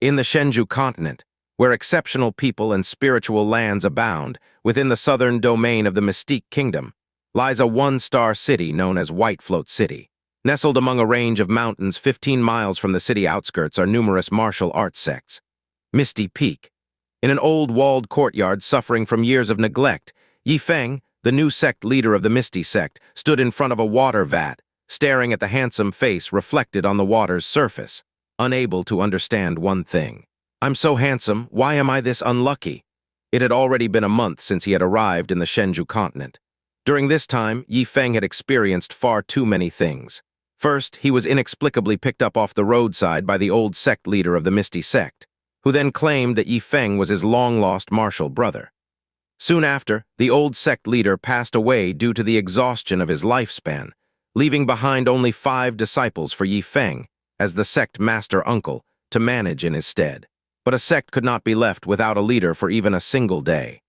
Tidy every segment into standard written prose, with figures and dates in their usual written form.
In the Shenzhou Continent, where exceptional people and spiritual lands abound, within the southern domain of the Mystique Kingdom, lies a one-star city known as Whitefloat City. Nestled among a range of mountains 15 miles from the city outskirts are numerous martial arts sects. Misty Peak. In an old walled courtyard suffering from years of neglect, Ye Feng, the new sect leader of the Misty sect, stood in front of a water vat, staring at the handsome face reflected on the water's surface, unable to understand one thing. I'm so handsome, why am I this unlucky? It had already been a month since he had arrived in the Shenzhou Continent. During this time, Ye Feng had experienced far too many things. First, he was inexplicably picked up off the roadside by the old sect leader of the Misty sect, who then claimed that Ye Feng was his long-lost martial brother. Soon after, the old sect leader passed away due to the exhaustion of his lifespan, leaving behind only 5 disciples for Ye Feng, as the sect master uncle, to manage in his stead. But a sect could not be left without a leader for even a single day.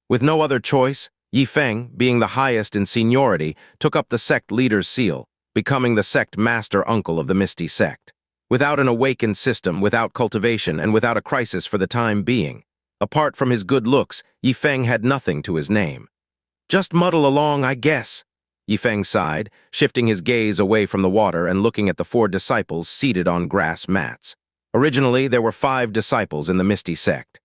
With no other choice, Ye Feng, being the highest in seniority, took up the sect leader's seal, becoming the sect master uncle of the Misty sect. Without an awakened system, without cultivation, and without a crisis for the time being, apart from his good looks, Ye Feng had nothing to his name. Just muddle along, I guess. Ye Feng sighed, shifting his gaze away from the water and looking at the 4 disciples seated on grass mats. Originally, there were 5 disciples in the Misty sect.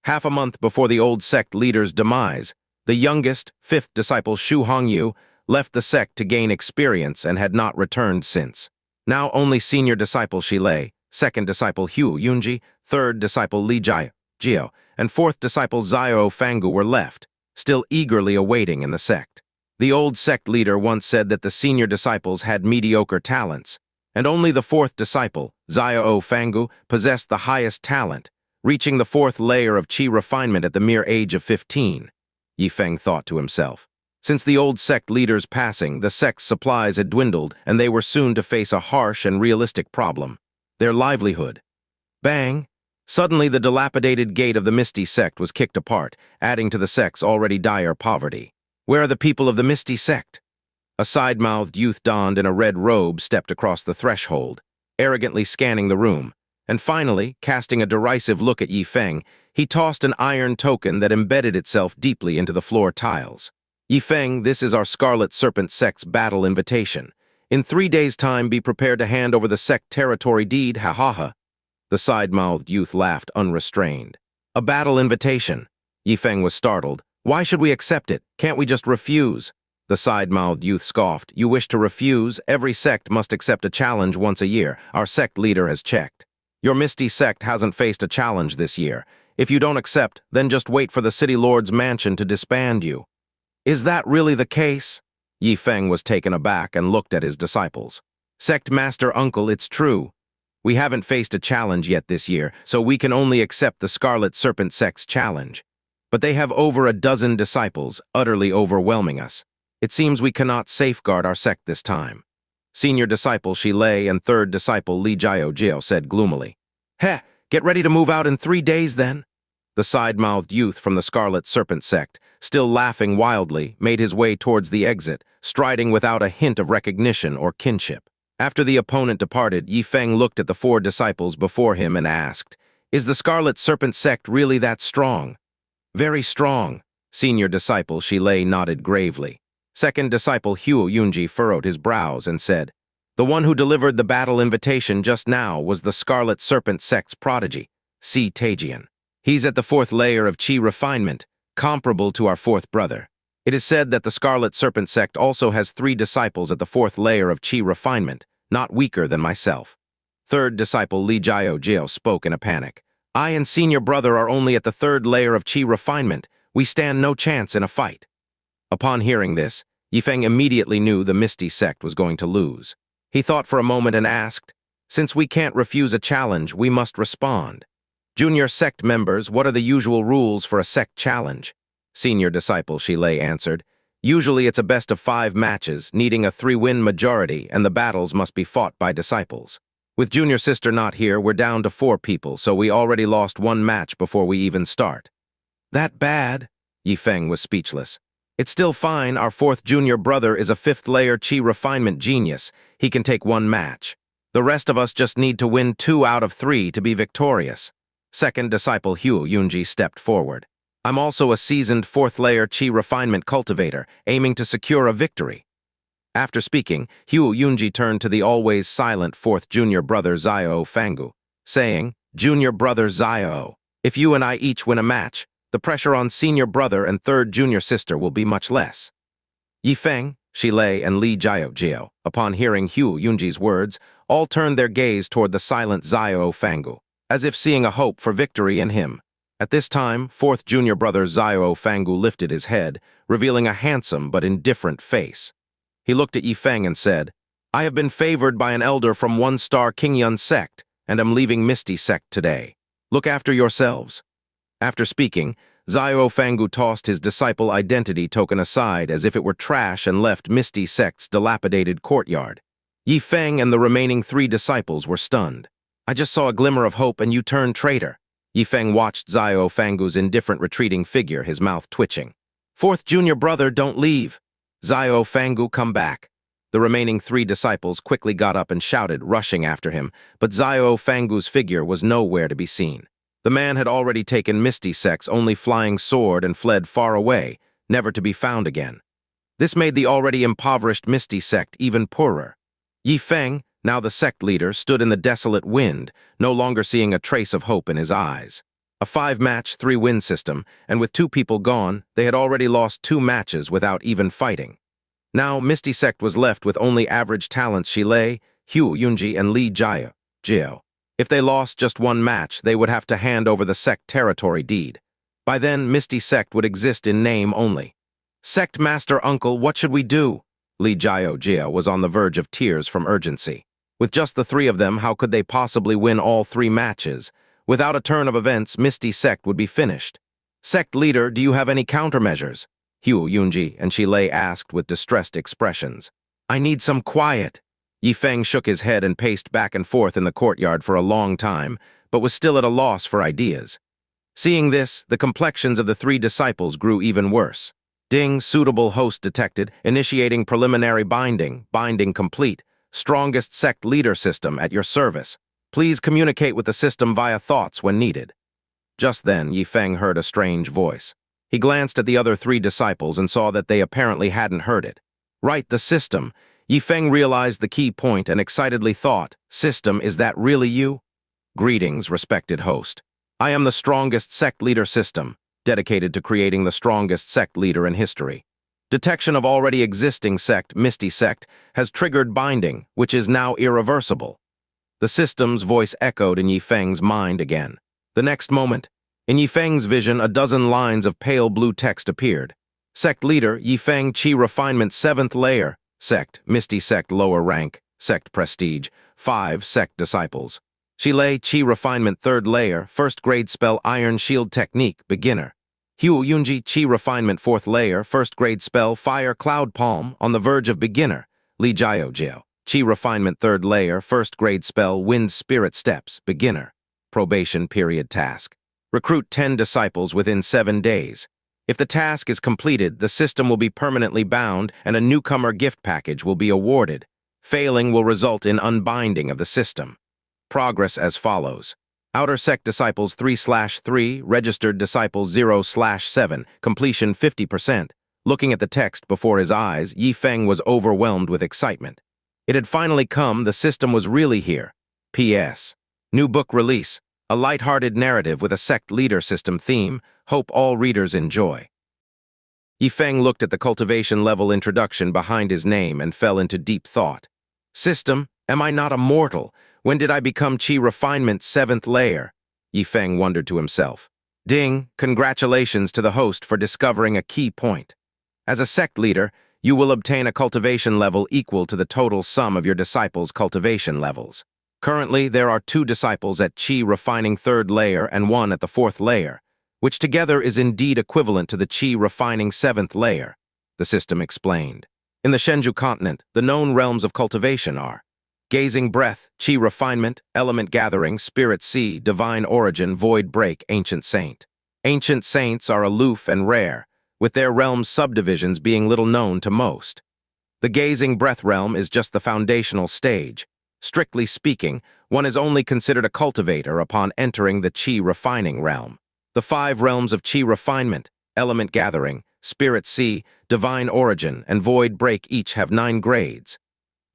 Half a month before the old sect leader's demise, the youngest, 5th disciple Shu Hongyu left the sect to gain experience and had not returned since. Now only senior disciple Shilei, 2nd disciple Hu Yunji, 3rd disciple Li Jio, and 4th disciple Xiao Fangu were left, still eagerly awaiting in the sect. The old sect leader once said that the senior disciples had mediocre talents, and only the 4th disciple, Xiao Fangu, possessed the highest talent, reaching the 4th layer of qi refinement at the mere age of 15. Ye Feng thought to himself. Since the old sect leader's passing, the sect's supplies had dwindled, and they were soon to face a harsh and realistic problem: their livelihood. Bang! Suddenly the dilapidated gate of the Misty sect was kicked apart, adding to the sect's already dire poverty. Where are the people of the Misty sect? A side-mouthed youth donned in a red robe stepped across the threshold, arrogantly scanning the room, and finally, casting a derisive look at Ye Feng, he tossed an iron token that embedded itself deeply into the floor tiles. Ye Feng, this is our Scarlet Serpent sect's battle invitation. In 3 days' time, be prepared to hand over the sect territory deed, ha ha ha. The side-mouthed youth laughed unrestrained. A battle invitation? Ye Feng was startled. Why should we accept it? Can't we just refuse? The side-mouthed youth scoffed. You wish to refuse? Every sect must accept a challenge once a year. Our sect leader has checked. Your Misty sect hasn't faced a challenge this year. If you don't accept, then just wait for the city lord's mansion to disband you. Is that really the case? Ye Feng was taken aback and looked at his disciples. Sect master uncle, it's true. We haven't faced a challenge yet this year, so we can only accept the Scarlet Serpent sect's challenge. But they have over a dozen disciples, utterly overwhelming us. It seems we cannot safeguard our sect this time. Senior disciple Shilei and 3rd disciple Li Jio said gloomily. Heh, get ready to move out in 3 days then. The side-mouthed youth from the Scarlet Serpent sect, still laughing wildly, made his way towards the exit, striding without a hint of recognition or kinship. After the opponent departed, Ye Feng looked at the 4 disciples before him and asked, Is the Scarlet Serpent sect really that strong? Very strong. Senior disciple Shilei nodded gravely. 2nd disciple Hu Yunji furrowed his brows and said, The one who delivered the battle invitation just now was the Scarlet Serpent sect's prodigy, Si Tajian. He's at the 4th layer of qi refinement, comparable to our 4th brother. It is said that the Scarlet Serpent sect also has 3 disciples at the 4th layer of qi refinement, not weaker than myself. 3rd disciple Li Jio spoke in a panic. I and senior brother are only at the 3rd layer of qi refinement. We stand no chance in a fight. Upon hearing this, Ye Feng immediately knew the Misty sect was going to lose. He thought for a moment and asked, Since we can't refuse a challenge, we must respond. Junior sect members, what are the usual rules for a sect challenge? Senior disciple Shilei answered, Usually it's a best-of-5 matches, needing a 3-win majority, and the battles must be fought by disciples. With junior sister not here, we're down to 4 people, so we already lost 1 match before we even start. That bad? Ye Feng was speechless. It's still fine. Our 4th junior brother is a 5th layer qi refinement genius. He can take 1 match. The rest of us just need to win 2 out of 3 to be victorious. Second disciple Hu Yunji stepped forward. I'm also a seasoned 4th-layer Qi refinement cultivator, aiming to secure a victory. After speaking, Hu Yunji turned to the always silent 4th junior brother Xiao Fangu, saying, Junior brother Xiao, if you and I each win a match, the pressure on senior brother and 3rd junior sister will be much less. Ye Feng, Shilei, and Li Jiao, upon hearing Hu Yunji's words, all turned their gaze toward the silent Xiao Fangu, as if seeing a hope for victory in him. At this time, 4th junior brother Xiao Fangu lifted his head, revealing a handsome but indifferent face. He looked at Ye Feng and said, I have been favored by an elder from 1-star Qingyun sect, and am leaving Misty sect today. Look after yourselves. After speaking, Xiao Fangu tossed his disciple identity token aside as if it were trash and left Misty sect's dilapidated courtyard. Ye Feng and the remaining 3 disciples were stunned. I just saw a glimmer of hope and you turned traitor. Ye Feng watched Xiao Fangu's indifferent retreating figure, his mouth twitching. 4th junior brother, don't leave. Xiao Fangu, come back. The remaining 3 disciples quickly got up and shouted, rushing after him, but Xiao Fangu's figure was nowhere to be seen. The man had already taken Misty Sect's only flying sword and fled far away, never to be found again. This made the already impoverished Misty Sect even poorer. Ye Feng, now the sect leader, stood in the desolate wind, no longer seeing a trace of hope in his eyes. A 5-match, 3-win system, and with 2 people gone, they had already lost 2 matches without even fighting. Now, Misty Sect was left with only average talents Shilei, Hu Yunji, and Li Jiao. If they lost just 1 match, they would have to hand over the sect territory deed. By then, Misty Sect would exist in name only. Sect Master Uncle, what should we do? Li Jiao was on the verge of tears from urgency. With just the 3 of them, how could they possibly win all 3 matches? Without a turn of events, Misty Sect would be finished. Sect leader, do you have any countermeasures? Hu Yunji and Shilei asked with distressed expressions. I need some quiet. Ye Feng shook his head and paced back and forth in the courtyard for a long time, but was still at a loss for ideas. Seeing this, the complexions of the 3 disciples grew even worse. Ding, suitable host detected, initiating preliminary binding, binding complete, strongest sect leader system at your service. Please communicate with the system via thoughts when needed. Just then, Ye Feng heard a strange voice. He glanced at the other 3 disciples and saw that they apparently hadn't heard it. Right, the system. Ye Feng realized the key point and excitedly thought, System, is that really you? Greetings, respected host. I am the strongest sect leader system, dedicated to creating the strongest sect leader in history. Detection of already existing sect, Misty Sect, has triggered binding, which is now irreversible. The system's voice echoed in Ye Feng's mind again. The next moment, in Ye Feng's vision, a dozen lines of pale blue text appeared. Sect leader, Ye Feng Qi refinement 7th layer. Sect, Misty Sect lower rank. Sect prestige, 5 sect disciples. Shilei Qi refinement 3rd layer, 1st grade spell Iron Shield technique, beginner. Hu Yunji Qi refinement 4th layer, 1st grade spell Fire Cloud Palm, on the verge of beginner. Li Jiao. Qi refinement 3rd layer, 1st grade spell Wind Spirit Steps, beginner. Probation period task. Recruit 10 disciples within 7 days. If the task is completed, the system will be permanently bound and a newcomer gift package will be awarded. Failing will result in unbinding of the system. Progress as follows. Outer Sect Disciples 3/3, Registered Disciples 0/7, completion 50%. Looking at the text before his eyes, Ye Feng was overwhelmed with excitement. It had finally come, the system was really here. P.S. New book release. A light-hearted narrative with a sect leader system theme. Hope all readers enjoy. Ye Feng looked at the cultivation level introduction behind his name and fell into deep thought. System, am I not a mortal? When did I become Qi refinement 7th layer? Ye Feng wondered to himself. Ding, congratulations to the host for discovering a key point. As a sect leader, you will obtain a cultivation level equal to the total sum of your disciples' cultivation levels. Currently, there are 2 disciples at Qi refining 3rd layer and 1 at the 4th layer, which together is indeed equivalent to the Qi refining 7th layer, the system explained. In the Shenzhou Continent, the known realms of cultivation are Gazing Breath, Qi Refinement, Element Gathering, Spirit Sea, Divine Origin, Void Break, Ancient Saint. Ancient Saints are aloof and rare, with their realm's subdivisions being little known to most. The Gazing Breath realm is just the foundational stage. Strictly speaking, one is only considered a cultivator upon entering the qi refining realm. The 5 realms of qi refinement, element gathering, spirit sea, divine origin, and void break each have 9 grades.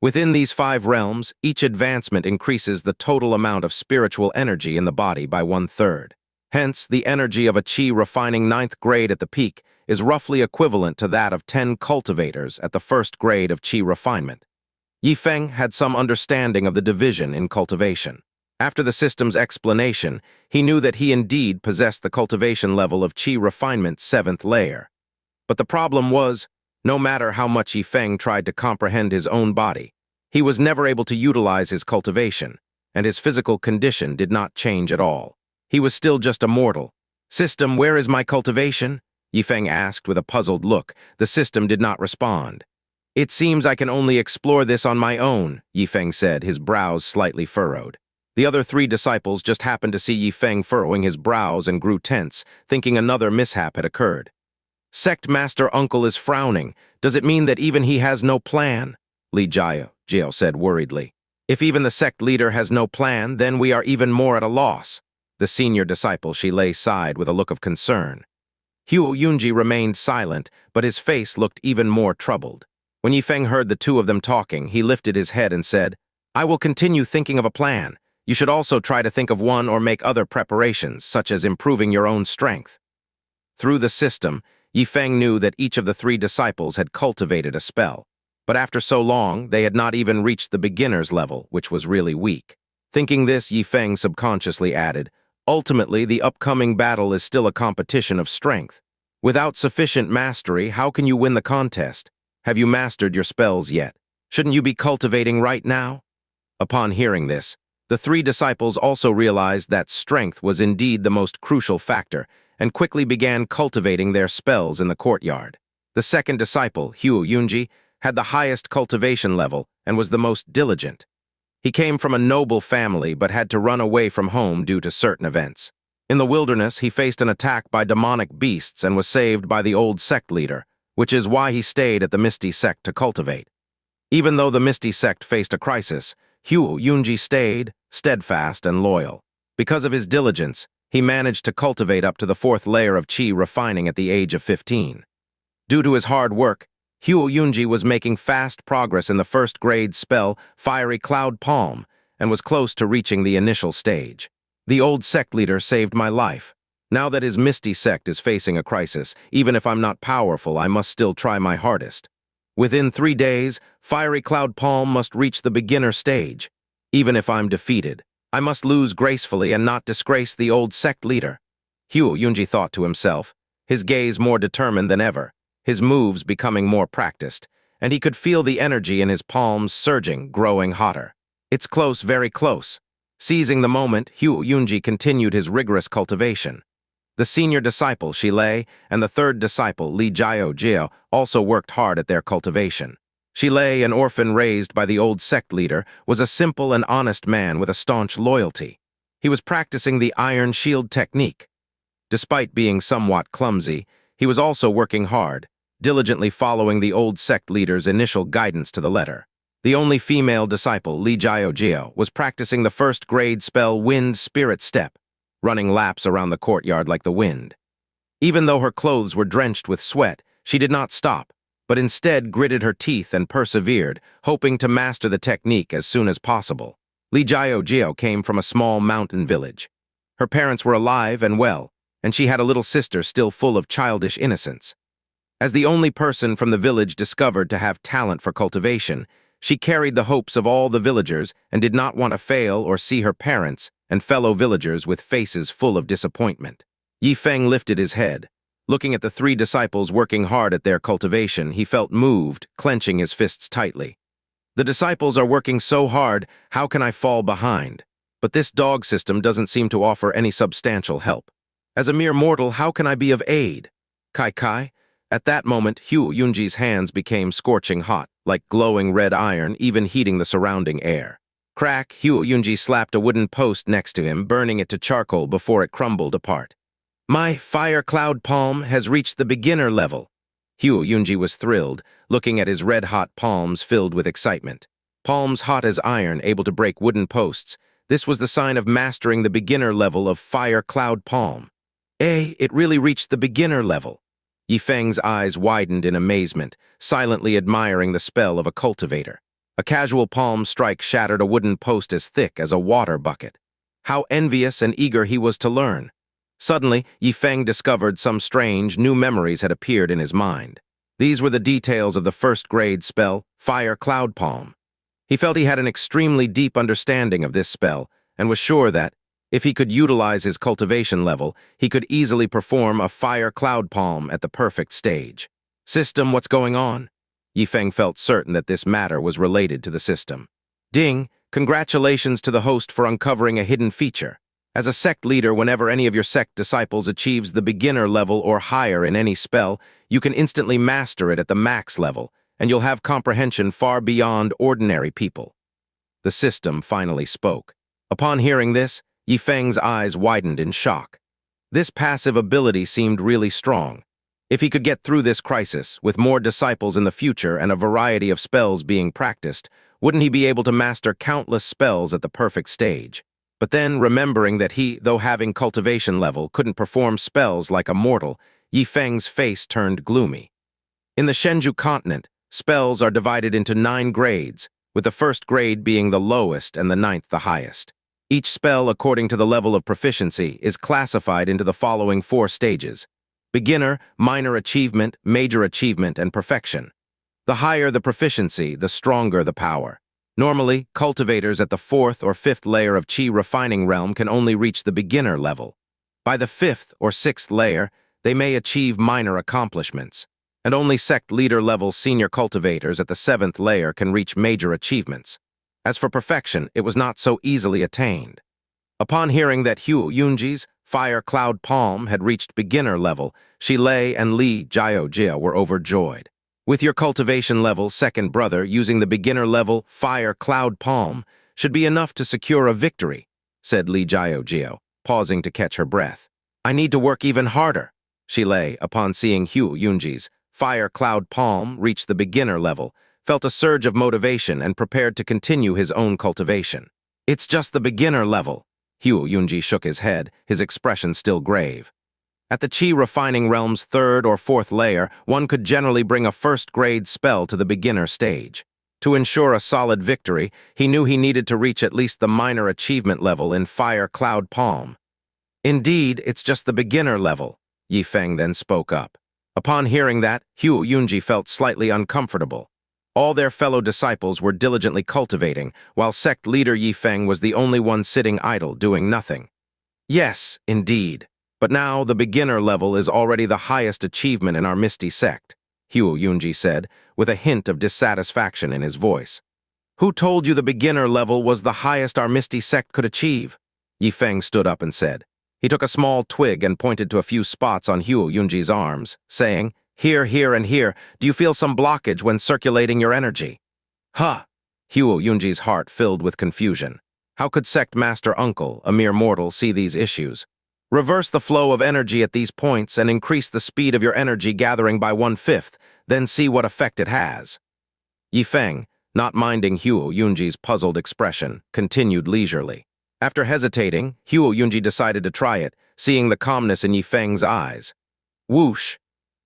Within these 5 realms, each advancement increases the total amount of spiritual energy in the body by 1/3. Hence, the energy of a qi refining 9th grade at the peak is roughly equivalent to that of 10 cultivators at the 1st grade of qi refinement. Ye Feng had some understanding of the division in cultivation. After the system's explanation, he knew that he indeed possessed the cultivation level of qi refinement's 7th layer. But the problem was, no matter how much Ye Feng tried to comprehend his own body, he was never able to utilize his cultivation, and his physical condition did not change at all. He was still just a mortal. "System, where is my cultivation?" Ye Feng asked with a puzzled look. The system did not respond. "It seems I can only explore this on my own," Ye Feng said, his brows slightly furrowed. The other 3 disciples just happened to see Ye Feng furrowing his brows and grew tense, thinking another mishap had occurred. "Sect Master Uncle is frowning. Does it mean that even he has no plan?" Li Jiao said worriedly. "If even the sect leader has no plan, then we are even more at a loss." The senior disciple Shilei sighed with a look of concern. Huo Yunji remained silent, but his face looked even more troubled. When Ye Feng heard the 2 of them talking, he lifted his head and said, "I will continue thinking of a plan. You should also try to think of one or make other preparations, such as improving your own strength." Through the system, Ye Feng knew that each of the 3 disciples had cultivated a spell. But after so long, they had not even reached the beginner's level, which was really weak. Thinking this, Ye Feng subconsciously added, "Ultimately, the upcoming battle is still a competition of strength. Without sufficient mastery, how can you win the contest? Have you mastered your spells yet? Shouldn't you be cultivating right now?" Upon hearing this, the 3 disciples also realized that strength was indeed the most crucial factor, and quickly began cultivating their spells in the courtyard. The second disciple, Huo Yunji, had the highest cultivation level and was the most diligent. He came from a noble family but had to run away from home due to certain events. In the wilderness, he faced an attack by demonic beasts and was saved by the old sect leader, which is why he stayed at the Misty Sect to cultivate. Even though the Misty Sect faced a crisis, Huo Yunji stayed, steadfast and loyal. Because of his diligence, he managed to cultivate up to the 4th layer of qi refining at the age of 15. Due to his hard work, Huo Yunji was making fast progress in the 1st grade spell Fiery Cloud Palm and was close to reaching the initial stage. The old sect leader saved my life. Now that his Misty Sect is facing a crisis, even if I'm not powerful, I must still try my hardest. Within 3 days, Fiery Cloud Palm must reach the beginner stage. Even if I'm defeated, I must lose gracefully and not disgrace the old sect leader. Huo Yunji thought to himself, his gaze more determined than ever, his moves becoming more practiced, and he could feel the energy in his palms surging, growing hotter. "It's close, very close." Seizing the moment, Huo Yunji continued his rigorous cultivation. The senior disciple, Shilei, and the 3rd disciple, Li Jiao, also worked hard at their cultivation. Shilei, an orphan raised by the old sect leader, was a simple and honest man with a staunch loyalty. He was practicing the iron shield technique. Despite being somewhat clumsy, he was also working hard, diligently following the old sect leader's initial guidance to the letter. The only female disciple, Li Jiao, was practicing the 1st grade spell Wind Spirit Step, running laps around the courtyard like the wind. Even though her clothes were drenched with sweat, she did not stop, but instead gritted her teeth and persevered, hoping to master the technique as soon as possible. Li Jiao came from a small mountain village. Her parents were alive and well, and she had a little sister still full of childish innocence. As the only person from the village discovered to have talent for cultivation, she carried the hopes of all the villagers and did not want to fail or see her parents and fellow villagers with faces full of disappointment. Ye Feng lifted his head. Looking at the 3 disciples working hard at their cultivation, he felt moved, clenching his fists tightly. The disciples are working so hard, how can I fall behind? But this dog system doesn't seem to offer any substantial help. As a mere mortal, how can I be of aid? Kai. At that moment, Huo Yunji's hands became scorching hot, like glowing red iron, even heating the surrounding air. Crack, Huo Yunji slapped a wooden post next to him, burning it to charcoal before it crumbled apart. "My Fire Cloud Palm has reached the beginner level." Huo Yunji was thrilled, looking at his red-hot palms filled with excitement. palms hot as iron, able to break wooden posts. This was the sign of mastering the beginner level of Fire Cloud Palm. It really reached the beginner level. Ye Feng's eyes widened in amazement, silently admiring the spell of a cultivator. A casual palm strike shattered a wooden post as thick as a water bucket. How envious and eager he was to learn. Suddenly, Ye Feng discovered some strange, new memories had appeared in his mind. These were the details of the first-grade spell, Fire Cloud Palm. He felt he had an extremely deep understanding of this spell, and was sure that, if he could utilize his cultivation level, he could easily perform a Fire Cloud Palm at the perfect stage. System, what's going on? Ye Feng felt certain that this matter was related to the system. Ding, congratulations to the host for uncovering a hidden feature. As a sect leader, whenever any of your sect disciples achieves the beginner level or higher in any spell, you can instantly master it at the max level, and you'll have comprehension far beyond ordinary people. The system finally spoke. Upon hearing this, Ye Feng's eyes widened in shock. This passive ability seemed really strong. If he could get through this crisis, with more disciples in the future and a variety of spells being practiced, wouldn't he be able to master countless spells at the perfect stage? But then, remembering that he, though having cultivation level, couldn't perform spells like a mortal, Ye Feng's face turned gloomy. In the Shenzhou Continent, spells are divided into 9 grades, with the first grade being the lowest and the 9th the highest. Each spell, according to the level of proficiency, is classified into the following 4 stages: beginner, minor achievement, major achievement, and perfection. The higher the proficiency, the stronger the power. Normally, cultivators at the 4th or 5th layer of Qi refining realm can only reach the beginner level. By the 5th or 6th layer, they may achieve minor accomplishments, and only sect leader level senior cultivators at the 7th layer can reach major achievements. As for perfection, it was not so easily attained. Upon hearing that Hu Yunji's Fire Cloud Palm had reached beginner level, Shilei and Li Jiaojia were overjoyed. With your cultivation level, second brother using the beginner level Fire Cloud Palm should be enough to secure a victory, said Li Jiaojia, pausing to catch her breath. I need to work even harder. Shilei, upon seeing Hu Yunji's Fire Cloud Palm reach the beginner level, felt a surge of motivation and prepared to continue his own cultivation. It's just the beginner level. Hu Yunji shook his head, his expression still grave. At the Qi refining realm's 3rd or 4th layer, one could generally bring a first-grade spell to the beginner stage. To ensure a solid victory, he knew he needed to reach at least the minor achievement level in Fire Cloud Palm. Indeed, it's just the beginner level, Ye Feng then spoke up. Upon hearing that, Hu Yunji felt slightly uncomfortable. All their fellow disciples were diligently cultivating, while sect leader Ye Feng was the only one sitting idle, doing nothing. Yes, indeed. But now the beginner level is already the highest achievement in our Misty sect, Hu Yunji said, with a hint of dissatisfaction in his voice. Who told you the beginner level was the highest our Misty sect could achieve? Ye Feng stood up and said. He took a small twig and pointed to a few spots on Hu Yunji's arms, saying, Here, here, and here, do you feel some blockage when circulating your energy? Huh! Hu Yunji's heart filled with confusion. How could Sect Master Uncle, a mere mortal, see these issues? Reverse the flow of energy at these points and increase the speed of your energy gathering by 1/5, then see what effect it has. Ye Feng, not minding Hu Yunji's puzzled expression, continued leisurely. After hesitating, Hu Yunji decided to try it, seeing the calmness in Ye Feng's eyes. Whoosh!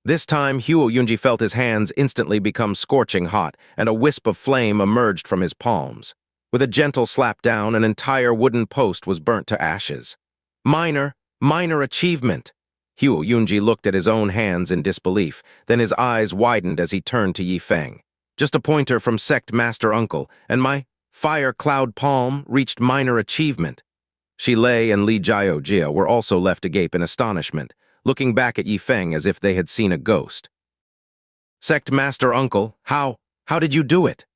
This time, Hu Yunji felt his hands instantly become scorching hot, and a wisp of flame emerged from his palms. With a gentle slap down, an entire wooden post was burnt to ashes. Minor achievement! Hu Yunji looked at his own hands in disbelief, then his eyes widened as he turned to Ye Feng. Just a pointer from Sect Master Uncle, and my Fire Cloud Palm reached minor achievement. Shilei and Li Jiaojia were also left agape in astonishment, looking back at Ye Feng as if they had seen a ghost. Sect Master Uncle, how did you do it?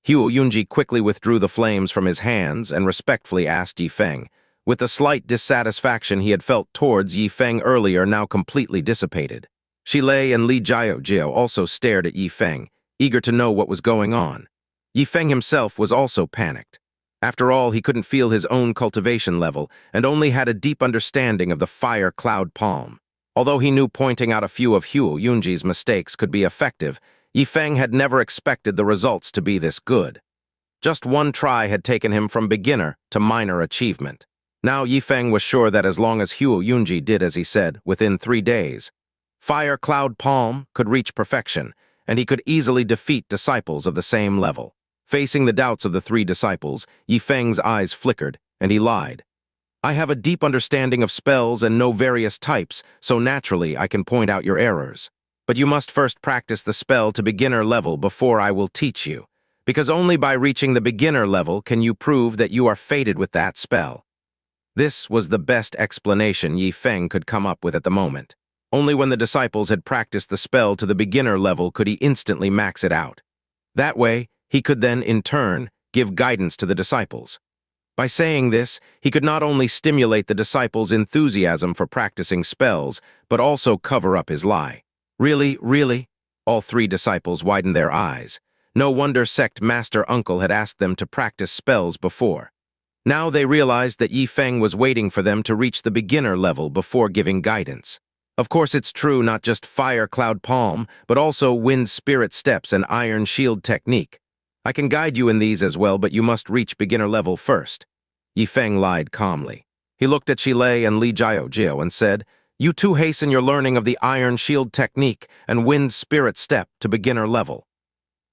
Hu Yunji quickly withdrew the flames from his hands and respectfully asked Ye Feng, with the slight dissatisfaction he had felt towards Ye Feng earlier now completely dissipated. Shilei and Li Jiaojia also stared at Ye Feng, eager to know what was going on. Ye Feng himself was also panicked. After all, he couldn't feel his own cultivation level and only had a deep understanding of the Fire Cloud Palm. Although he knew pointing out a few of Hu Yunji's mistakes could be effective, Ye Feng had never expected the results to be this good. Just one try had taken him from beginner to minor achievement. Now Ye Feng was sure that as long as Huo Yunji did as he said, within 3 days, Fire Cloud Palm could reach perfection, and he could easily defeat disciples of the same level. Facing the doubts of the 3 disciples, Ye Feng's eyes flickered, and he lied. I have a deep understanding of spells and know various types, so naturally I can point out your errors. But you must first practice the spell to beginner level before I will teach you, because only by reaching the beginner level can you prove that you are fated with that spell. This was the best explanation Ye Feng could come up with at the moment. Only when the disciples had practiced the spell to the beginner level could he instantly max it out. That way, he could then, in turn, give guidance to the disciples. By saying this, he could not only stimulate the disciples' enthusiasm for practicing spells, but also cover up his lie. Really, really? All 3 disciples widened their eyes. No wonder Sect Master Uncle had asked them to practice spells before. Now they realized that Ye Feng was waiting for them to reach the beginner level before giving guidance. Of course, it's true not just Fire Cloud Palm, but also Wind Spirit Steps and Iron Shield Technique. I can guide you in these as well, but you must reach beginner level first. Ye Feng lied calmly. He looked at Shilei and Li Jiao and said, You too hasten your learning of the Iron Shield Technique and Wind Spirit Step to beginner level.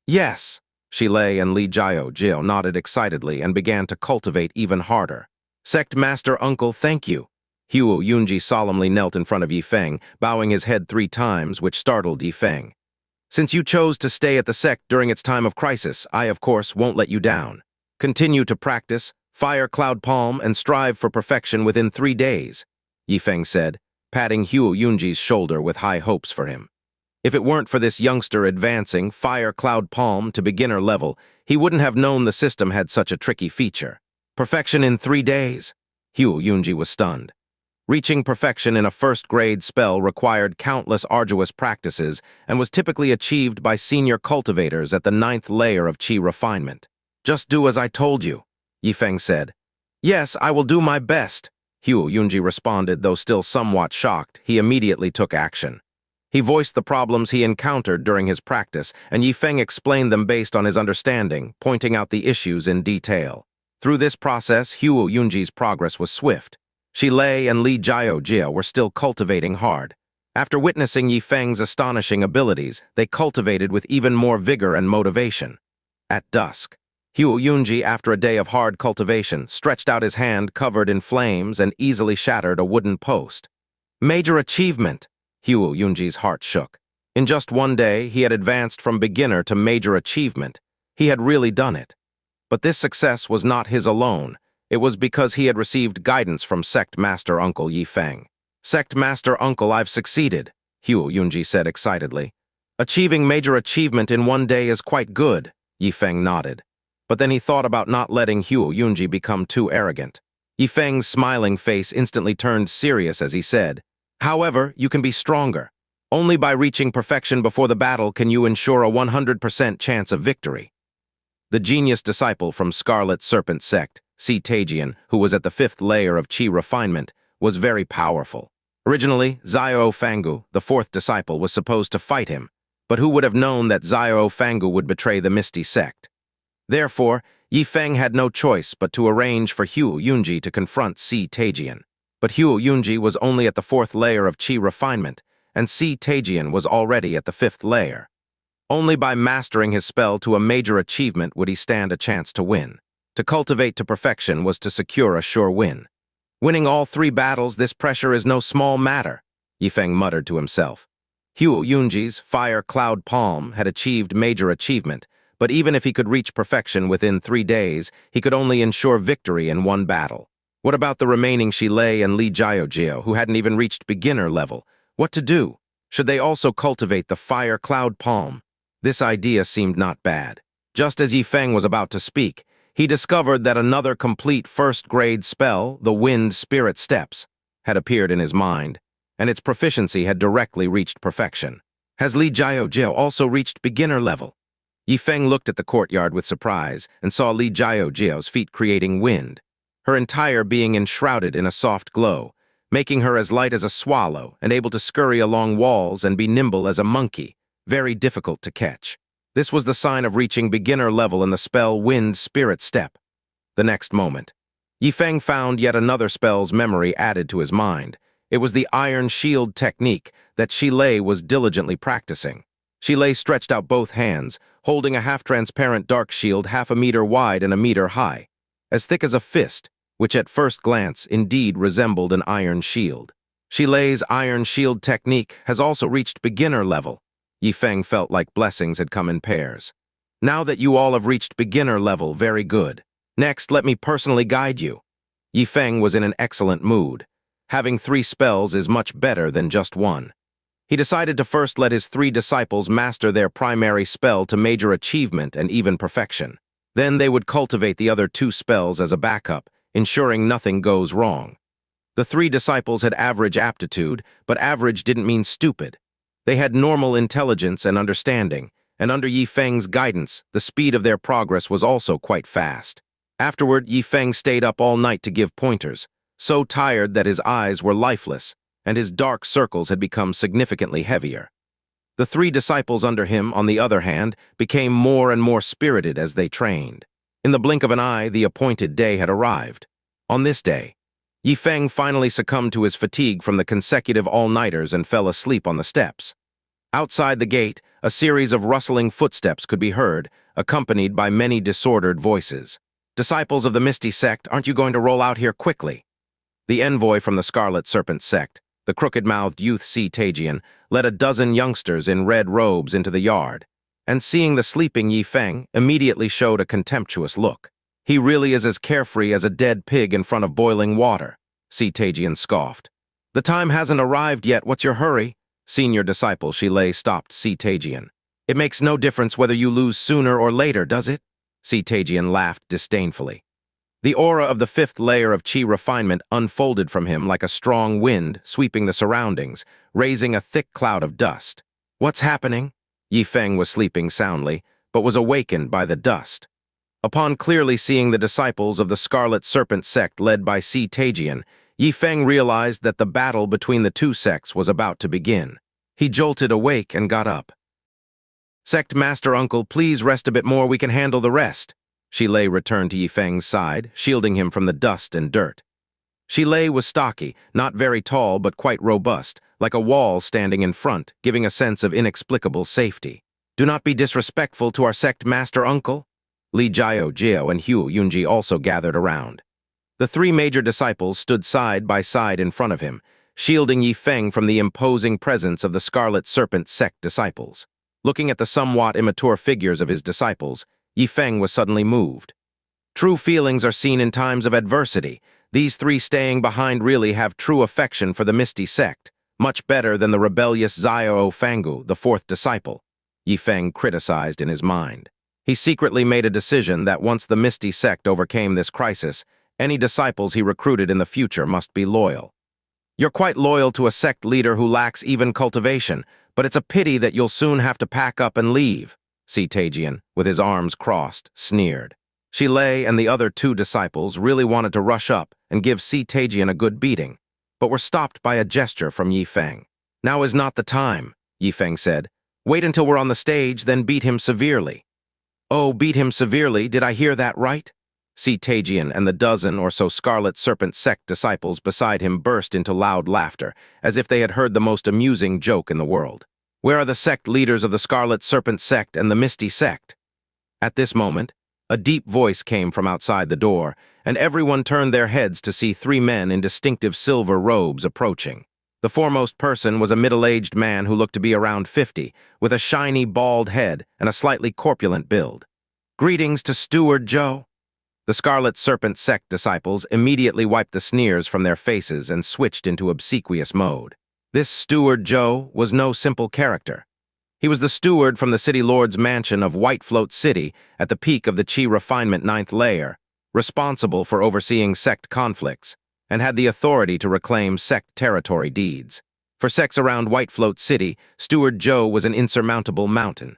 Yes. Shilei and Li Jiao nodded excitedly and began to cultivate even harder. Sect Master Uncle, thank you. Huo Yunji solemnly knelt in front of Ye Feng, bowing his head 3 times, which startled Ye Feng. Since you chose to stay at the sect during its time of crisis, I, of course, won't let you down. Continue to practice, Fire Cloud Palm, and strive for perfection within 3 days, Ye Feng said, patting Huo Yunji's shoulder with high hopes for him. If it weren't for this youngster advancing Fire Cloud Palm to beginner level, he wouldn't have known the system had such a tricky feature. Perfection in 3 days? Huo Yunji was stunned. Reaching perfection in a first-grade spell required countless arduous practices and was typically achieved by senior cultivators at the 9th layer of Qi refinement. Just do as I told you, Ye Feng said. Yes, I will do my best, Huo Yunji responded, though still somewhat shocked. He immediately took action. He voiced the problems he encountered during his practice, and Ye Feng explained them based on his understanding, pointing out the issues in detail. Through this process, Huo Yunji's progress was swift. Shilei and Li Jiao were still cultivating hard. After witnessing Ye Feng's astonishing abilities, they cultivated with even more vigor and motivation. At dusk, Huo Yunji, after a day of hard cultivation, stretched out his hand covered in flames and easily shattered a wooden post. Major achievement! Huo Yunji's heart shook. In just 1 day, he had advanced from beginner to major achievement. He had really done it. But this success was not his alone. It was because he had received guidance from Sect Master Uncle Ye Feng. Sect Master Uncle, I've succeeded, Huo Yunji said excitedly. Achieving major achievement in 1 day is quite good, Ye Feng nodded. But then he thought about not letting Huo Yunji become too arrogant. Ye Feng's smiling face instantly turned serious as he said, However, you can be stronger. Only by reaching perfection before the battle can you ensure a 100% chance of victory. The genius disciple from Scarlet Serpent Sect, CanT, who was at the 5th layer of Qi refinement, was very powerful. Originally, Xiao Fangu, the 4th disciple, was supposed to fight him, but who would have known that Xiao Fangu would betray the Misty Sect? Therefore, Ye Feng had no choice but to arrange for Huo Yunji to confront CanT. But Huo Yunji was only at the 4th layer of Qi refinement, and CanT was already at the 5th layer. Only by mastering his spell to a major achievement would he stand a chance to win. To cultivate to perfection was to secure a sure win. Winning all 3 battles, this pressure is no small matter, Ye Feng muttered to himself. Huo Yunji's Fire Cloud Palm had achieved major achievement, but even if he could reach perfection within 3 days, he could only ensure victory in 1 battle. What about the remaining Shilei and Li Jiao, who hadn't even reached beginner level? What to do? Should they also cultivate the Fire Cloud Palm? This idea seemed not bad. Just as Ye Feng was about to speak, he discovered that another complete first-grade spell, the Wind Spirit Steps, had appeared in his mind, and its proficiency had directly reached perfection. Has Li Jiao also reached beginner level? Ye Feng looked at the courtyard with surprise and saw Li Jiao's feet creating wind, her entire being enshrouded in a soft glow, making her as light as a swallow and able to scurry along walls and be nimble as a monkey, very difficult to catch. This was the sign of reaching beginner level in the spell Wind Spirit Step. The next moment, Ye Feng found yet another spell's memory added to his mind. It was the Iron Shield technique that Shilei was diligently practicing. Shilei stretched out both hands, holding a half-transparent dark shield 1/2 meter wide and 1 meter high, as thick as a fist, which at first glance indeed resembled an iron shield. Shilei's Iron Shield technique has also reached beginner level. Ye Feng felt like blessings had come in pairs. Now that you all have reached beginner level, very good. Next, let me personally guide you. Ye Feng was in an excellent mood. Having 3 spells is much better than just one. He decided to first let his 3 disciples master their primary spell to major achievement and even perfection. Then they would cultivate the other 2 spells as a backup, ensuring nothing goes wrong. The 3 disciples had average aptitude, but average didn't mean stupid. They had normal intelligence and understanding, and under Ye Feng's guidance, the speed of their progress was also quite fast. Afterward, Ye Feng stayed up all night to give pointers, so tired that his eyes were lifeless, and his dark circles had become significantly heavier. The 3 disciples under him, on the other hand, became more and more spirited as they trained. In the blink of an eye, the appointed day had arrived. On this day, Ye Feng finally succumbed to his fatigue from the consecutive all-nighters and fell asleep on the steps. Outside the gate, a series of rustling footsteps could be heard, accompanied by many disordered voices. "Disciples of the Misty Sect, aren't you going to roll out here quickly?" The envoy from the Scarlet Serpent Sect, the crooked-mouthed youth CanT, led a dozen youngsters in red robes into the yard, and seeing the sleeping Ye Feng, immediately showed a contemptuous look. "He really is as carefree as a dead pig in front of boiling water," CanT scoffed. "The time hasn't arrived yet, what's your hurry?" Senior disciple Shilei stopped CanT. "It makes no difference whether you lose sooner or later, does it?" CanT laughed disdainfully. The aura of the 5th layer of Qi refinement unfolded from him like a strong wind sweeping the surroundings, raising a thick cloud of dust. "What's happening?" Ye Feng was sleeping soundly, but was awakened by the dust. Upon clearly seeing the disciples of the Scarlet Serpent Sect led by CanT, Ye Feng realized that the battle between the 2 sects was about to begin. He jolted awake and got up. "Sect Master Uncle, please rest a bit more, we can handle the rest." Shilei returned to Ye Feng's side, shielding him from the dust and dirt. Shilei was stocky, not very tall but quite robust, like a wall standing in front, giving a sense of inexplicable safety. "Do not be disrespectful to our Sect Master Uncle." Li Jiao and Hu Yunji also gathered around. The 3 major disciples stood side by side in front of him, shielding Ye Feng from the imposing presence of the Scarlet Serpent Sect disciples. Looking at the somewhat immature figures of his disciples, Ye Feng was suddenly moved. True feelings are seen in times of adversity. These 3 staying behind really have true affection for the Misty Sect, much better than the rebellious Xiao Fangu, the 4th disciple, Ye Feng criticized in his mind. He secretly made a decision that once the Misty Sect overcame this crisis, any disciples he recruited in the future must be loyal. "You're quite loyal to a sect leader who lacks even cultivation, but it's a pity that you'll soon have to pack up and leave," CanT, with his arms crossed, sneered. Shilei and the other 2 disciples really wanted to rush up and give CanT a good beating, but were stopped by a gesture from Ye Feng. "Now is not the time," Ye Feng said. "Wait until we're on the stage, then beat him severely." "Oh, beat him severely, did I hear that right?" CanT and the dozen or so Scarlet Serpent Sect disciples beside him burst into loud laughter, as if they had heard the most amusing joke in the world. "Where are the sect leaders of the Scarlet Serpent Sect and the Misty Sect?" At this moment, a deep voice came from outside the door, and everyone turned their heads to see 3 men in distinctive silver robes approaching. The foremost person was a middle-aged man who looked to be around 50, with a shiny, bald head and a slightly corpulent build. "Greetings to Steward Joe." The Scarlet Serpent Sect disciples immediately wiped the sneers from their faces and switched into obsequious mode. This Steward Joe was no simple character. He was the steward from the City Lord's mansion of Whitefloat City at the peak of the Qi refinement 9th layer, responsible for overseeing sect conflicts, and had the authority to reclaim sect territory deeds. For sects around Whitefloat City, Steward Joe was an insurmountable mountain.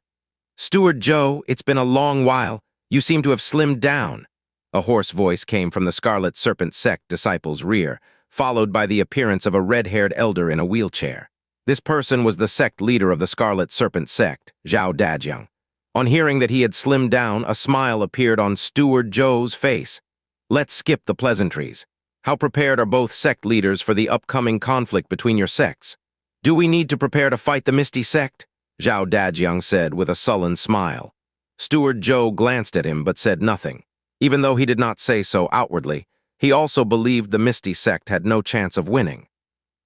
"Steward Joe, it's been a long while. You seem to have slimmed down." A hoarse voice came from the Scarlet Serpent Sect disciples' rear, followed by the appearance of a red-haired elder in a wheelchair. This person was the sect leader of the Scarlet Serpent Sect, Zhao Dajiang. On hearing that he had slimmed down, a smile appeared on Steward Joe's face. Let's skip the pleasantries. How prepared are both sect leaders for the upcoming conflict between your sects? Do we need to prepare to fight the Misty Sect? Zhao Dajiang said with a sullen smile. Steward Joe glanced at him but said nothing. Even though he did not say so outwardly, he also believed the Misty Sect had no chance of winning.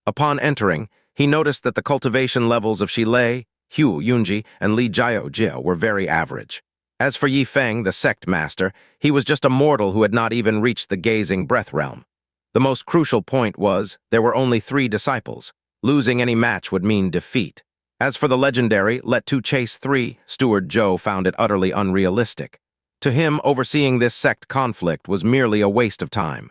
Upon entering, he noticed that the cultivation levels of Shilei, Hu Yunji, and Li Jiao were very average. As for Ye Feng, the sect master, he was just a mortal who had not even reached the gazing breath realm. The most crucial point was, there were only 3 disciples. Losing any match would mean defeat. As for the legendary, let 2 chase 3, Steward Joe found it utterly unrealistic. To him, overseeing this sect conflict was merely a waste of time.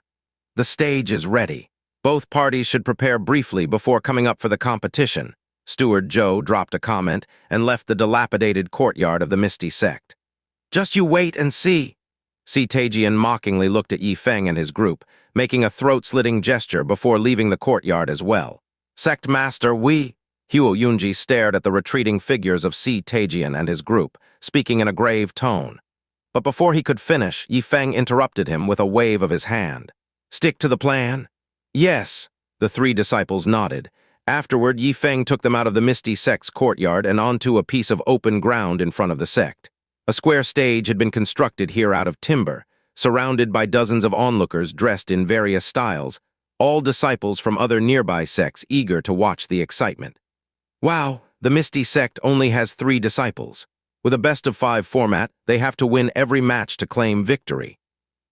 The stage is ready. Both parties should prepare briefly before coming up for the competition. Steward Joe dropped a comment and left the dilapidated courtyard of the Misty Sect. Just you wait and see. Tajian mockingly looked at Ye Feng and his group, making a throat-slitting gesture before leaving the courtyard as well. Sect Master Hu Yunji stared at the retreating figures of Tajian and his group, speaking in a grave tone. But before he could finish, Ye Feng interrupted him with a wave of his hand. Stick to the plan? Yes, the 3 disciples nodded. Afterward, Ye Feng took them out of the Misty Sect's courtyard and onto a piece of open ground in front of the sect. A square stage had been constructed here out of timber, surrounded by dozens of onlookers dressed in various styles, all disciples from other nearby sects eager to watch the excitement. Wow, the Misty Sect only has 3 disciples. With a best-of-5 format, they have to win every match to claim victory.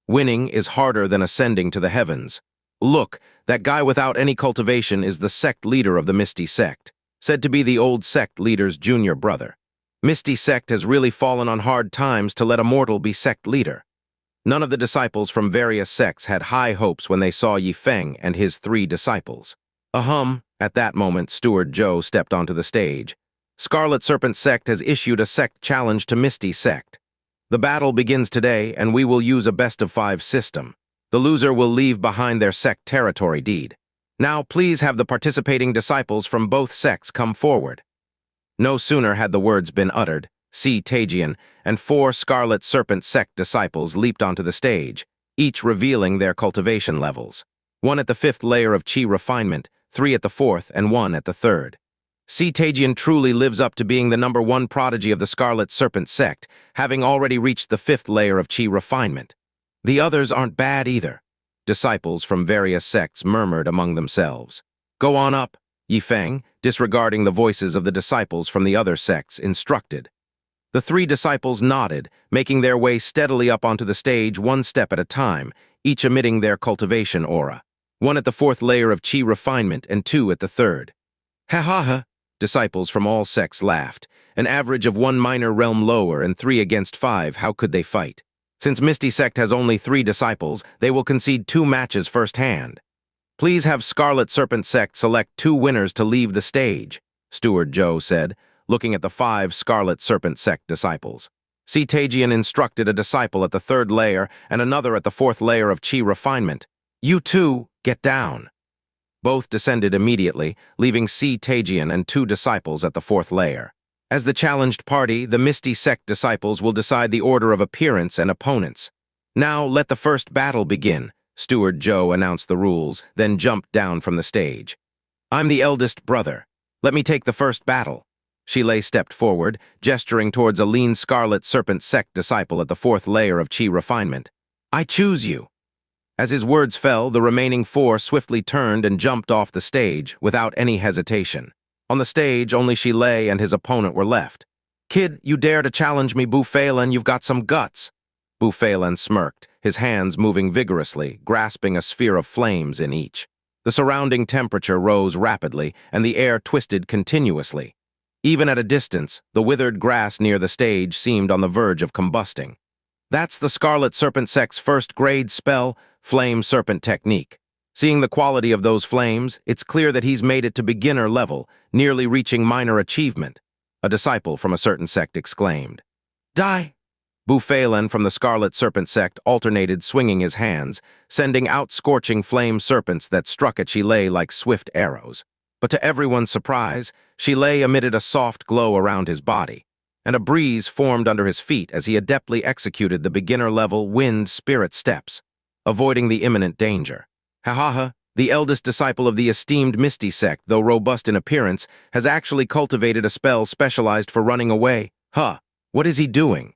Winning is harder than ascending to the heavens. Look, that guy without any cultivation is the sect leader of the Misty Sect, said to be the old sect leader's junior brother. Misty Sect has really fallen on hard times to let a mortal be sect leader. None of the disciples from various sects had high hopes when they saw Ye Feng and his 3 disciples. At that moment, Steward Joe stepped onto the stage. Scarlet Serpent Sect has issued a sect challenge to Misty Sect. The battle begins today, and we will use a best-of-5 system. The loser will leave behind their sect territory deed. Now please have the participating disciples from both sects come forward. No sooner had the words been uttered, Tajian and 4 Scarlet Serpent Sect disciples leaped onto the stage, each revealing their cultivation levels. 1 at the 5th layer of Qi refinement, 3 at the 4th, and 1 at the 3rd. Tajian truly lives up to being the #1 prodigy of the Scarlet Serpent Sect, having already reached the 5th layer of Qi refinement. The others aren't bad either. Disciples from various sects murmured among themselves. Go on up, Ye Feng, disregarding the voices of the disciples from the other sects, instructed. The 3 disciples nodded, making their way steadily up onto the stage 1 step at a time, each emitting their cultivation aura. 1 at the 4th layer of Qi refinement and 2 at the 3rd. Ha ha ha, disciples from all sects laughed. An average of 1 minor realm lower and 3 against 5, how could they fight? Since Misty Sect has only 3 disciples, they will concede 2 matches firsthand. Please have Scarlet Serpent Sect select 2 winners to leave the stage, Steward Joe said, looking at the 5 Scarlet Serpent Sect disciples. Tajian instructed a disciple at the 3rd layer and another at the 4th layer of Qi refinement. You 2, get down. Both descended immediately, leaving Tajian and 2 disciples at the 4th layer. As the challenged party, the Misty Sect disciples will decide the order of appearance and opponents. Now let the first battle begin, Steward Joe announced the rules, then jumped down from the stage. I'm the eldest brother. Let me take the first battle. Shilei stepped forward, gesturing towards a lean Scarlet Serpent Sect disciple at the 4th layer of Qi refinement. I choose you. As his words fell, the remaining 4 swiftly turned and jumped off the stage without any hesitation. On the stage, only Shilei and his opponent were left. Kid, you dare to challenge me, Bu Feilan, you've got some guts. Bu Feilan smirked, his hands moving vigorously, grasping a sphere of flames in each. The surrounding temperature rose rapidly, and the air twisted continuously. Even at a distance, the withered grass near the stage seemed on the verge of combusting. That's the Scarlet Serpent Sect's first-grade spell, Flame Serpent Technique. Seeing the quality of those flames, it's clear that he's made it to beginner level, nearly reaching minor achievement, a disciple from a certain sect exclaimed. Die! Bu Feilan from the Scarlet Serpent Sect alternated swinging his hands, sending out scorching flame serpents that struck at Shilei like swift arrows. But to everyone's surprise, Shilei emitted a soft glow around his body. and a breeze formed under his feet as he adeptly executed the beginner-level wind spirit steps, avoiding the imminent danger. Ha, the eldest disciple of the esteemed Misty sect, though robust in appearance, has actually cultivated a spell specialized for running away. What is he doing?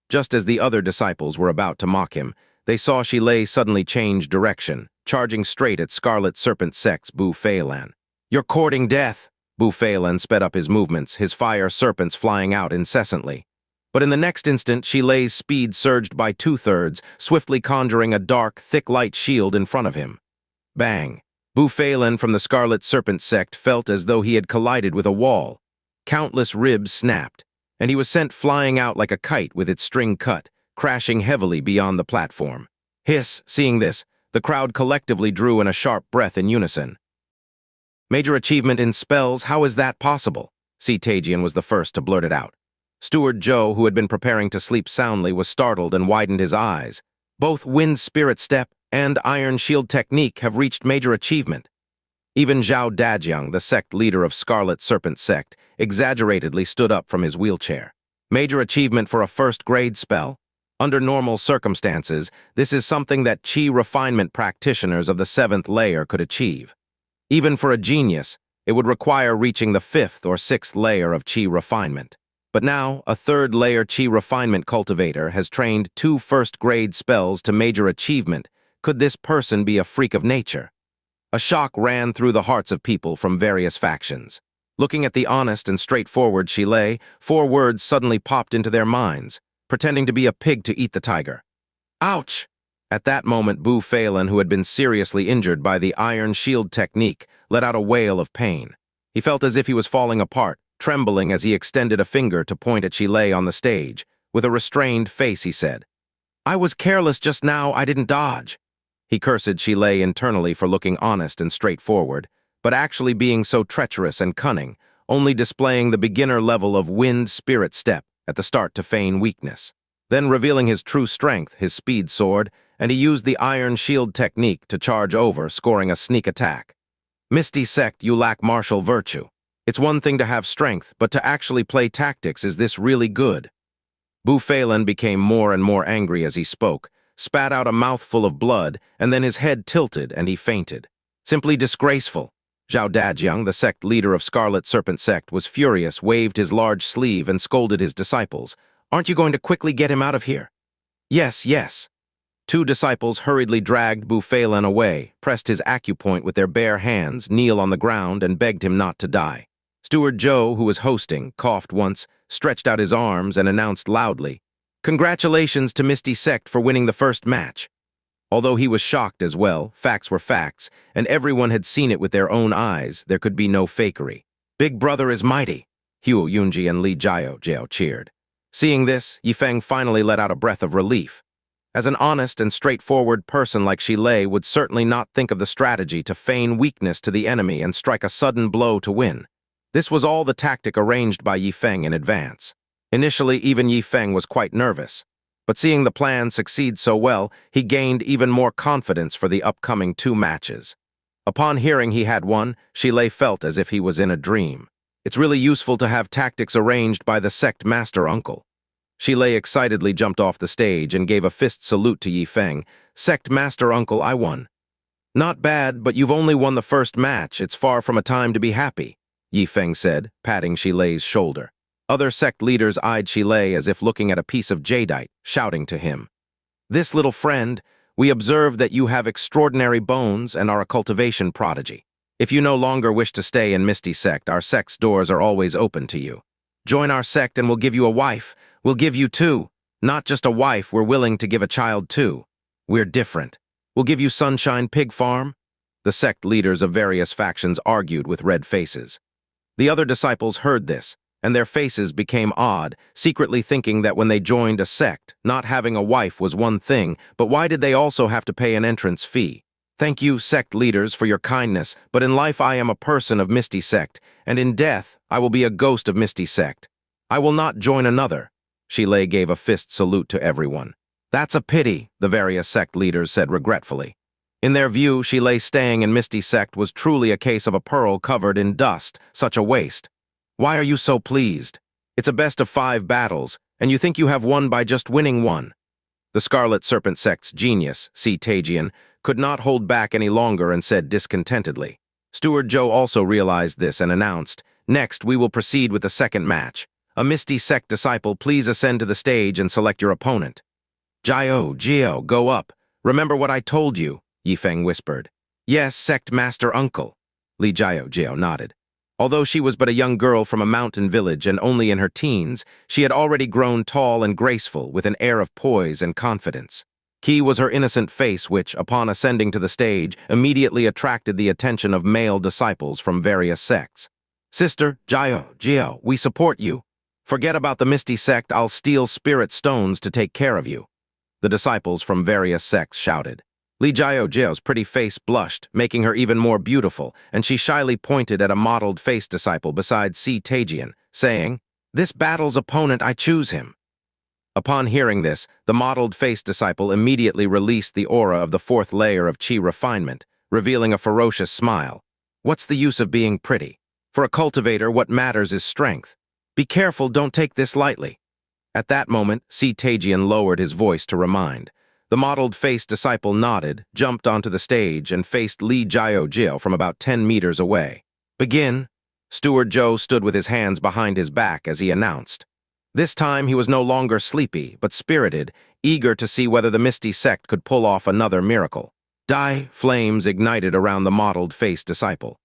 Just as the other disciples were about to mock him, they saw Shilei suddenly change direction, charging straight at Scarlet Serpent Sect's Bu Feilan. "You're courting death!" Bu Feilan sped up his movements, his fire serpents flying out incessantly. But in the next instant, Shilei's speed surged by 2/3, swiftly conjuring a dark, thick light shield in front of him. Bang! Bu Feilan from the Scarlet Serpent sect felt as though he had collided with a wall. Countless ribs snapped, and he was sent flying out like a kite with its string cut, crashing heavily beyond the platform. Hiss! Seeing this, the crowd collectively drew in a sharp breath in unison. "Major achievement in spells, how is that possible?" Tajian was the first to blurt it out. Steward Zhou, who had been preparing to sleep soundly, was startled and widened his eyes. Both Wind Spirit Step and Iron Shield Technique have reached major achievement. Even Zhao Dajiang, the sect leader of Scarlet Serpent Sect, exaggeratedly stood up from his wheelchair. Major achievement for a first-grade spell? Under normal circumstances, this is something that Qi refinement practitioners of the 7th layer could achieve. Even for a genius, it would require reaching the 5th or 6th layer of Qi refinement. But now, a 3rd-layer Qi refinement cultivator has trained 2 first-grade spells to major achievement. Could this person be a freak of nature? A shock ran through the hearts of people from various factions. Looking at the honest and straightforward Shilei, 4 words suddenly popped into their minds, pretending to be a pig to eat the tiger. Ouch! At that moment, Bu Feilan, who had been seriously injured by the Iron Shield technique, let out a wail of pain. He felt as if he was falling apart, trembling as he extended a finger to point at Shilei on the stage. With a restrained face, he said, "I was careless just now, I didn't dodge." He cursed Shilei internally for looking honest and straightforward, but actually being so treacherous and cunning, only displaying the beginner level of Wind Spirit Step at the start to feign weakness. Then, revealing his true strength, his speed soared, and he used the Iron Shield technique to charge over, scoring a sneak attack. "Misty Sect, you lack martial virtue. It's one thing to have strength, but to actually play tactics, is this really good?" Bu Feilan became more and more angry as he spoke, spat out a mouthful of blood, and then his head tilted and he fainted. Simply disgraceful. Zhao Dajiang, the sect leader of Scarlet Serpent Sect, was furious, waved his large sleeve, and scolded his disciples. "Aren't you going to quickly get him out of here?" "Yes, yes." 2 disciples hurriedly dragged Bu Feilan away, pressed his acupoint with their bare hands, kneel on the ground, and begged him not to die. Steward Zhou, who was hosting, coughed once, stretched out his arms, and announced loudly, "Congratulations to Misty Sect for winning the first match." Although he was shocked as well, facts were facts, and everyone had seen it with their own eyes. There could be no fakery. "Big Brother is mighty," Huo Yunji and Li Jiao cheered. Seeing this, Ye Feng finally let out a breath of relief. As an honest and straightforward person like Shilei would certainly not think of the strategy to feign weakness to the enemy and strike a sudden blow to win. This was all the tactic arranged by Ye Feng in advance. Initially, even Ye Feng was quite nervous. But seeing the plan succeed so well, he gained even more confidence for the upcoming 2 matches. Upon hearing he had won, Shilei felt as if he was in a dream. It's really useful to have tactics arranged by the sect master uncle. Shilei excitedly jumped off the stage and gave a fist salute to Ye Feng. "Sect master uncle, I won." "Not bad, but you've only won the first match. It's far from a time to be happy," Ye Feng said, patting Shilei's shoulder. Other sect leaders eyed Shilei as if looking at a piece of jadeite, shouting to him, "This little friend, we observe that you have extraordinary bones and are a cultivation prodigy. If you no longer wish to stay in Misty Sect, our sect's doors are always open to you. Join our sect and we'll give you a wife. We'll give you 2. Not just a wife, we're willing to give a child too. We're different. We'll give you Sunshine Pig Farm." The sect leaders of various factions argued with red faces. The other disciples heard this, and their faces became odd, secretly thinking that when they joined a sect, not having a wife was one thing, but why did they also have to pay an entrance fee? "Thank you, sect leaders, for your kindness, but in life I am a person of Misty Sect, and in death I will be a ghost of Misty Sect. I will not join another." Shilei gave a fist salute to everyone. "That's a pity," the various sect leaders said regretfully. In their view, Shilei staying in Misty Sect was truly a case of a pearl covered in dust, such a waste. "Why are you so pleased?" It's a best of 5 battles, and you think you have won by just winning one. The Scarlet Serpent sect's genius, CanT, could not hold back any longer and said discontentedly. Steward Joe also realized this and announced, "Next, we will proceed with the second match. A Misty Sect disciple, please ascend to the stage and select your opponent." Gio, go up. Remember what I told you, Ye Feng whispered. Yes, Sect Master Uncle. Gio nodded. Although she was but a young girl from a mountain village and only in her teens, she had already grown tall and graceful with an air of poise and confidence. Key was her innocent face which, upon ascending to the stage, immediately attracted the attention of male disciples from various sects. Sister, Gio, we support you. Forget about the Misty Sect, I'll steal spirit stones to take care of you. The disciples from various sects shouted. Gio's pretty face blushed, making her even more beautiful, and she shyly pointed at a mottled face disciple beside CanT, saying, "This battle's opponent, I choose him." Upon hearing this, the mottled face disciple immediately released the aura of the 4th layer of chi refinement, revealing a ferocious smile. What's the use of being pretty? For a cultivator, what matters is strength. Be careful, don't take this lightly. At that moment, CanT lowered his voice to remind. The mottled face disciple nodded, jumped onto the stage, and faced Gio from about 10 meters away. Begin. Steward Joe stood with his hands behind his back as he announced. This time he was no longer sleepy, but spirited, eager to see whether the Misty Sect could pull off another miracle. Flames ignited around the mottled face disciple.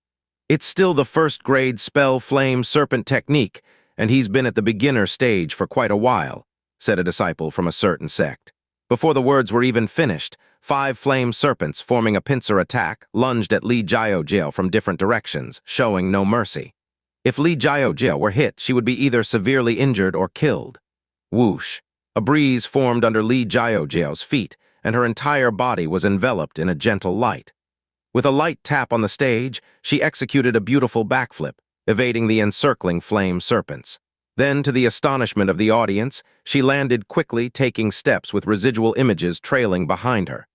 It's still the 1st-grade spell flame serpent technique, and he's been at the beginner stage for quite a while, said a disciple from a certain sect. Before the words were even finished, 5 flame serpents forming a pincer attack lunged at Gio from different directions, showing no mercy. If Gio were hit, she would be either severely injured or killed. Whoosh! A breeze formed under Gio's feet, and her entire body was enveloped in a gentle light. With a light tap on the stage, she executed a beautiful backflip, evading the encircling flame serpents. Then, to the astonishment of the audience, she landed quickly, taking steps with residual images trailing behind her.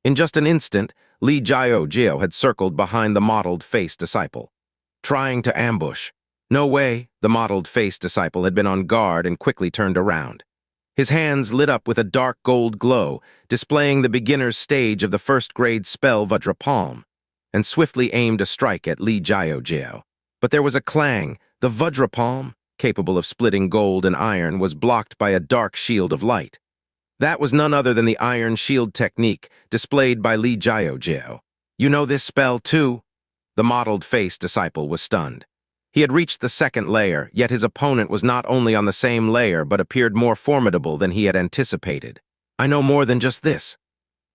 In just an instant, Gio had circled behind the mottled face disciple. Trying to ambush. No way, the mottled face disciple had been on guard and quickly turned around. His hands lit up with a dark gold glow, displaying the beginner's stage of the 1st-grade spell Vajrapalm, and swiftly aimed a strike at Gio. But there was a clang. The Vajrapalm, capable of splitting gold and iron, was blocked by a dark shield of light. That was none other than the iron shield technique displayed by Gio. You know this spell, too? The mottled face disciple was stunned. He had reached the 2nd layer, yet his opponent was not only on the same layer but appeared more formidable than he had anticipated. I know more than just this.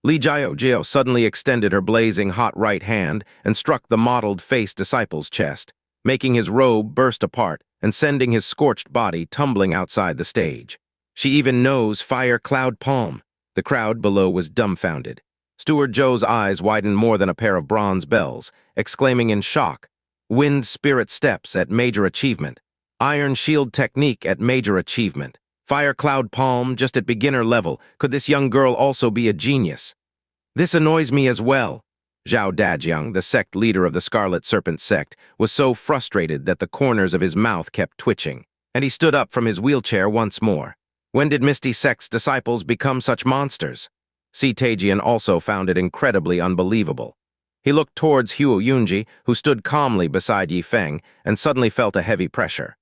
Gio suddenly extended her blazing hot right hand and struck the mottled face disciple's chest, making his robe burst apart and sending his scorched body tumbling outside the stage. She even knows Fire Cloud Palm. The crowd below was dumbfounded. Steward Joe's eyes widened more than a pair of bronze bells, exclaiming in shock, Wind Spirit Steps at Major Achievement. Iron Shield Technique at Major Achievement. Fire Cloud Palm just at beginner level. Could this young girl also be a genius? This annoys me as well. Zhao Dajiang, the sect leader of the Scarlet Serpent sect, was so frustrated that the corners of his mouth kept twitching, and he stood up from his wheelchair once more. When did Misty Sect's disciples become such monsters? CanT also found it incredibly unbelievable. He looked towards Huo Yunji, who stood calmly beside Ye Feng, and suddenly felt a heavy pressure.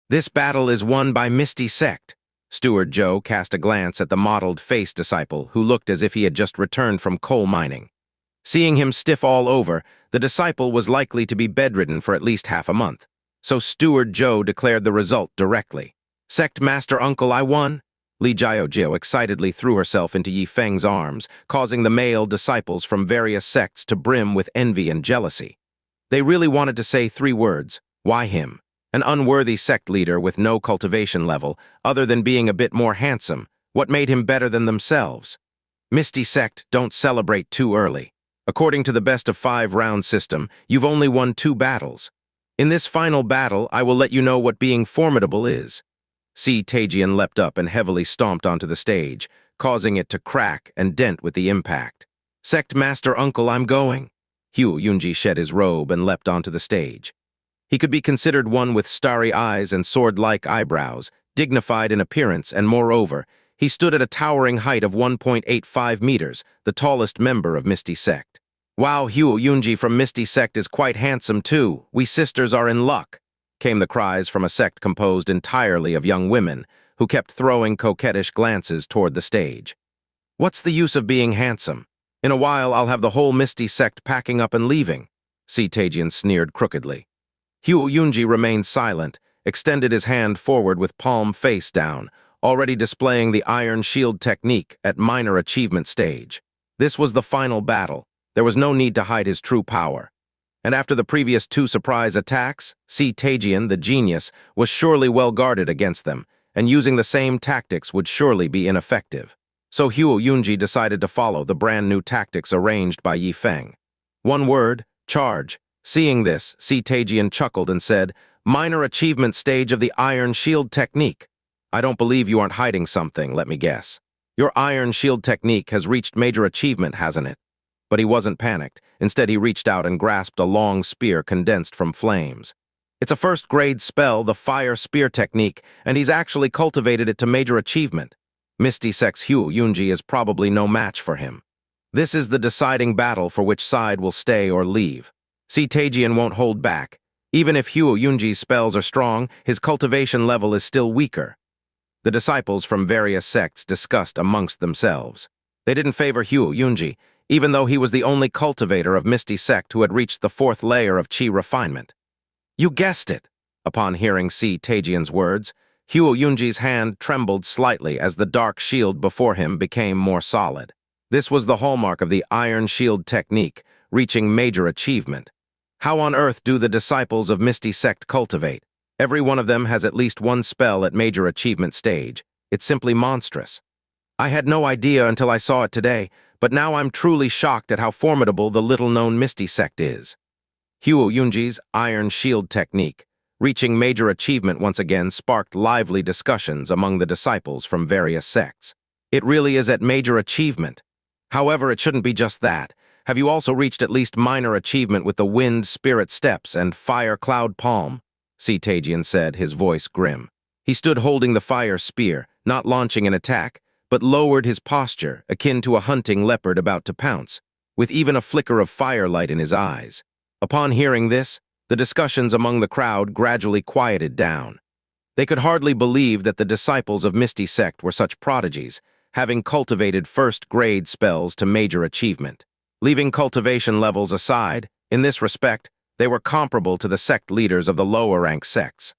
This battle is won by Misty Sect. Steward Joe cast a glance at the mottled face disciple, who looked as if he had just returned from coal mining. Seeing him stiff all over, the disciple was likely to be bedridden for at least half a month. So Steward Joe declared the result directly. Sect Master Uncle, I won. Gio excitedly threw herself into Ye Feng's arms, causing the male disciples from various sects to brim with envy and jealousy. They really wanted to say 3 words. Why him? An unworthy sect leader with no cultivation level, other than being a bit more handsome. What made him better than themselves? Misty Sect, don't celebrate too early. According to the best of 5 round system, you've only won 2 battles. In this final battle, I will let you know what being formidable is. CanT leapt up and heavily stomped onto the stage, causing it to crack and dent with the impact. Sect Master Uncle, I'm going. Huo Yunji shed his robe and leapt onto the stage. He could be considered one with starry eyes and sword-like eyebrows, dignified in appearance, and moreover, he stood at a towering height of 1.85 meters, the tallest member of Misty Sect. "Wow, Huo Yunji from Misty Sect is quite handsome too. We sisters are in luck," came the cries from a sect composed entirely of young women, who kept throwing coquettish glances toward the stage. "What's the use of being handsome? In a while I'll have the whole Misty Sect packing up and leaving," Tajian sneered crookedly. Huo Yunji remained silent, extended his hand forward with palm face down, already displaying the iron shield technique at minor achievement stage. This was the final battle. There was no need to hide his true power. And after the previous two surprise attacks, Tajian, the genius, was surely well guarded against them, and using the same tactics would surely be ineffective. So Huo Yunji decided to follow the brand new tactics arranged by Ye Feng. One word, charge. Seeing this, Tajian chuckled and said, "Minor achievement stage of the iron shield technique. I don't believe you aren't hiding something, let me guess. Your iron shield technique has reached major achievement, hasn't it?" But he wasn't panicked. Instead, he reached out and grasped a long spear condensed from flames. It's a first-grade spell, the fire spear technique, and he's actually cultivated it to major achievement. Misty Sect's Huo Yunji is probably no match for him. This is the deciding battle for which side will stay or leave. Tajian won't hold back. Even if Huo Yunji's spells are strong, his cultivation level is still weaker. The disciples from various sects discussed amongst themselves. They didn't favor Huo Yunji, even though he was the only cultivator of Misty Sect who had reached the 4th layer of Qi refinement. "You guessed it!" Upon hearing Tajian's words, Huo Yunji's hand trembled slightly as the dark shield before him became more solid. This was the hallmark of the iron shield technique, reaching major achievement. How on earth do the disciples of Misty Sect cultivate? Every one of them has at least one spell at major achievement stage. It's simply monstrous. I had no idea until I saw it today, but now I'm truly shocked at how formidable the little-known Misty Sect is. Huo Yunji's iron shield technique, reaching major achievement once again, sparked lively discussions among the disciples from various sects. It really is at major achievement. However, it shouldn't be just that. Have you also reached at least minor achievement with the wind spirit steps and fire cloud palm? Tajian said, his voice grim. He stood holding the fire spear, not launching an attack, but lowered his posture, akin to a hunting leopard about to pounce, with even a flicker of firelight in his eyes. Upon hearing this, the discussions among the crowd gradually quieted down. They could hardly believe that the disciples of Misty Sect were such prodigies, having cultivated first-grade spells to major achievement. Leaving cultivation levels aside, in this respect, they were comparable to the sect leaders of the lower-rank sects.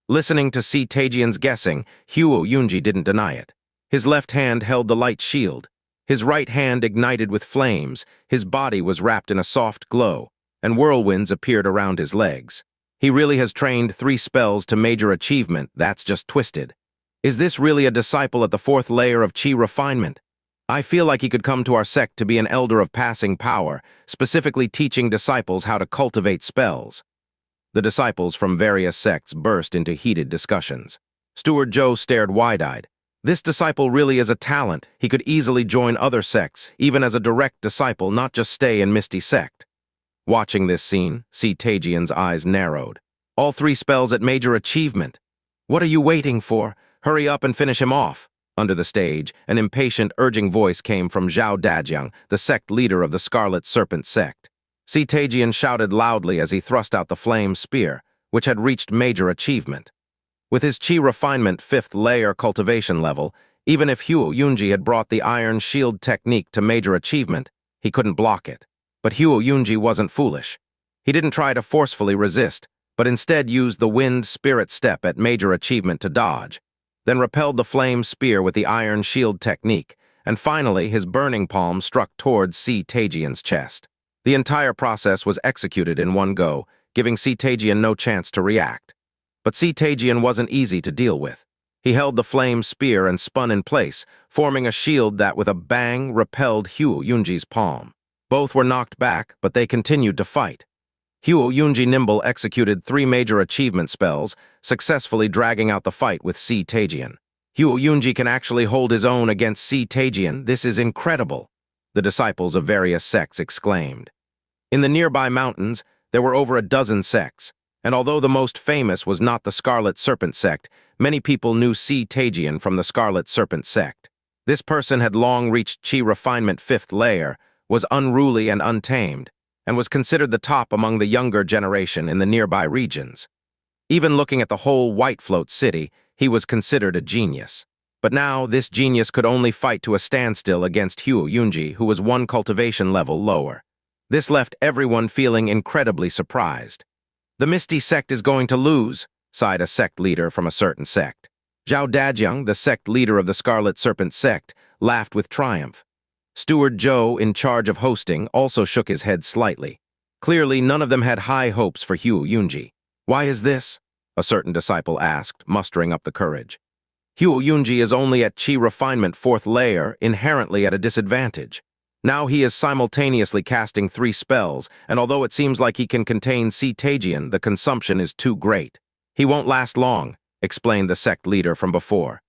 Listening to Tajian's guessing, Huo Yunji didn't deny it. His left hand held the light shield. His right hand ignited with flames, his body was wrapped in a soft glow, and whirlwinds appeared around his legs. He really has trained 3 spells to major achievement, that's just twisted. Is this really a disciple at the 4th layer of Qi refinement? I feel like he could come to our sect to be an elder of passing power, specifically teaching disciples how to cultivate spells. The disciples from various sects burst into heated discussions. Steward Joe stared wide-eyed. This disciple really is a talent. He could easily join other sects, even as a direct disciple, not just stay in Misty Sect. Watching this scene, Tajian's eyes narrowed. All 3 spells at major achievement. What are you waiting for? Hurry up and finish him off. Under the stage, an impatient, urging voice came from Zhao Dajiang, the sect leader of the Scarlet Serpent sect. Tajian shouted loudly as he thrust out the flame spear, which had reached major achievement. With his Qi refinement 5th layer cultivation level, even if Huo Yunji had brought the iron shield technique to major achievement, he couldn't block it. But Huo Yunji wasn't foolish. He didn't try to forcefully resist, but instead used the wind spirit step at major achievement to dodge, then repelled the flame spear with the iron shield technique, and finally his burning palm struck towards Tajian's chest. The entire process was executed in one go, giving Tajian no chance to react. But Tajian wasn't easy to deal with. He held the flame spear and spun in place, forming a shield that with a bang repelled Huo Yunji's palm. Both were knocked back, but they continued to fight. Huo Yunji Nimble executed 3 major achievement spells, successfully dragging out the fight with Tajian. Huo Yunji can actually hold his own against Tajian. This is incredible, the disciples of various sects exclaimed. In the nearby mountains, there were over a dozen sects. And although the most famous was not the Scarlet Serpent sect, many people knew CanT from the Scarlet Serpent sect. This person had long reached Qi refinement 5th layer, was unruly and untamed, and was considered the top among the younger generation in the nearby regions. Even looking at the whole Whitefloat City, he was considered a genius. But now, this genius could only fight to a standstill against Hugh Yunji, who was one cultivation level lower. This left everyone feeling incredibly surprised. "The Misty sect is going to lose," sighed a sect leader from a certain sect. Zhao Dajiang, the sect leader of the Scarlet Serpent sect, laughed with triumph. Steward Zhou, in charge of hosting, also shook his head slightly. Clearly, none of them had high hopes for Hugh Yunji. "Why is this?" a certain disciple asked, mustering up the courage. "Hugh Yunji is only at Qi refinement 4th layer, inherently at a disadvantage. Now he is simultaneously casting 3 spells, and although it seems like he can contain CanT, the consumption is too great. He won't last long," explained the sect leader from before.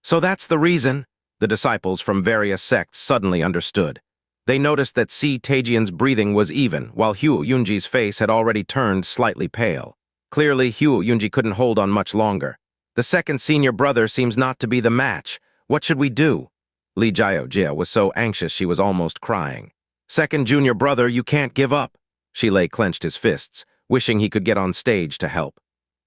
"So that's the reason," the disciples from various sects suddenly understood. They noticed that CanT's breathing was even, while Hugh Yunji's face had already turned slightly pale. Clearly, Hugh Yunji couldn't hold on much longer. "The second senior brother seems not to be the match. What should we do?" Li Jiaojia was so anxious she was almost crying. "Second junior brother, you can't give up." Shi Lei clenched his fists, wishing he could get on stage to help.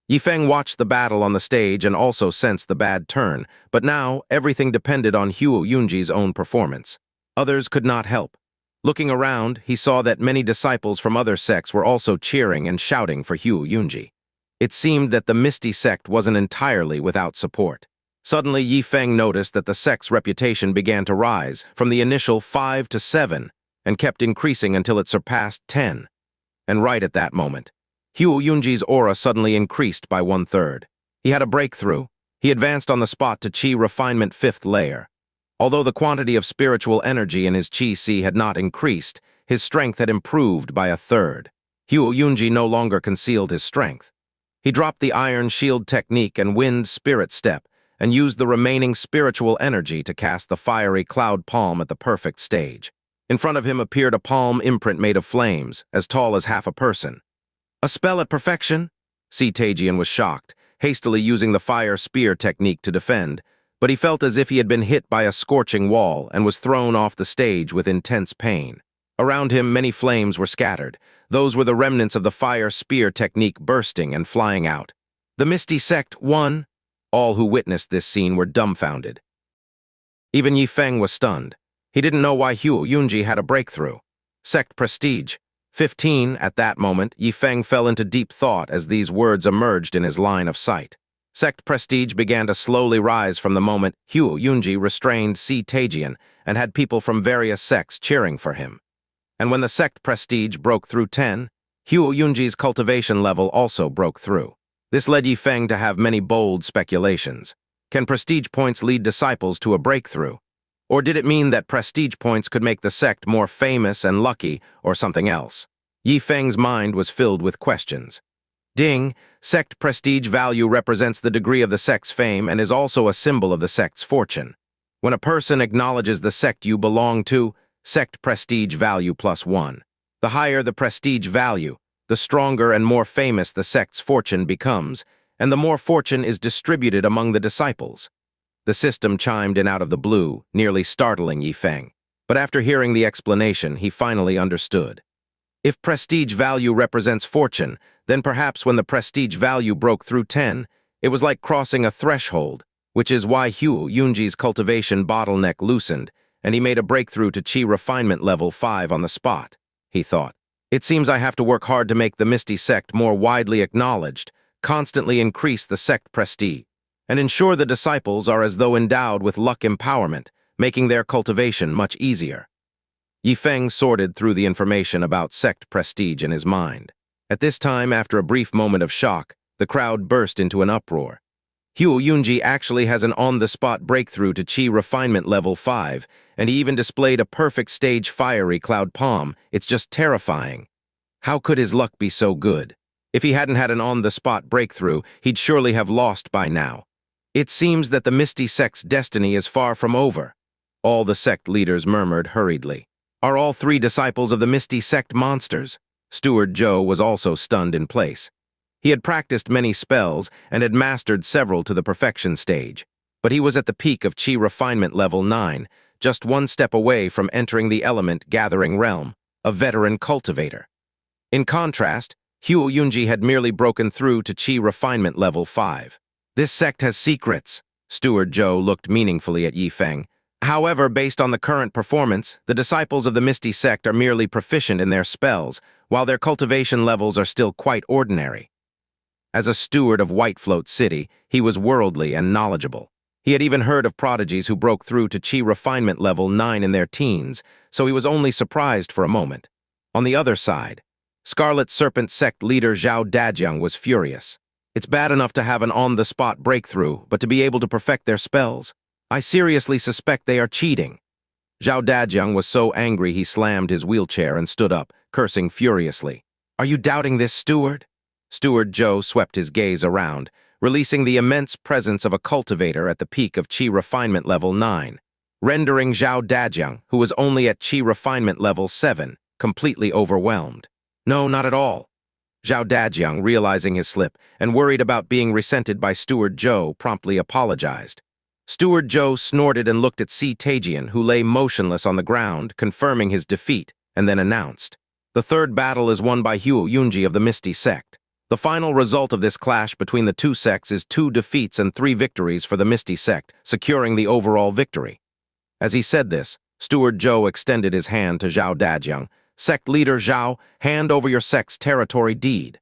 Ye Feng watched the battle on the stage and also sensed the bad turn, but now everything depended on Hugh Yunji's own performance. Others could not help. Looking around, he saw that many disciples from other sects were also cheering and shouting for Hugh Yunji. It seemed that the Misty sect wasn't entirely without support. Suddenly, Ye Feng noticed that the sect's reputation began to rise, from the initial 5 to 7, and kept increasing until it surpassed 10. And right at that moment, Hugh Yunji's aura suddenly increased by 1/3. He had a breakthrough. He advanced on the spot to Qi refinement 5th layer. Although the quantity of spiritual energy in his Qi Si had not increased, his strength had improved by 1/3. Hugh Yunji no longer concealed his strength. He dropped the Iron Shield technique and Wind Spirit Step, and used the remaining spiritual energy to cast the fiery cloud palm at the perfect stage. In front of him appeared a palm imprint made of flames, as tall as half a person. "A spell at perfection?" CanT was shocked, hastily using the fire spear technique to defend, but he felt as if he had been hit by a scorching wall and was thrown off the stage with intense pain. Around him, many flames were scattered. Those were the remnants of the fire spear technique bursting and flying out. "The Misty sect won." All who witnessed this scene were dumbfounded. Even Ye Feng was stunned. He didn't know why Hugh Yunji had a breakthrough. Sect prestige. 15, at that moment, Ye Feng fell into deep thought as these words emerged in his line of sight. Sect prestige began to slowly rise from the moment Hugh Yunji restrained CanT and had people from various sects cheering for him. And when the sect prestige broke through 10, Hugh Yunji's cultivation level also broke through. This led Ye Feng to have many bold speculations. Can prestige points lead disciples to a breakthrough? Or did it mean that prestige points could make the sect more famous and lucky, or something else? Ye Feng's mind was filled with questions. Ding, sect prestige value represents the degree of the sect's fame and is also a symbol of the sect's fortune. When a person acknowledges the sect you belong to, sect prestige value +1. The higher the prestige value, the stronger and more famous the sect's fortune becomes, and the more fortune is distributed among the disciples. The system chimed in out of the blue, nearly startling Ye Feng. But after hearing the explanation, he finally understood. If prestige value represents fortune, then perhaps when the prestige value broke through 10, it was like crossing a threshold, which is why Hugh Yunji's cultivation bottleneck loosened, and he made a breakthrough to Qi refinement level 5 on the spot, he thought. It seems I have to work hard to make the Misty sect more widely acknowledged, constantly increase the sect prestige, and ensure the disciples are as though endowed with luck empowerment, making their cultivation much easier. Ye Feng sorted through the information about sect prestige in his mind. At this time, after a brief moment of shock, the crowd burst into an uproar. Hugh Yunji actually has an on-the-spot breakthrough to Qi refinement level 5, and he even displayed a perfect stage fiery cloud palm. It's just terrifying. How could his luck be so good? If he hadn't had an on-the-spot breakthrough, he'd surely have lost by now. It seems that the Misty sect's destiny is far from over. All the sect leaders murmured hurriedly. Are all 3 disciples of the Misty sect monsters? Steward Zhou was also stunned in place. He had practiced many spells and had mastered several to the perfection stage, but he was at the peak of Qi refinement level 9, just one step away from entering the element-gathering realm, a veteran cultivator. In contrast, Huo Yunji had merely broken through to Qi refinement level 5. This sect has secrets. Steward Zhou looked meaningfully at Ye Feng. However, based on the current performance, the disciples of the Misty Sect are merely proficient in their spells, while their cultivation levels are still quite ordinary. As a steward of Whitefloat City, he was worldly and knowledgeable. He had even heard of prodigies who broke through to Qi refinement level 9 in their teens, so he was only surprised for a moment. On the other side, Scarlet Serpent Sect leader Zhao Dajiang was furious. It's bad enough to have an on-the-spot breakthrough, but to be able to perfect their spells? I seriously suspect they are cheating. Zhao Dajiang was so angry he slammed his wheelchair and stood up, cursing furiously. Are you doubting this, steward? Steward Zhou swept his gaze around, releasing the immense presence of a cultivator at the peak of Qi refinement level 9, rendering Zhao Dajiang, who was only at Qi refinement level 7, completely overwhelmed. No, not at all. Zhao Dajiang, realizing his slip and worried about being resented by Steward Zhou, promptly apologized. Steward Zhou snorted and looked at Si Tajian, who lay motionless on the ground, confirming his defeat, and then announced, "The third battle is won by Huo Yunji of the Misty Sect. The final result of this clash between the two sects is 2 defeats and 3 victories for the Misty Sect, securing the overall victory." As he said this, Steward Zhou extended his hand to Zhao Dajiang. "Sect leader Zhao, hand over your sect's territory deed."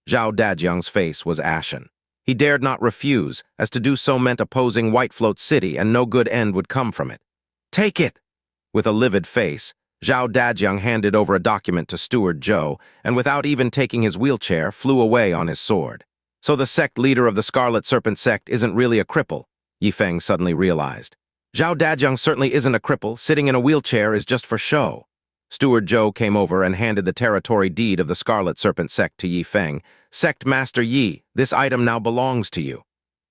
Zhao Dajiang's face was ashen. He dared not refuse, as to do so meant opposing Whitefloat City and no good end would come from it. "Take it!" With a livid face, Zhao Dajiang handed over a document to Steward Zhou, and without even taking his wheelchair, flew away on his sword. So the sect leader of the Scarlet Serpent Sect isn't really a cripple, Ye Feng suddenly realized. Zhao Dajiang certainly isn't a cripple. Sitting in a wheelchair is just for show. Steward Zhou came over and handed the territory deed of the Scarlet Serpent Sect to Ye Feng. "Sect Master Yi, this item now belongs to you."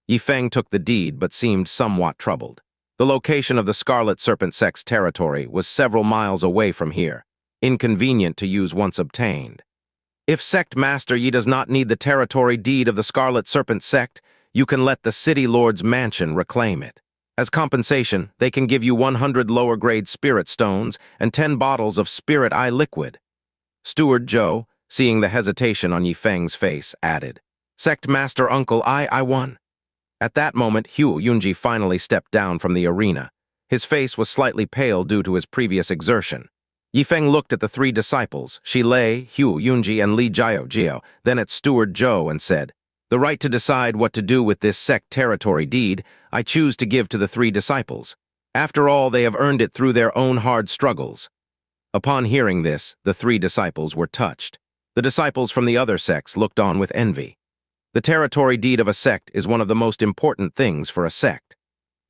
Ye Feng took the deed but seemed somewhat troubled. The location of the Scarlet Serpent Sect's territory was several miles away from here, inconvenient to use once obtained. "If Sect Master Yi does not need the territory deed of the Scarlet Serpent Sect, you can let the City Lord's mansion reclaim it. As compensation, they can give you 100 lower-grade spirit stones and 10 bottles of spirit eye liquid." Steward Zhou, seeing the hesitation on Ye Feng's face, added, "Sect Master Uncle, I won." At that moment, Huo Yunji finally stepped down from the arena. His face was slightly pale due to his previous exertion. Ye Feng looked at the 3 disciples, Shi Lei, Huo Yunji, and Li Jiao, then at Steward Zhou and said, "The right to decide what to do with this sect territory deed, I choose to give to the 3 disciples. After all, they have earned it through their own hard struggles." Upon hearing this, the 3 disciples were touched. The disciples from the other sects looked on with envy. The territory deed of a sect is one of the most important things for a sect.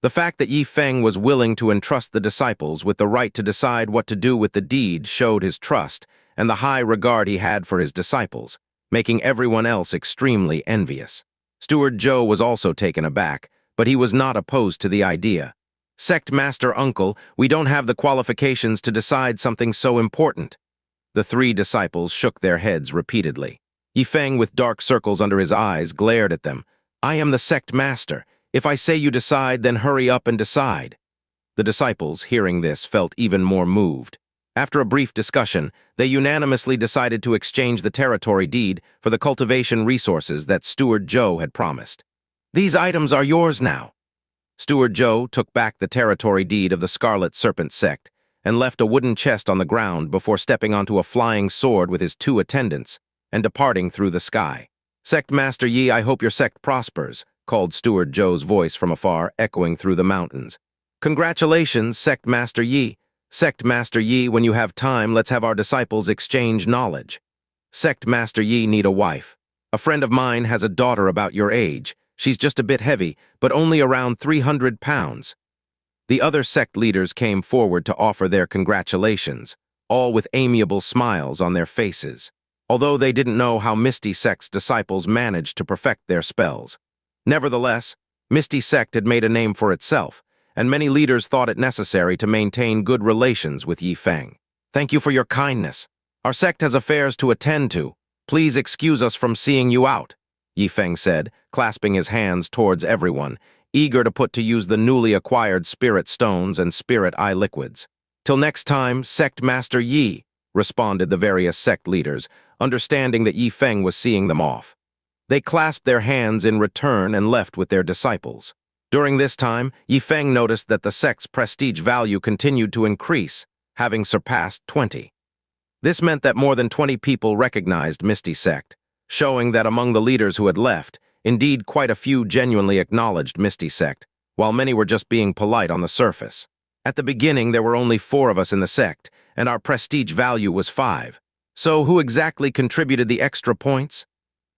The fact that Ye Feng was willing to entrust the disciples with the right to decide what to do with the deed showed his trust and the high regard he had for his disciples, making everyone else extremely envious. Steward Zhou was also taken aback, but he was not opposed to the idea. "Sect Master Uncle, we don't have the qualifications to decide something so important." The 3 disciples shook their heads repeatedly. Ye Feng, with dark circles under his eyes, glared at them. "I am the sect master. If I say you decide, then hurry up and decide." The disciples, hearing this, felt even more moved. After a brief discussion, they unanimously decided to exchange the territory deed for the cultivation resources that Steward Zhou had promised. "These items are yours now." Steward Zhou took back the territory deed of the Scarlet Serpent Sect and left a wooden chest on the ground before stepping onto a flying sword with his 2 attendants and departing through the sky. "Sect Master Yi, I hope your sect prospers," called Steward Zhou's voice from afar, echoing through the mountains. "Congratulations, Sect Master Yi. Sect Master Yi, when you have time, let's have our disciples exchange knowledge. Sect Master Yi need a wife. A friend of mine has a daughter about your age. She's just a bit heavy, but only around 300 pounds. The other sect leaders came forward to offer their congratulations, all with amiable smiles on their faces, although they didn't know how Misty Sect's disciples managed to perfect their spells. Nevertheless, Misty Sect had made a name for itself, and many leaders thought it necessary to maintain good relations with Ye Feng. "Thank you for your kindness. Our sect has affairs to attend to. Please excuse us from seeing you out, Ye Feng said, clasping his hands towards everyone, eager to put to use the newly acquired spirit stones and spirit eye liquids. Till next time, Sect Master Yi, responded the various sect leaders, understanding that Ye Feng was seeing them off. They clasped their hands in return and left with their disciples. During this time, Ye Feng noticed that the sect's prestige value continued to increase, having surpassed 20. This meant that more than 20 people recognized Misty Sect, showing that among the leaders who had left, indeed quite a few genuinely acknowledged Misty Sect, while many were just being polite on the surface. At the beginning, there were only 4 of us in the sect, and our prestige value was 5. So who exactly contributed the extra points?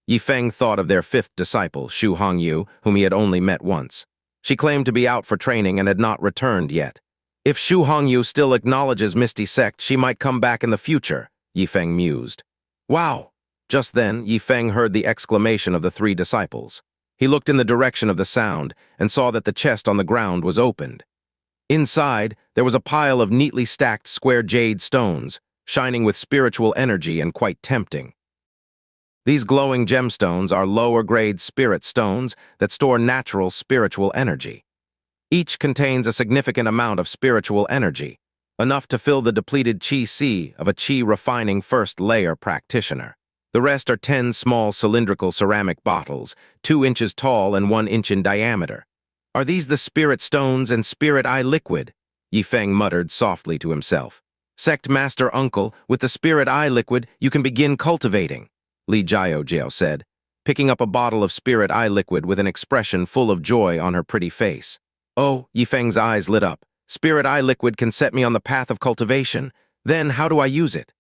Ye Feng thought of their 5th disciple, Xu Hongyu, whom he had only met once. She claimed to be out for training and had not returned yet. If Xu Hongyu still acknowledges Misty Sect, she might come back in the future, Ye Feng mused. Wow! Just then, Ye Feng heard the exclamation of the 3 disciples. He looked in the direction of the sound and saw that the chest on the ground was opened. Inside, there was a pile of neatly stacked square jade stones, shining with spiritual energy and quite tempting. These glowing gemstones are lower-grade spirit stones that store natural spiritual energy. Each contains a significant amount of spiritual energy, enough to fill the depleted chi of a chi-refining first-layer practitioner. The rest are 10 small cylindrical ceramic bottles, 2 inches tall and 1 inch in diameter. Are these the spirit stones and spirit eye liquid? Ye Feng muttered softly to himself. Sect Master Uncle, with the spirit eye liquid, you can begin cultivating, Li Jiao said, picking up a bottle of spirit eye liquid with an expression full of joy on her pretty face. Oh, Ye Feng's eyes lit up. Spirit eye liquid can set me on the path of cultivation. Then how do I use it?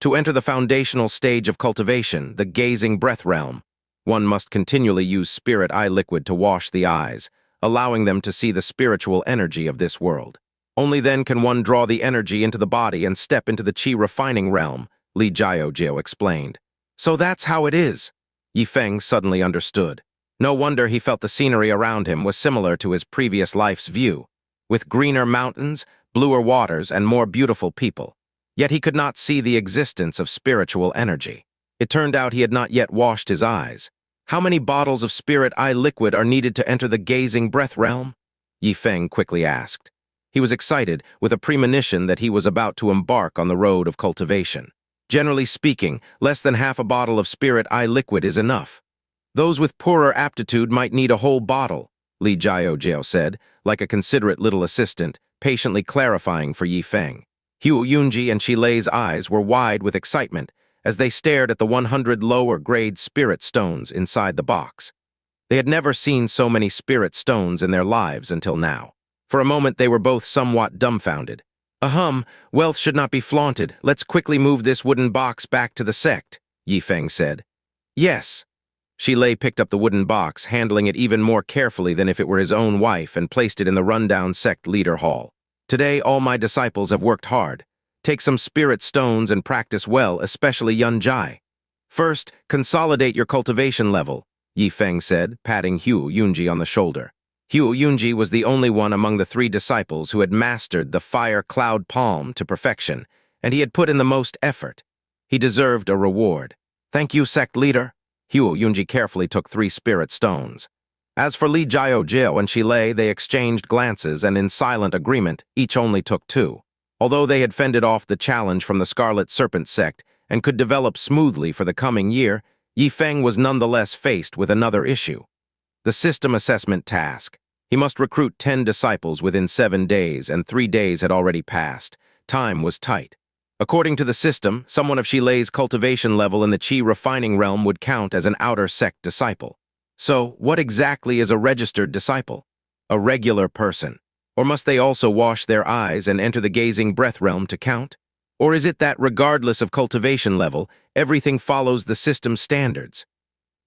To enter the foundational stage of cultivation, the gazing breath realm, one must continually use spirit eye liquid to wash the eyes, allowing them to see the spiritual energy of this world. Only then can one draw the energy into the body and step into the chi refining realm, Li Jiao explained. So that's how it is. Ye Feng suddenly understood. No wonder he felt the scenery around him was similar to his previous life's view, with greener mountains, bluer waters, and more beautiful people. Yet he could not see the existence of spiritual energy. It turned out he had not yet washed his eyes. How many bottles of spirit eye liquid are needed to enter the gazing breath realm? Ye Feng quickly asked. He was excited, with a premonition that he was about to embark on the road of cultivation. Generally speaking, less than half a bottle of spirit eye liquid is enough. Those with poorer aptitude might need a whole bottle, Li Jiao said, like a considerate little assistant, patiently clarifying for Ye Feng. Hu Yunji and Shilei's eyes were wide with excitement as they stared at the 100 lower-grade spirit stones inside the box. They had never seen so many spirit stones in their lives until now. For a moment they were both somewhat dumbfounded. Wealth should not be flaunted. Let's quickly move this wooden box back to the sect, Ye Feng said. Yes. Shilei picked up the wooden box, handling it even more carefully than if it were his own wife, and placed it in the rundown sect leader hall. Today, all my disciples have worked hard. Take some spirit stones and practice well, especially Yun Jai. First, consolidate your cultivation level, Ye Feng said, patting Hu Yunji on the shoulder. Hu Yunji was the only one among the 3 disciples who had mastered the fire cloud palm to perfection, and he had put in the most effort. He deserved a reward. Thank you, sect leader. Hu Yunji carefully took 3 spirit stones. As for Li Jiao and Shilei, they exchanged glances, and in silent agreement, each only took 2. Although they had fended off the challenge from the Scarlet Serpent sect and could develop smoothly for the coming year, Ye Feng was nonetheless faced with another issue. The system assessment task. He must recruit 10 disciples within 7 days, and 3 days had already passed. Time was tight. According to the system, someone of Shilei's cultivation level in the chi refining realm would count as an outer sect disciple. So, what exactly is a registered disciple? A regular person? Or must they also wash their eyes and enter the gazing breath realm to count? Or is it that, regardless of cultivation level, everything follows the system's standards?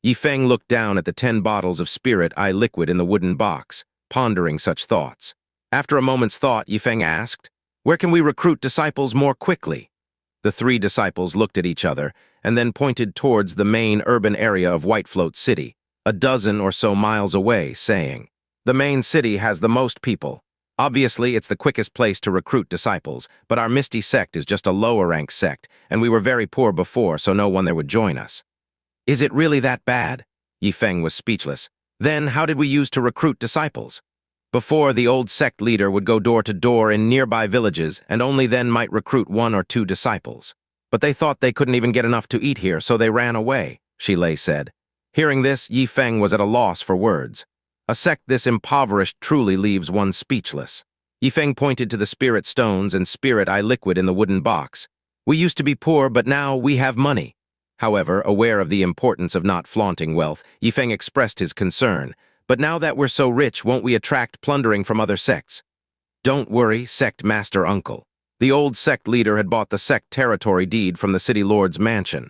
Ye Feng looked down at the 10 bottles of spirit eye liquid in the wooden box, pondering such thoughts. After a moment's thought, Ye Feng asked, "Where can we recruit disciples more quickly?" The 3 disciples looked at each other and then pointed towards the main urban area of Whitefloat City, a dozen or so miles away, saying, "The main city has the most people. Obviously, it's the quickest place to recruit disciples, but our Misty sect is just a lower-rank sect, and we were very poor before, so no one there would join us. Is it really that bad? Ye Feng was speechless. Then, how did we use to recruit disciples? Before, the old sect leader would go door to door in nearby villages and only then might recruit 1 or 2 disciples. But they thought they couldn't even get enough to eat here, so they ran away, Shilei said. Hearing this, Ye Feng was at a loss for words. A sect this impoverished truly leaves one speechless. Ye Feng pointed to the spirit stones and spirit eye liquid in the wooden box. We used to be poor, but now we have money. However, aware of the importance of not flaunting wealth, Ye Feng expressed his concern. But now that we're so rich, won't we attract plundering from other sects? Don't worry, sect master uncle. The old sect leader had bought the sect territory deed from the city lord's mansion.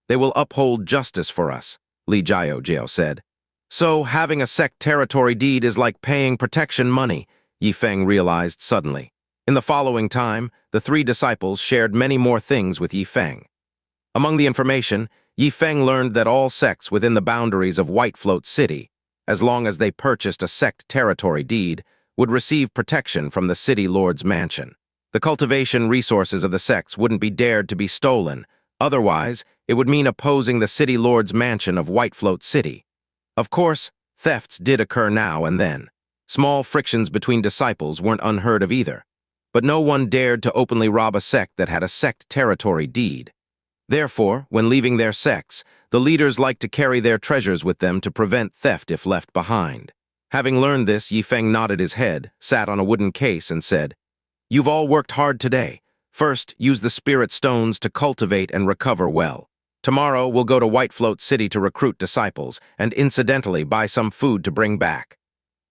They will uphold justice for us, Li Jiao said. So, having a sect territory deed is like paying protection money, Ye Feng realized suddenly. In the following time, the 3 disciples shared many more things with Ye Feng. Among the information, Ye Feng learned that all sects within the boundaries of Whitefloat City, as long as they purchased a sect territory deed, would receive protection from the city lord's mansion. The cultivation resources of the sects wouldn't be dared to be stolen. Otherwise, it would mean opposing the city lord's mansion of Whitefloat City. Of course, thefts did occur now and then. Small frictions between disciples weren't unheard of either. But no one dared to openly rob a sect that had a sect territory deed. Therefore, when leaving their sects, the leaders liked to carry their treasures with them to prevent theft if left behind. Having learned this, Ye Feng nodded his head, sat on a wooden case, and said, "You've all worked hard today. First, use the spirit stones to cultivate and recover well. Tomorrow, we'll go to Whitefloat City to recruit disciples, and incidentally buy some food to bring back."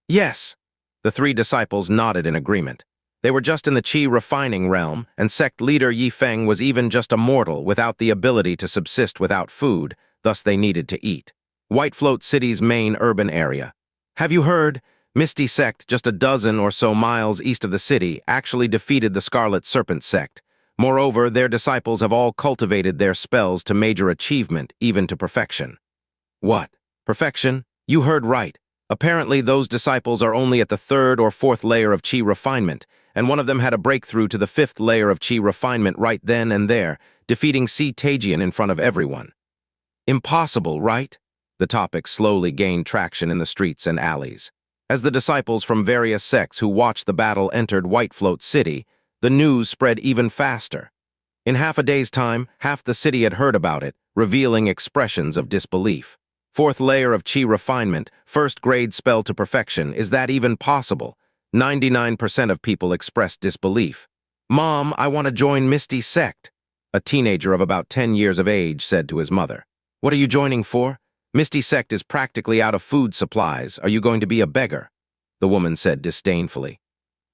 Yes. The 3 disciples nodded in agreement. They were just in the qi refining realm, and sect leader Ye Feng was even just a mortal without the ability to subsist without food, thus they needed to eat. Whitefloat City's main urban area. Have you heard? Misty sect, just a dozen or so miles east of the city, actually defeated the Scarlet Serpent sect. Moreover, their disciples have all cultivated their spells to major achievement, even to perfection. What? Perfection? You heard right. Apparently, those disciples are only at the 3rd or 4th layer of qi refinement, and one of them had a breakthrough to the 5th layer of qi refinement right then and there, defeating C. Tajian in front of everyone. Impossible, right? The topic slowly gained traction in the streets and alleys. As the disciples from various sects who watched the battle entered Whitefloat City, the news spread even faster. In half a day's time, half the city had heard about it, revealing expressions of disbelief. 4th layer of qi refinement, 1st grade spell to perfection, is that even possible? 99% of people expressed disbelief. Mom, I want to join Misty sect, a teenager of about 10 years of age said to his mother. What are you joining for? Misty sect is practically out of food supplies. Are you going to be a beggar? The woman said disdainfully.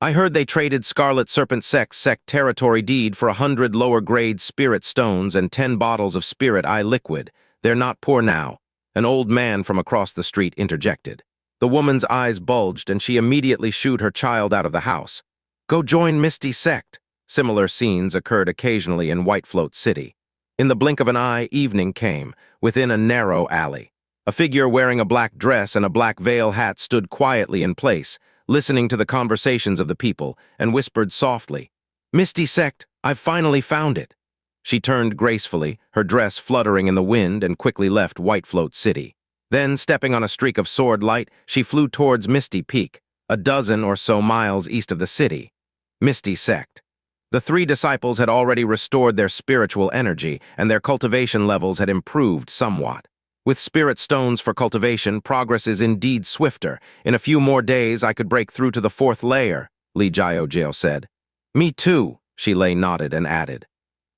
I heard they traded Scarlet Serpent sect territory deed for 100 lower-grade spirit stones and 10 bottles of spirit eye liquid. They're not poor now. An old man from across the street interjected. The woman's eyes bulged and she immediately shooed her child out of the house. Go join Misty sect. Similar scenes occurred occasionally in Whitefloat City. In the blink of an eye, evening came, within a narrow alley. A figure wearing a black dress and a black veil hat stood quietly in place, listening to the conversations of the people, and whispered softly, Misty sect, I've finally found it. She turned gracefully, her dress fluttering in the wind, and quickly left Whitefloat City. Then, stepping on a streak of sword light, she flew towards Misty Peak, a dozen or so miles east of the city. Misty sect. The 3 disciples had already restored their spiritual energy, and their cultivation levels had improved somewhat. With spirit stones for cultivation, progress is indeed swifter. In a few more days, I could break through to the 4th layer, Li Jiao said. Me too, Shilei nodded and added.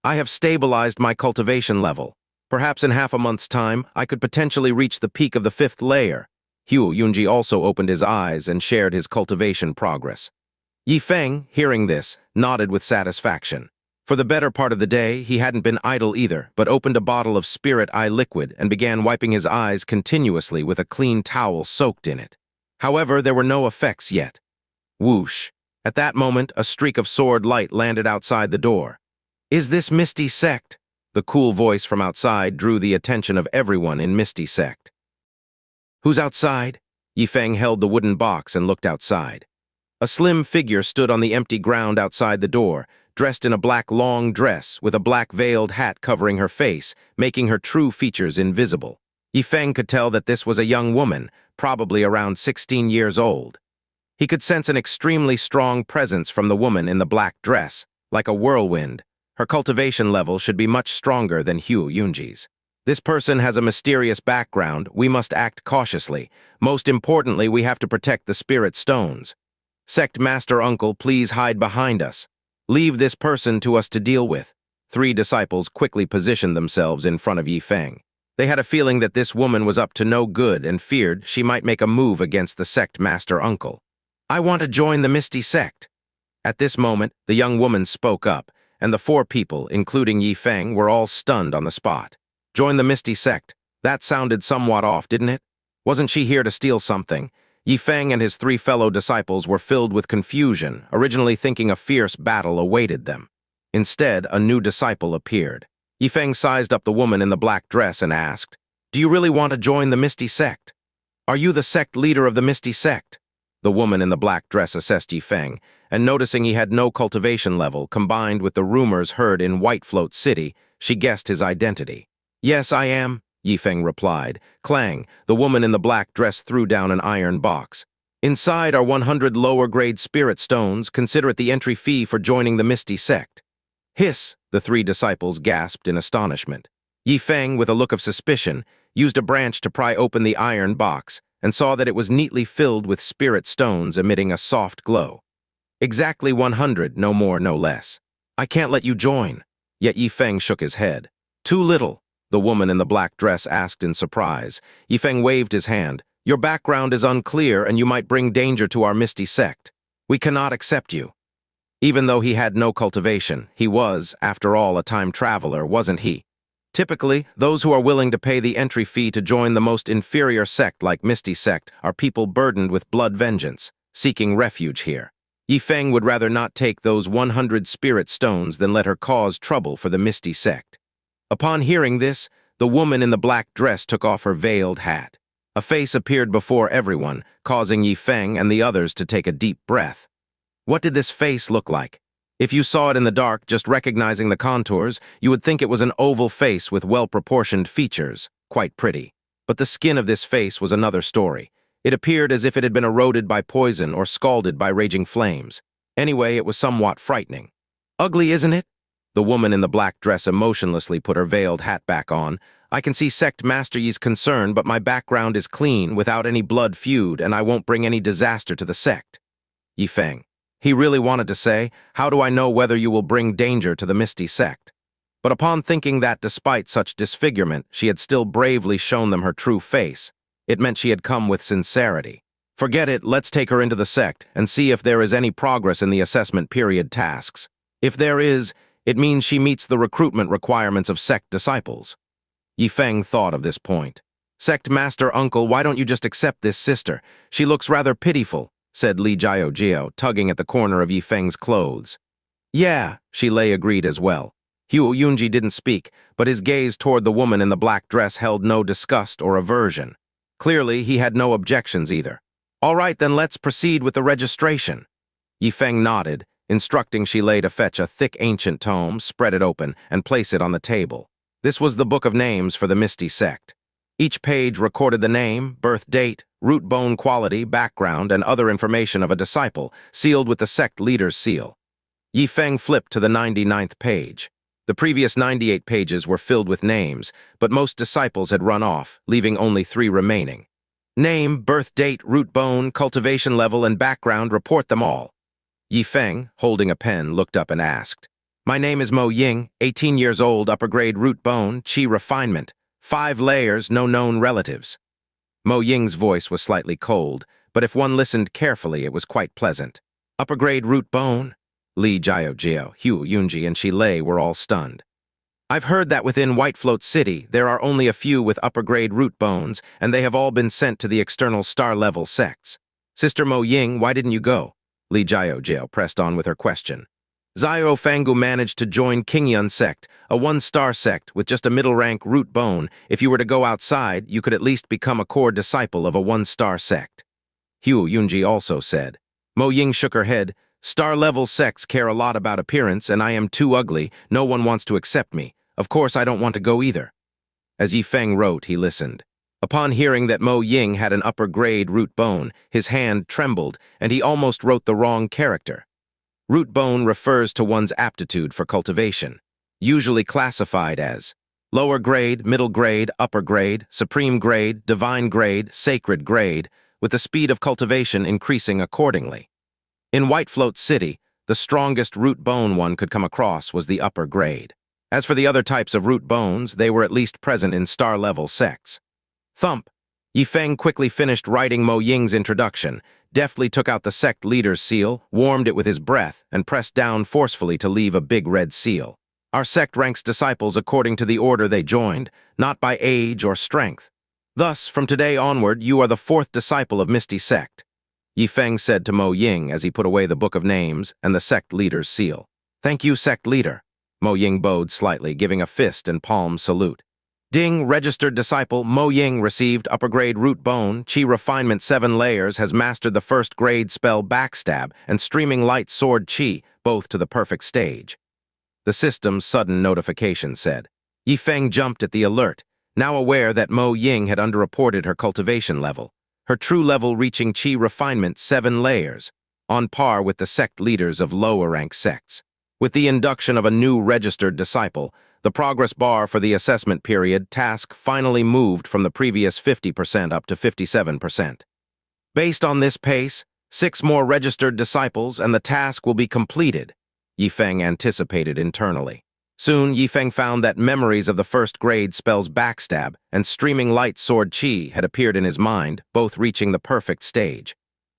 I have stabilized my cultivation level. Perhaps in half a month's time, I could potentially reach the peak of the 5th layer. Hu Yunji also opened his eyes and shared his cultivation progress. Ye Feng, hearing this, nodded with satisfaction. For the better part of the day, he hadn't been idle either, but opened a bottle of spirit eye liquid and began wiping his eyes continuously with a clean towel soaked in it. However, there were no effects yet. Whoosh! At that moment, a streak of sword light landed outside the door. Is this Misty sect? The cool voice from outside drew the attention of everyone in Misty sect. Who's outside? Ye Feng held the wooden box and looked outside. A slim figure stood on the empty ground outside the door, dressed in a black long dress with a black veiled hat covering her face, making her true features invisible. Ye Feng could tell that this was a young woman, probably around 16 years old. He could sense an extremely strong presence from the woman in the black dress, like a whirlwind. Her cultivation level should be much stronger than Hugh Yunji's. This person has a mysterious background. We must act cautiously. Most importantly, we have to protect the spirit stones. Sect Master Uncle, please hide behind us. Leave this person to us to deal with. 3 disciples quickly positioned themselves in front of Ye Feng. They had a feeling that this woman was up to no good and feared she might make a move against the Sect Master Uncle. I want to join the Misty Sect. At this moment, the young woman spoke up, and the 4 people, including Ye Feng, were all stunned on the spot. Join the Misty Sect. That sounded somewhat off, didn't it? Wasn't she here to steal something? Ye Feng and his 3 fellow disciples were filled with confusion, originally thinking a fierce battle awaited them. Instead, a new disciple appeared. Ye Feng sized up the woman in the black dress and asked, "Do you really want to join the Misty Sect? Are you the sect leader of the Misty Sect?" The woman in the black dress assessed Ye Feng, and noticing he had no cultivation level, combined with the rumors heard in Whitefloat City, she guessed his identity. "Yes, I am," Ye Feng replied. Clang, the woman in the black dress threw down an iron box. "Inside are 100 lower-grade spirit stones. Consider it the entry fee for joining the Misty Sect." "Hiss!" the 3 disciples gasped in astonishment. Ye Feng, with a look of suspicion, used a branch to pry open the iron box and saw that it was neatly filled with spirit stones emitting a soft glow. "Exactly 100, no more, no less. I can't let you join." Yet Ye Feng shook his head. "Too little," the woman in the black dress asked in surprise. Ye Feng waved his hand. "Your background is unclear and you might bring danger to our Misty Sect. We cannot accept you." Even though he had no cultivation, he was, after all, a time traveler, wasn't he? Typically, those who are willing to pay the entry fee to join the most inferior sect like Misty Sect are people burdened with blood vengeance, seeking refuge here. Ye Feng would rather not take those 100 spirit stones than let her cause trouble for the Misty Sect. Upon hearing this, the woman in the black dress took off her veiled hat. A face appeared before everyone, causing Ye Feng and the others to take a deep breath. What did this face look like? If you saw it in the dark, just recognizing the contours, you would think it was an oval face with well-proportioned features, quite pretty. But the skin of this face was another story. It appeared as if it had been eroded by poison or scalded by raging flames. Anyway, it was somewhat frightening. "Ugly, isn't it?" The woman in the black dress emotionlessly put her veiled hat back on. "I can see Sect Master Yi's concern, but my background is clean, without any blood feud, and I won't bring any disaster to the sect." Ye Feng. He really wanted to say, "How do I know whether you will bring danger to the Misty Sect?" But upon thinking that despite such disfigurement, she had still bravely shown them her true face, it meant she had come with sincerity. "Forget it, let's take her into the sect and see if there is any progress in the assessment period tasks. If there is, it means she meets the recruitment requirements of sect disciples." Ye Feng thought of this point. "Sect Master Uncle, why don't you just accept this sister? She looks rather pitiful," said Li Jiao, tugging at the corner of Ye Feng's clothes. "Yeah," Shi Lei agreed as well. Hugh Yunji didn't speak, but his gaze toward the woman in the black dress held no disgust or aversion. Clearly, he had no objections either. "All right, then let's proceed with the registration." Ye Feng nodded, instructing Shi Lei to fetch a thick ancient tome, spread it open, and place it on the table. This was the book of names for the Misty Sect. Each page recorded the name, birth date, root bone quality, background, and other information of a disciple, sealed with the sect leader's seal. Ye Feng flipped to the 99th page. The previous 98 pages were filled with names, but most disciples had run off, leaving only 3 remaining. "Name, birth date, root bone, cultivation level, and background, report them all." Ye Feng, holding a pen, looked up and asked, "My name is Mo Ying, 18 years old, upper grade root bone, chi refinement. 5 layers, no known relatives." Mo Ying's voice was slightly cold, but if one listened carefully, it was quite pleasant. "Upper-grade root bone?" Li Jiao, Hugh Yunji, and Shi Lei were all stunned. "I've heard that within Whitefloat City, there are only a few with upper-grade root bones, and they have all been sent to the external star-level sects. Sister Mo Ying, why didn't you go?" Li Jiao pressed on with her question. "Xiao Fangu managed to join Qingyun sect, a 1-star sect with just a middle-rank root bone. If you were to go outside, you could at least become a core disciple of a 1-star sect." Hugh Yunji also said. Mo Ying shook her head. Star-level sects care a lot about appearance, and I am too ugly. No one wants to accept me. Of course, I don't want to go either. As Ye Feng wrote, he listened. Upon hearing that Mo Ying had an upper-grade root bone, his hand trembled, and he almost wrote the wrong character. Root bone refers to one's aptitude for cultivation, usually classified as lower grade, middle grade, upper grade, supreme grade, divine grade, sacred grade, with the speed of cultivation increasing accordingly. In Whitefloat City, the strongest root bone one could come across was the upper grade. As for the other types of root bones, they were at least present in star-level sects. Thump! Ye Feng quickly finished writing Mo Ying's introduction, deftly took out the sect leader's seal, warmed it with his breath, and pressed down forcefully to leave a big red seal. Our sect ranks disciples according to the order they joined, not by age or strength. Thus, from today onward, you are the fourth disciple of Misty Sect, Ye Feng said to Mo Ying as he put away the book of names and the sect leader's seal. Thank you, sect leader. Mo Ying bowed slightly, giving a fist and palm salute. Ding, registered disciple, Mo Ying received upper-grade root bone, Qi refinement 7 layers, has mastered the first-grade spell backstab and streaming light sword Qi, both to the perfect stage. The system's sudden notification said. Ye Feng jumped at the alert, now aware that Mo Ying had underreported her cultivation level, her true level reaching Qi refinement 7 layers, on par with the sect leaders of lower-rank sects. With the induction of a new registered disciple, the progress bar for the assessment period task finally moved from the previous 50% up to 57%. Based on this pace, 6 more registered disciples and the task will be completed, Ye Feng anticipated internally. Soon, Ye Feng found that memories of the first-grade spells backstab and streaming light sword Qi had appeared in his mind, both reaching the perfect stage.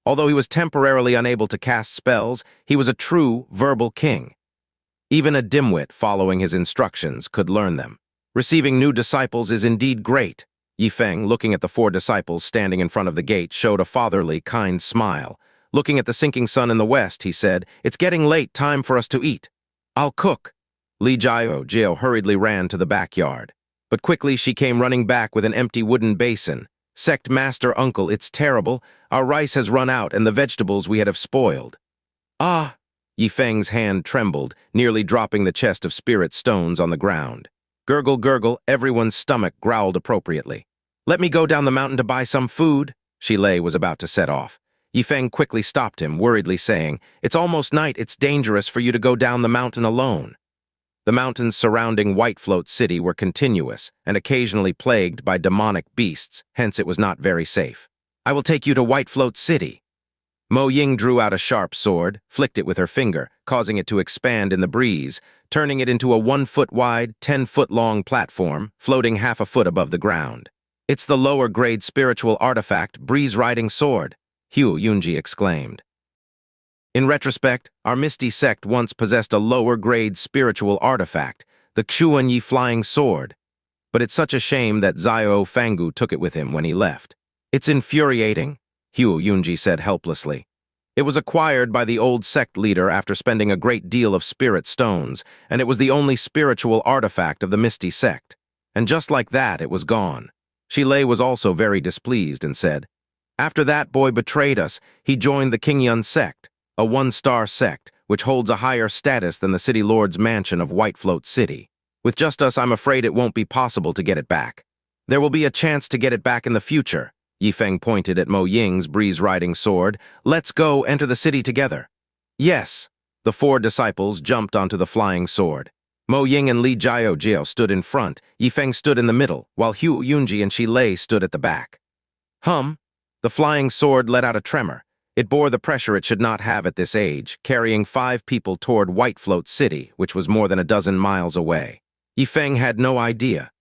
Although he was temporarily unable to cast spells, he was a true verbal king. Even a dimwit following his instructions could learn them. Receiving new disciples is indeed great. Ye Feng, looking at the 4 disciples standing in front of the gate, showed a fatherly, kind smile. Looking at the sinking sun in the west, he said, "It's getting late, time for us to eat. I'll cook." Li Jiao hurriedly ran to the backyard. But quickly she came running back with an empty wooden basin. "Sect Master Uncle, it's terrible. Our rice has run out and the vegetables we had have spoiled." "Ah!" Ye Feng's hand trembled, nearly dropping the chest of spirit stones on the ground. Gurgle, gurgle, everyone's stomach growled appropriately. "Let me go down the mountain to buy some food." Shilei was about to set off. Ye Feng quickly stopped him, worriedly saying, "It's almost night, it's dangerous for you to go down the mountain alone." The mountains surrounding Whitefloat City were continuous and occasionally plagued by demonic beasts, hence it was not very safe. "I will take you to Whitefloat City." Mo Ying drew out a sharp sword, flicked it with her finger, causing it to expand in the breeze, turning it into a 1-foot-wide, 10-foot-long platform, floating half a foot above the ground. "It's the lower-grade spiritual artifact, breeze-riding sword," Hu Yunji exclaimed. In retrospect, our Misty Sect once possessed a lower-grade spiritual artifact, the Xuanyi flying sword. But it's such a shame that Xiao Fangu took it with him when he left. "It's infuriating," Hu Yunji said helplessly. "It was acquired by the old sect leader after spending a great deal of spirit stones, and it was the only spiritual artifact of the Misty Sect. And just like that, it was gone." Shilei was also very displeased and said, "After that boy betrayed us, he joined the Qingyun sect, a 1-star sect, which holds a higher status than the city lord's mansion of Whitefloat City. With just us, I'm afraid it won't be possible to get it back. There will be a chance to get it back in the future." Ye Feng pointed at Mo Ying's breeze-riding sword. "Let's go enter the city together." "Yes." The 4 disciples jumped onto the flying sword. Mo Ying and Li Jiao stood in front, Ye Feng stood in the middle, while Hu Yunji and Shilei stood at the back. Hum! The flying sword let out a tremor. It bore the pressure it should not have at this age, carrying 5 people toward Whitefloat City, which was more than a dozen miles away. Ye Feng had no idea.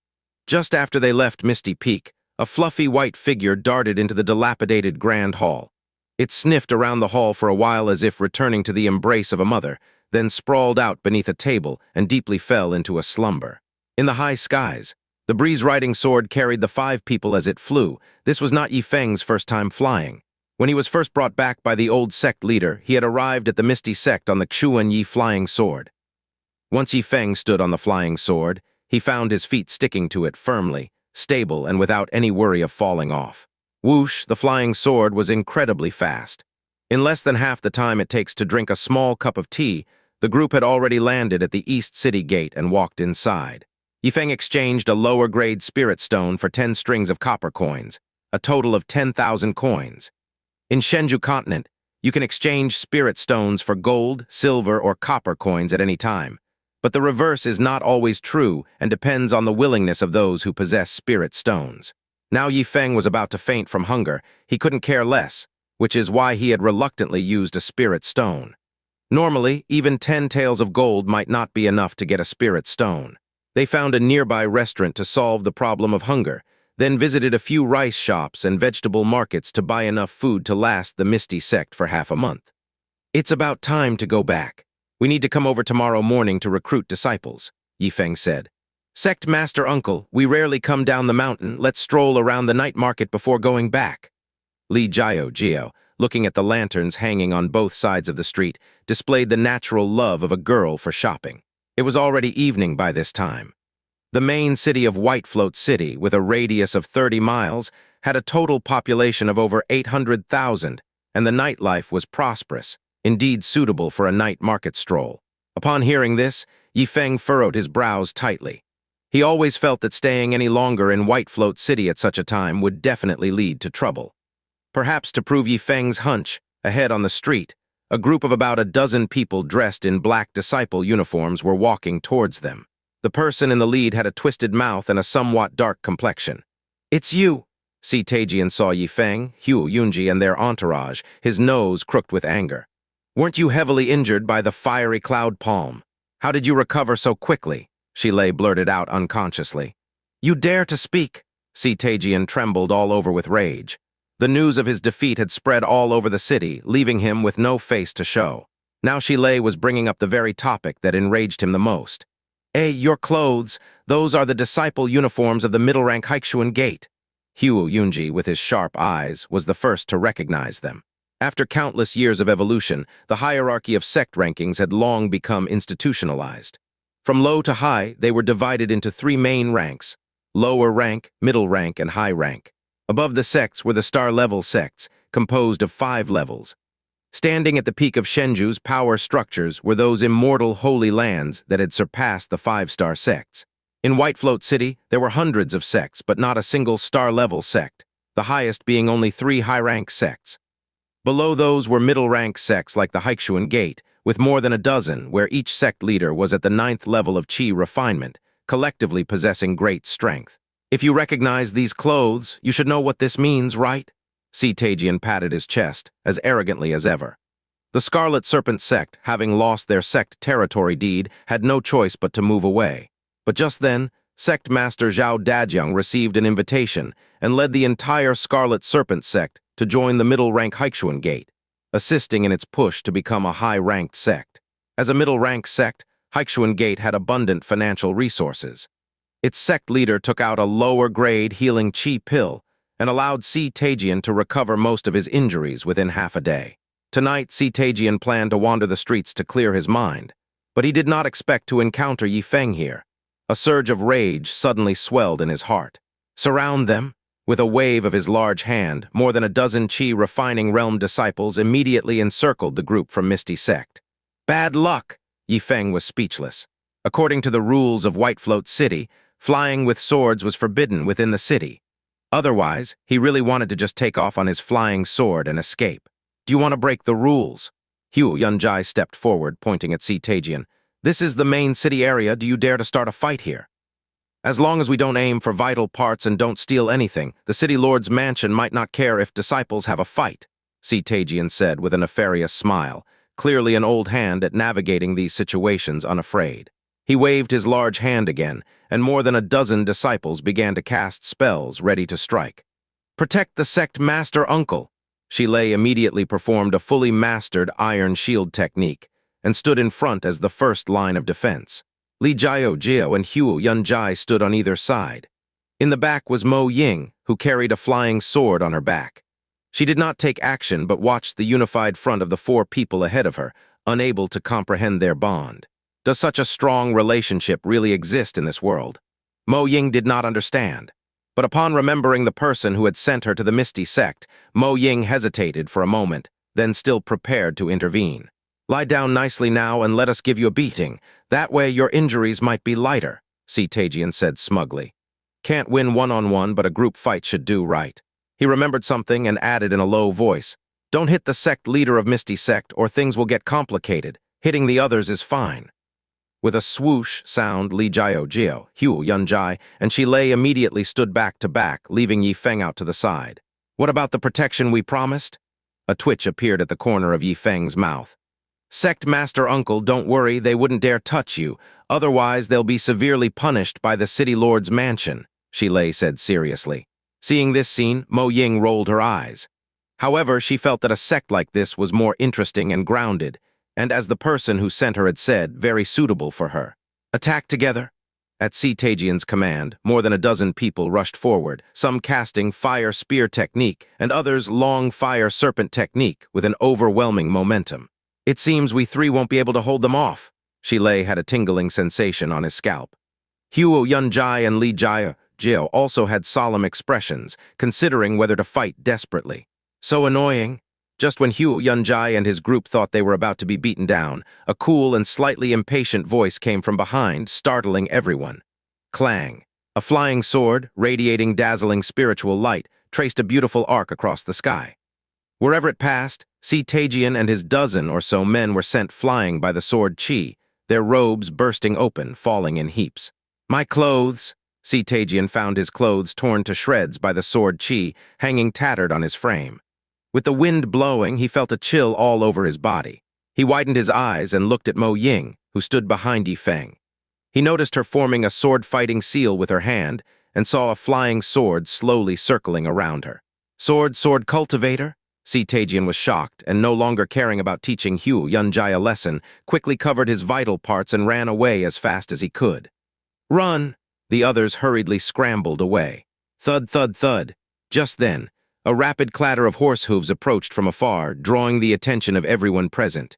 Just after they left Misty Peak, a fluffy white figure darted into the dilapidated Grand Hall. It sniffed around the hall for a while as if returning to the embrace of a mother, then sprawled out beneath a table and deeply fell into a slumber. In the high skies, the breeze-riding sword carried the 5 people as it flew. This was not Ye Feng's first time flying. When he was first brought back by the old sect leader, he had arrived at the Misty Sect on the Xuanyi flying sword. Once Ye Feng stood on the flying sword, he found his feet sticking to it firmly, stable and without any worry of falling off. Whoosh, the flying sword was incredibly fast. In less than half the time it takes to drink a small cup of tea, the group had already landed at the East City Gate and walked inside. Ye Feng exchanged a lower-grade spirit stone for 10 strings of copper coins, a total of 10,000 coins. In Shenzhou Continent, you can exchange spirit stones for gold, silver, or copper coins at any time. But the reverse is not always true and depends on the willingness of those who possess spirit stones. Now Ye Feng was about to faint from hunger. He couldn't care less, which is why he had reluctantly used a spirit stone. Normally, even 10 taels of gold might not be enough to get a spirit stone. They found a nearby restaurant to solve the problem of hunger, then visited a few rice shops and vegetable markets to buy enough food to last the Misty Sect for half a month. It's about time to go back. We need to come over tomorrow morning to recruit disciples, Ye Feng said. Sect Master Uncle, we rarely come down the mountain. Let's stroll around the night market before going back. Li Jiao, looking at the lanterns hanging on both sides of the street, displayed the natural love of a girl for shopping. It was already evening by this time. The main city of Whitefloat City, with a radius of 30 miles, had a total population of over 800,000, and the nightlife was prosperous, indeed suitable for a night market stroll. Upon hearing this, Ye Feng furrowed his brows tightly. He always felt that staying any longer in Whitefloat City at such a time would definitely lead to trouble. Perhaps to prove Ye Feng's hunch, ahead on the street, a group of about a dozen people dressed in black disciple uniforms were walking towards them. The person in the lead had a twisted mouth and a somewhat dark complexion. It's you! Tajian saw Ye Feng, Hu Yunji, and their entourage, his nose crooked with anger. Weren't you heavily injured by the fiery cloud palm? How did you recover so quickly? Shilei blurted out unconsciously. You dare to speak? Tajian trembled all over with rage. The news of his defeat had spread all over the city, leaving him with no face to show. Now Shilei was bringing up the very topic that enraged him the most. Your clothes, those are the disciple uniforms of the middle-rank Haixuan Gate. Hu Yunji, with his sharp eyes, was the first to recognize them. After countless years of evolution, the hierarchy of sect rankings had long become institutionalized. From low to high, they were divided into 3 main ranks: lower rank, middle rank, and high rank. Above the sects were the star-level sects, composed of 5 levels. Standing at the peak of Shenzhou's power structures were those immortal holy lands that had surpassed the 5-star sects. In Whitefloat City, there were hundreds of sects, but not a single star-level sect, the highest being only 3 high-rank sects. Below those were middle-rank sects like the Haixuan Gate, with more than a dozen, where each sect leader was at the 9th level of Qi refinement, collectively possessing great strength. If you recognize these clothes, you should know what this means, right? Tajian patted his chest, as arrogantly as ever. The Scarlet Serpent sect, having lost their sect territory deed, had no choice but to move away. But just then, Sect Master Zhao Dajiang received an invitation and led the entire Scarlet Serpent sect to join the middle-rank Haixuan Gate, assisting in its push to become a high-ranked sect. As a middle-rank sect, Haixuan Gate had abundant financial resources. Its sect leader took out a lower-grade healing Qi pill and allowed Tajian to recover most of his injuries within half a day. Tonight, Tajian planned to wander the streets to clear his mind, but he did not expect to encounter Ye Feng here. A surge of rage suddenly swelled in his heart. Surround them. With a wave of his large hand, more than a dozen Qi refining realm disciples immediately encircled the group from Misty Sect. Bad luck! Ye Feng was speechless. According to the rules of Whitefloat City, flying with swords was forbidden within the city. Otherwise, he really wanted to just take off on his flying sword and escape. Do you want to break the rules? Hu Yunji stepped forward, pointing at Tajian. This is the main city area. Do you dare to start a fight here? As long as we don't aim for vital parts and don't steal anything, the city lord's mansion might not care if disciples have a fight, Tajian said with a nefarious smile, clearly an old hand at navigating these situations unafraid. He waved his large hand again, and more than a dozen disciples began to cast spells ready to strike. Protect the sect master uncle! Shilei immediately performed a fully mastered iron shield technique and stood in front as the first line of defense. Li Jiao and Hu Yunji stood on either side. In the back was Mo Ying, who carried a flying sword on her back. She did not take action but watched the unified front of the 4 people ahead of her, unable to comprehend their bond. Does such a strong relationship really exist in this world? Mo Ying did not understand. But upon remembering the person who had sent her to the Misty Sect, Mo Ying hesitated for a moment, then still prepared to intervene. "Lie down nicely now and let us give you a beating. That way your injuries might be lighter," CanT said smugly. "Can't win one-on-one, but a group fight should do right." He remembered something and added in a low voice, "Don't hit the sect leader of Misty Sect, or things will get complicated. Hitting the others is fine." With a swoosh sound, Li Jiao, Hu Yunjai, and Shi Lei immediately stood back to back, leaving Ye Feng out to the side. "What about the protection we promised?" A twitch appeared at the corner of Ye Feng's mouth. "Sect Master Uncle, don't worry, they wouldn't dare touch you. Otherwise, they'll be severely punished by the City Lord's mansion," Shi Lei said seriously. Seeing this scene, Mo Ying rolled her eyes. However, she felt that a sect like this was more interesting and grounded, and as the person who sent her had said, very suitable for her. "Attack together." At CanT's command, more than a dozen people rushed forward, some casting fire spear technique and others long fire serpent technique with an overwhelming momentum. "It seems we three won't be able to hold them off." Shi Lei had a tingling sensation on his scalp. Hu Yunjai and Li Jiao also had solemn expressions, considering whether to fight desperately. "So annoying." Just when Hu Yunjai and his group thought they were about to be beaten down, a cool and slightly impatient voice came from behind, startling everyone. Clang! A flying sword, radiating dazzling spiritual light, traced a beautiful arc across the sky. Wherever it passed, CanT and his dozen or so men were sent flying by the sword chi, their robes bursting open, falling in heaps. "My clothes!" CanT found his clothes torn to shreds by the sword chi, hanging tattered on his frame. With the wind blowing, he felt a chill all over his body. He widened his eyes and looked at Mo Ying, who stood behind Ye Feng. He noticed her forming a sword-fighting seal with her hand and saw a flying sword slowly circling around her. Sword cultivator?" CanT was shocked and, no longer caring about teaching Hu Yunjai a lesson, quickly covered his vital parts and ran away as fast as he could. "Run!" The others hurriedly scrambled away. Thud, thud, thud. Just then, a rapid clatter of horse hooves approached from afar, drawing the attention of everyone present.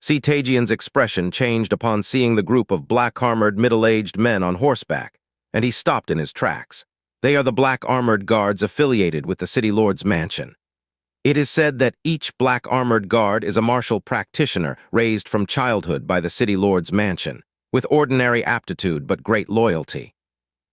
CanT's expression changed upon seeing the group of black-armored, middle-aged men on horseback, and he stopped in his tracks. They are the black-armored guards affiliated with the City Lord's mansion. It is said that each black-armored guard is a martial practitioner raised from childhood by the City Lord's mansion, with ordinary aptitude but great loyalty.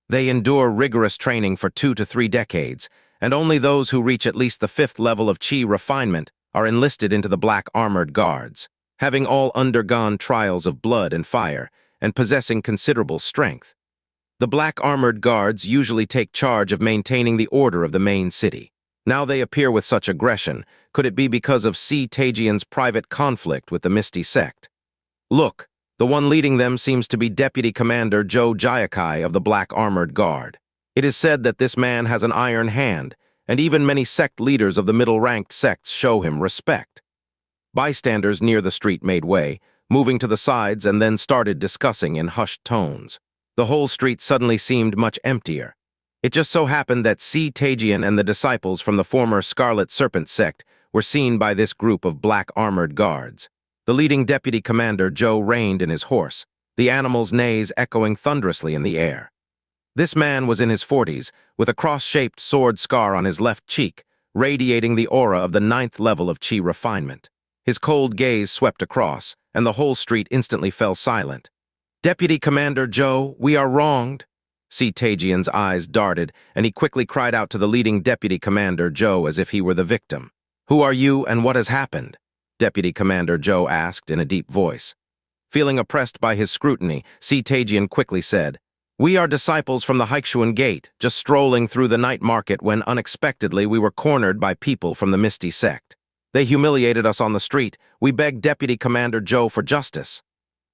They endure rigorous training for 2 to 3 decades, and only those who reach at least the 5th level of chi refinement are enlisted into the black-armored guards, having all undergone trials of blood and fire, and possessing considerable strength. The black-armored guards usually take charge of maintaining the order of the main city. Now they appear with such aggression. Could it be because of CanT's private conflict with the Misty Sect? Look, the one leading them seems to be Deputy Commander Zhou Jiakai of the Black-Armored Guard. It is said that this man has an iron hand, and even many sect leaders of the middle-ranked sects show him respect. Bystanders near the street made way, moving to the sides and then started discussing in hushed tones. The whole street suddenly seemed much emptier. It just so happened that CanT and the disciples from the former Scarlet Serpent sect were seen by this group of black-armored guards. The leading deputy commander, Zhou, reined in his horse, the animal's neighs echoing thunderously in the air. This man was in his 40s, with a cross-shaped sword scar on his left cheek, radiating the aura of the 9th level of chi refinement. His cold gaze swept across, and the whole street instantly fell silent. "Deputy Commander Zhou, we are wronged." CanT's eyes darted, and he quickly cried out to the leading Deputy Commander Zhou as if he were the victim. "Who are you and what has happened?" Deputy Commander Zhou asked in a deep voice. Feeling oppressed by his scrutiny, CanT quickly said, "We are disciples from the Haichuan Gate, just strolling through the night market when unexpectedly we were cornered by people from the Misty Sect. They humiliated us on the street. We begged Deputy Commander Zhou for justice."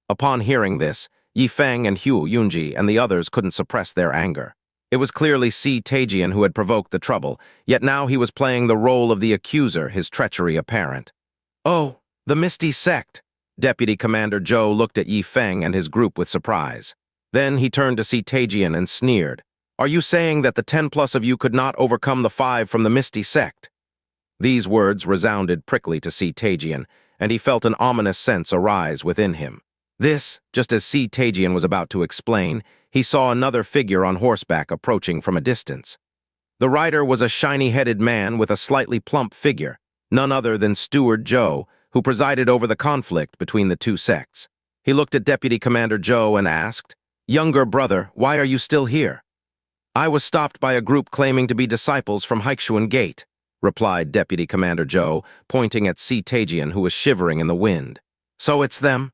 Upon hearing this, Ye Feng and Hu Yunji and the others couldn't suppress their anger. It was clearly CanT who had provoked the trouble, yet now he was playing the role of the accuser, his treachery apparent. "Oh, the Misty Sect." Deputy Commander Zhou looked at Ye Feng and his group with surprise. Then he turned to CanT and sneered. "Are you saying that the 10+ of you could not overcome the 5 from the Misty Sect?" These words resounded prickly to CanT, and he felt an ominous sense arise within him. This, just as CanT was about to explain, he saw another figure on horseback approaching from a distance. The rider was a shiny-headed man with a slightly plump figure, none other than Steward Joe, who presided over the conflict between the two sects. He looked at Deputy Commander Joe and asked, "Younger brother, why are you still here?" "I was stopped by a group claiming to be disciples from Haichuan Gate," replied Deputy Commander Joe, pointing at Tajian, who was shivering in the wind. "So it's them?"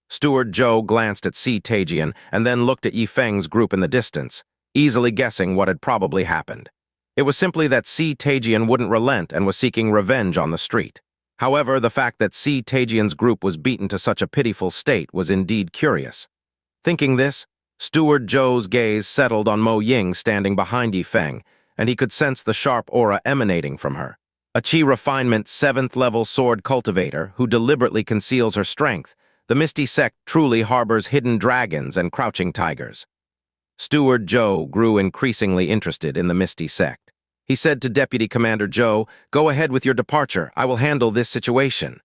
Steward Joe glanced at Tajian and then looked at Ye Feng's group in the distance, easily guessing what had probably happened. It was simply that Tajian wouldn't relent and was seeking revenge on the street. However, the fact that Tajian's group was beaten to such a pitiful state was indeed curious. Thinking this, Steward Joe's gaze settled on Mo Ying standing behind Ye Feng, and he could sense the sharp aura emanating from her. A Qi refinement 7th-level sword cultivator who deliberately conceals her strength, the Misty Sect truly harbors hidden dragons and crouching tigers. Steward Joe grew increasingly interested in the Misty Sect. He said to Deputy Commander Joe, "Go ahead with your departure. I will handle this situation."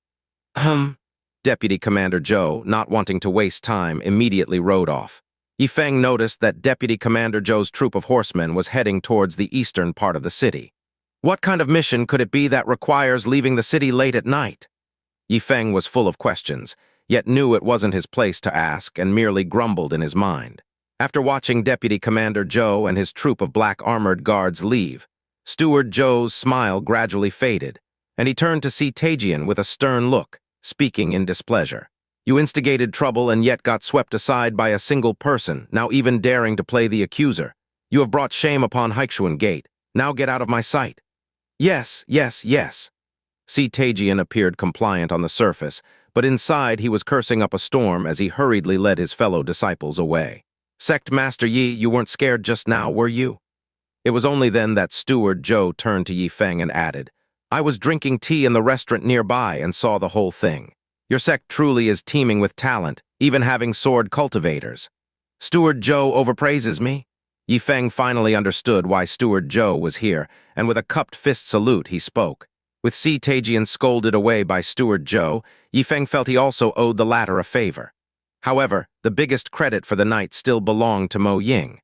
Deputy Commander Joe, not wanting to waste time, immediately rode off. Ye Feng noticed that Deputy Commander Joe's troop of horsemen was heading towards the eastern part of the city. What kind of mission could it be that requires leaving the city late at night? Ye Feng was full of questions, yet knew it wasn't his place to ask and merely grumbled in his mind. After watching Deputy Commander Joe and his troop of black armored guards leave, Steward Joe's smile gradually faded, and he turned to Tajian with a stern look, speaking in displeasure. "You instigated trouble and yet got swept aside by a single person, now even daring to play the accuser. You have brought shame upon Haichuan Gate. Now get out of my sight." "Yes, yes, yes." Tajian appeared compliant on the surface, but inside he was cursing up a storm as he hurriedly led his fellow disciples away. "Sect Master Yi, you weren't scared just now, were you?" It was only then that Steward Joe turned to Ye Feng and added, "I was drinking tea in the restaurant nearby and saw the whole thing. Your sect truly is teeming with talent, even having sword cultivators." "Steward Joe overpraises me?" Ye Feng finally understood why Steward Joe was here, and with a cupped fist salute he spoke. With Tajian scolded away by Steward Joe, Ye Feng felt he also owed the latter a favor. However, the biggest credit for the night still belonged to Mo Ying.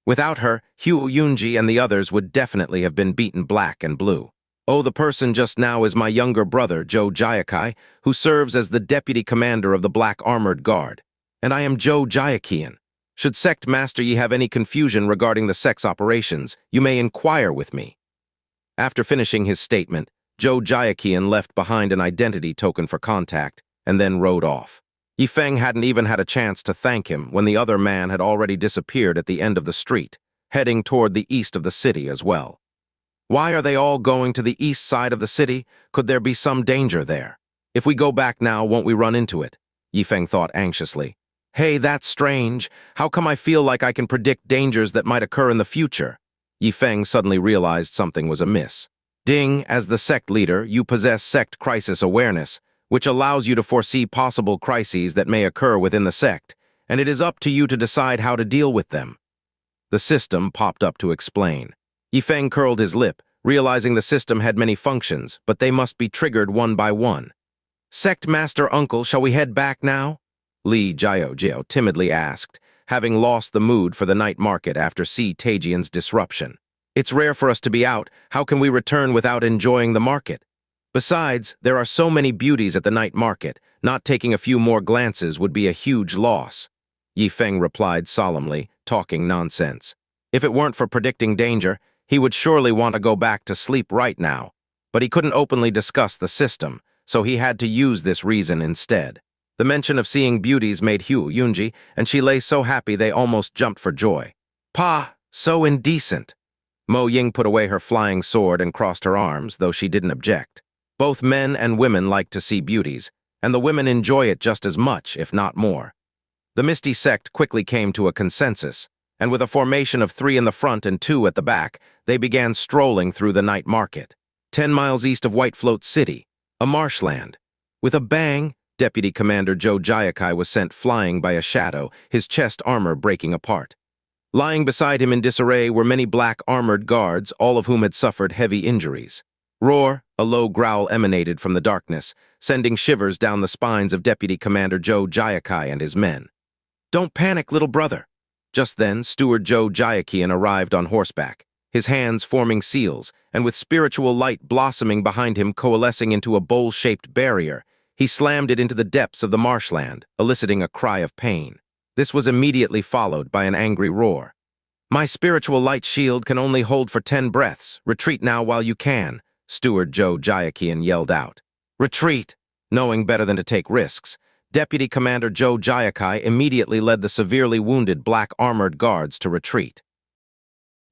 Without her, Hu Yunji and the others would definitely have been beaten black and blue. "Oh, the person just now is my younger brother, Zhou Jiakai, who serves as the deputy commander of the Black Armored Guard. And I am Zhou Jiaqian. Should Sect Master Yi have any confusion regarding the sect's operations, you may inquire with me." After finishing his statement, Zhou Jiaqian left behind an identity token for contact, and then rode off. Ye Feng hadn't even had a chance to thank him when the other man had already disappeared at the end of the street, heading toward the east of the city as well. Why are they all going to the east side of the city? Could there be some danger there? If we go back now, won't we run into it? Ye Feng thought anxiously. Hey, that's strange. How come I feel like I can predict dangers that might occur in the future? Ye Feng suddenly realized something was amiss. Ding, as the sect leader, you possess sect crisis awareness, which allows you to foresee possible crises that may occur within the sect, and it is up to you to decide how to deal with them. The system popped up to explain. Ye Feng curled his lip, realizing the system had many functions, but they must be triggered one by one. Sect Master Uncle, shall we head back now? Li Jiao timidly asked, having lost the mood for the night market after Tajian's disruption. It's rare for us to be out. How can we return without enjoying the market? Besides, there are so many beauties at the night market. Not taking a few more glances would be a huge loss. Ye Feng replied solemnly, talking nonsense. If it weren't for predicting danger, he would surely want to go back to sleep right now. But he couldn't openly discuss the system, so he had to use this reason instead. The mention of seeing beauties made Hu Yunji, and she lay so happy they almost jumped for joy. Pa, so indecent. Mo Ying put away her flying sword and crossed her arms, though she didn't object. Both men and women like to see beauties, and the women enjoy it just as much, if not more. The Misty Sect quickly came to a consensus, and with a formation of 3 in the front and 2 at the back, they began strolling through the night market. 10 miles east of Whitefloat City, a marshland. With a bang, Deputy Commander Zhou Jiakai was sent flying by a shadow, his chest armor breaking apart. Lying beside him in disarray were many black armored guards, all of whom had suffered heavy injuries. Roar, a low growl emanated from the darkness, sending shivers down the spines of Deputy Commander Zhou Jiakai and his men. Don't panic, little brother. Just then, Steward Zhou Jiaqian arrived on horseback. his hands forming seals, and with spiritual light blossoming behind him coalescing into a bowl-shaped barrier, he slammed it into the depths of the marshland, eliciting a cry of pain. This was immediately followed by an angry roar. "My spiritual light shield can only hold for 10 breaths. Retreat now while you can," Steward Zhou Jiaqian yelled out. "Retreat!" Knowing better than to take risks, Deputy Commander Zhou Jiakai immediately led the severely wounded black armored guards to retreat.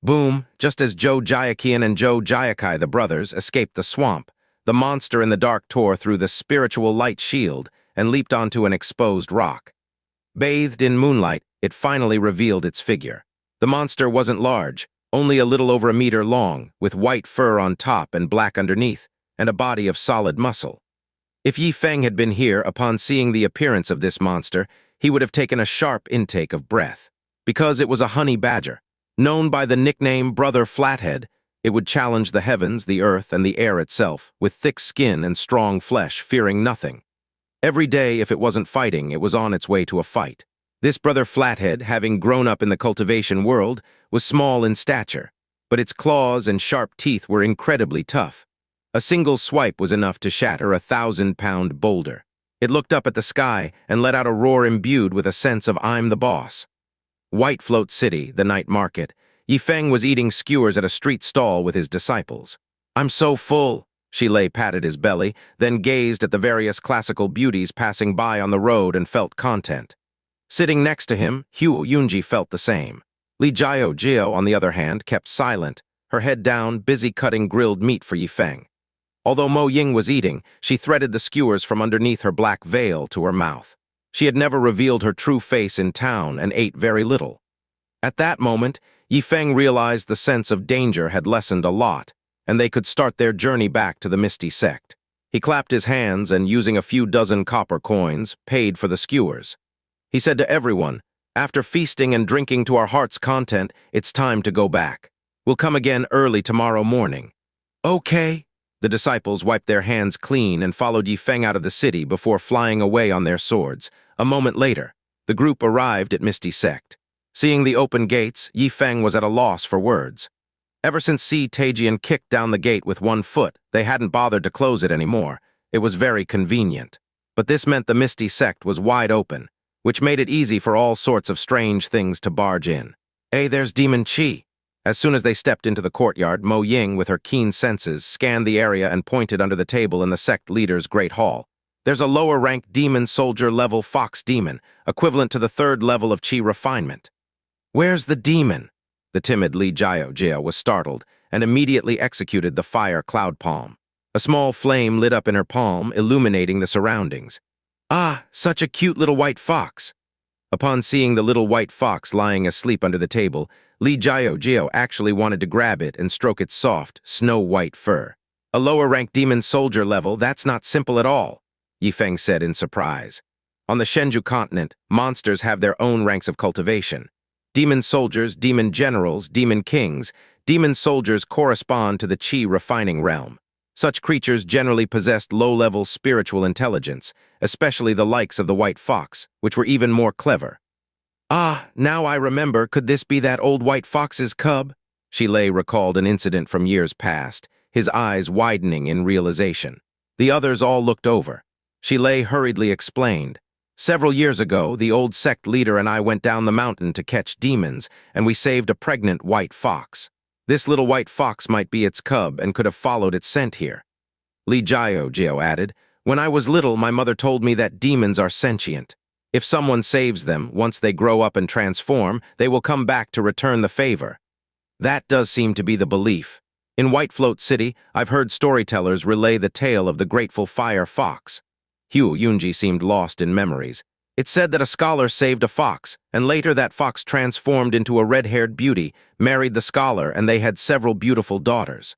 Boom! Just as Zhou Jiaqian and Zhou Jiakai, the brothers, escaped the swamp, the monster in the dark tore through the spiritual light shield and leaped onto an exposed rock. Bathed in moonlight, it finally revealed its figure. The monster wasn't large, only a little over a meter long, with white fur on top and black underneath, and a body of solid muscle. If Ye Feng had been here upon seeing the appearance of this monster, he would have taken a sharp intake of breath. Because it was a honey badger, known by the nickname Brother Flathead, it would challenge the heavens, the earth, and the air itself, with thick skin and strong flesh, fearing nothing. Every day, if it wasn't fighting, it was on its way to a fight. This Brother Flathead, having grown up in the cultivation world, was small in stature, but its claws and sharp teeth were incredibly tough. A single swipe was enough to shatter a 1,000-pound boulder. It looked up at the sky and let out a roar imbued with a sense of "I'm the boss." Whitefloat City, the night market. Ye Feng was eating skewers at a street stall with his disciples. "I'm so full." Shilei patted his belly, then gazed at the various classical beauties passing by on the road and felt content. Sitting next to him, Hu Yunji felt the same. Li Jiao, on the other hand, kept silent, her head down, busy cutting grilled meat for Ye Feng. Although Mo Ying was eating, she threaded the skewers from underneath her black veil to her mouth. She had never revealed her true face in town and ate very little. At that moment, Ye Feng realized the sense of danger had lessened a lot, and they could start their journey back to the Misty Sect. He clapped his hands and, using a few dozen copper coins, paid for the skewers. He said to everyone, "After feasting and drinking to our heart's content, it's time to go back. We'll come again early tomorrow morning." "Okay." The disciples wiped their hands clean and followed Ye Feng out of the city before flying away on their swords. A moment later, the group arrived at Misty Sect. Seeing the open gates, Ye Feng was at a loss for words. Ever since Si Taijian kicked down the gate with one foot, they hadn't bothered to close it anymore. It was very convenient. But this meant the Misty Sect was wide open, which made it easy for all sorts of strange things to barge in. "Hey, there's Demon Chi." As soon as they stepped into the courtyard, Mo Ying, with her keen senses, scanned the area and pointed under the table in the sect leader's great hall. "There's a lower-ranked demon soldier level fox demon, equivalent to the 3rd level of Chi refinement." "Where's the demon?" The timid Li Jiao was startled and immediately executed the fire cloud palm. A small flame lit up in her palm, illuminating the surroundings. "Ah, such a cute little white fox." Upon seeing the little white fox lying asleep under the table, Li Jiao actually wanted to grab it and stroke its soft, snow-white fur. "A lower-ranked demon soldier level, that's not simple at all," Ye Feng said in surprise. "On the Shenzhou Continent, monsters have their own ranks of cultivation. Demon soldiers, demon generals, demon kings. Demon soldiers correspond to the Qi refining realm. Such creatures generally possessed low-level spiritual intelligence, especially the likes of the white fox, which were even more clever." "Ah, now I remember, could this be that old white fox's cub?" Shilei recalled an incident from years past, his eyes widening in realization. The others all looked over. Shilei hurriedly explained. "Several years ago, the old sect leader and I went down the mountain to catch demons, and we saved a pregnant white fox. This little white fox might be its cub and could have followed its scent here." Li Jiao added, "When I was little, my mother told me that demons are sentient. If someone saves them, once they grow up and transform, they will come back to return the favor." That does seem to be the belief. In Whitefloat City, I've heard storytellers relay the tale of the grateful fire fox. Hu Yunji seemed lost in memories. "It said that a scholar saved a fox, and later that fox transformed into a red-haired beauty, married the scholar, and they had several beautiful daughters."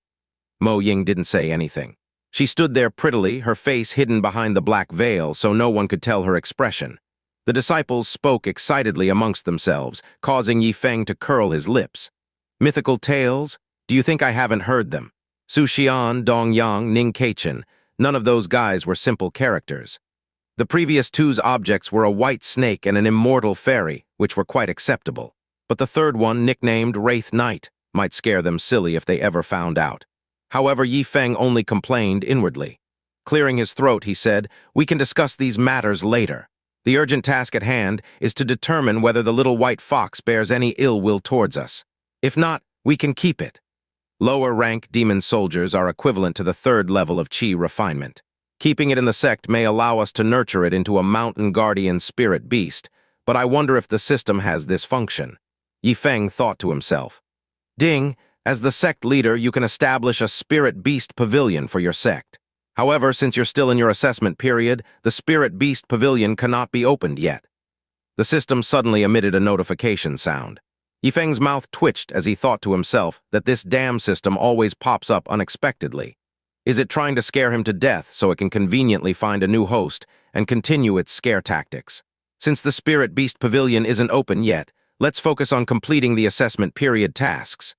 Mo Ying didn't say anything. She stood there prettily, her face hidden behind the black veil so no one could tell her expression. The disciples spoke excitedly amongst themselves, causing Ye Feng to curl his lips. "Mythical tales? Do you think I haven't heard them? Su Xian, Dong Yang, Ning Keichen, none of those guys were simple characters. The previous two's objects were a white snake and an immortal fairy, which were quite acceptable. But the third one, nicknamed Wraith Knight, Might scare them silly if they ever found out. However, Ye Feng only complained inwardly. Clearing his throat, he said, "We can discuss these matters later. The urgent task at hand is to determine whether the little white fox bears any ill will towards us. If not, we can keep it." Lower-rank demon soldiers are equivalent to the third level of Qi refinement. Keeping it in the sect may allow us to nurture it into a mountain guardian spirit beast, but I wonder if the system has this function. Ye Feng thought to himself. Ding, as the sect leader, you can establish a spirit beast pavilion for your sect. However, since you're still in your assessment period, the spirit beast pavilion cannot be opened yet. The system suddenly emitted a notification sound. Ye Feng's mouth twitched as he thought to himself that this damn system always pops up unexpectedly. Is it trying to scare him to death so it can conveniently find a new host and continue its scare tactics? Since the Spirit Beast Pavilion isn't open yet, let's focus on completing the assessment period tasks.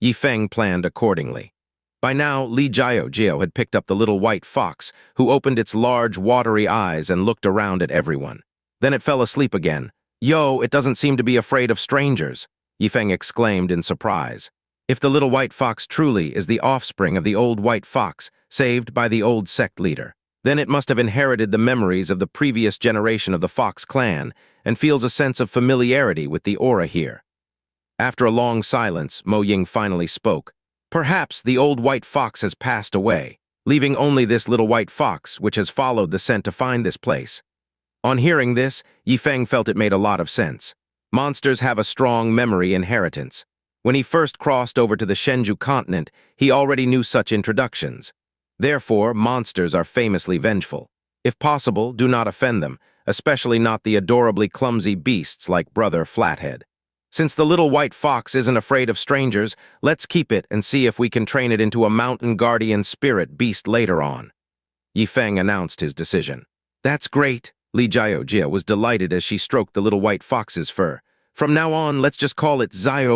Ye Feng planned accordingly. By now, Li Jiao had picked up the little white fox, who opened its large, watery eyes and looked around at everyone. Then it fell asleep again. "Yo, it doesn't seem to be afraid of strangers," Ye Feng exclaimed in surprise. If the little white fox truly is the offspring of the old white fox, saved by the old sect leader, then it must have inherited the memories of the previous generation of the Fox clan and feels a sense of familiarity with the aura here. After a long silence, Mo Ying finally spoke. "Perhaps the old white fox has passed away, leaving only this little white fox which has followed the scent to find this place." On hearing this, Ye Feng felt it made a lot of sense. Monsters have a strong memory inheritance. When he first crossed over to the Shenzhou Continent, he already knew such introductions. Therefore, monsters are famously vengeful. If possible, do not offend them, especially not the adorably clumsy beasts like Brother Flathead. Since the little white fox isn't afraid of strangers, let's keep it and see if we can train it into a mountain guardian spirit beast later on. Ye Feng announced his decision. "That's great." Li Jiao was delighted as she stroked the little white fox's fur. "From now on, let's just call it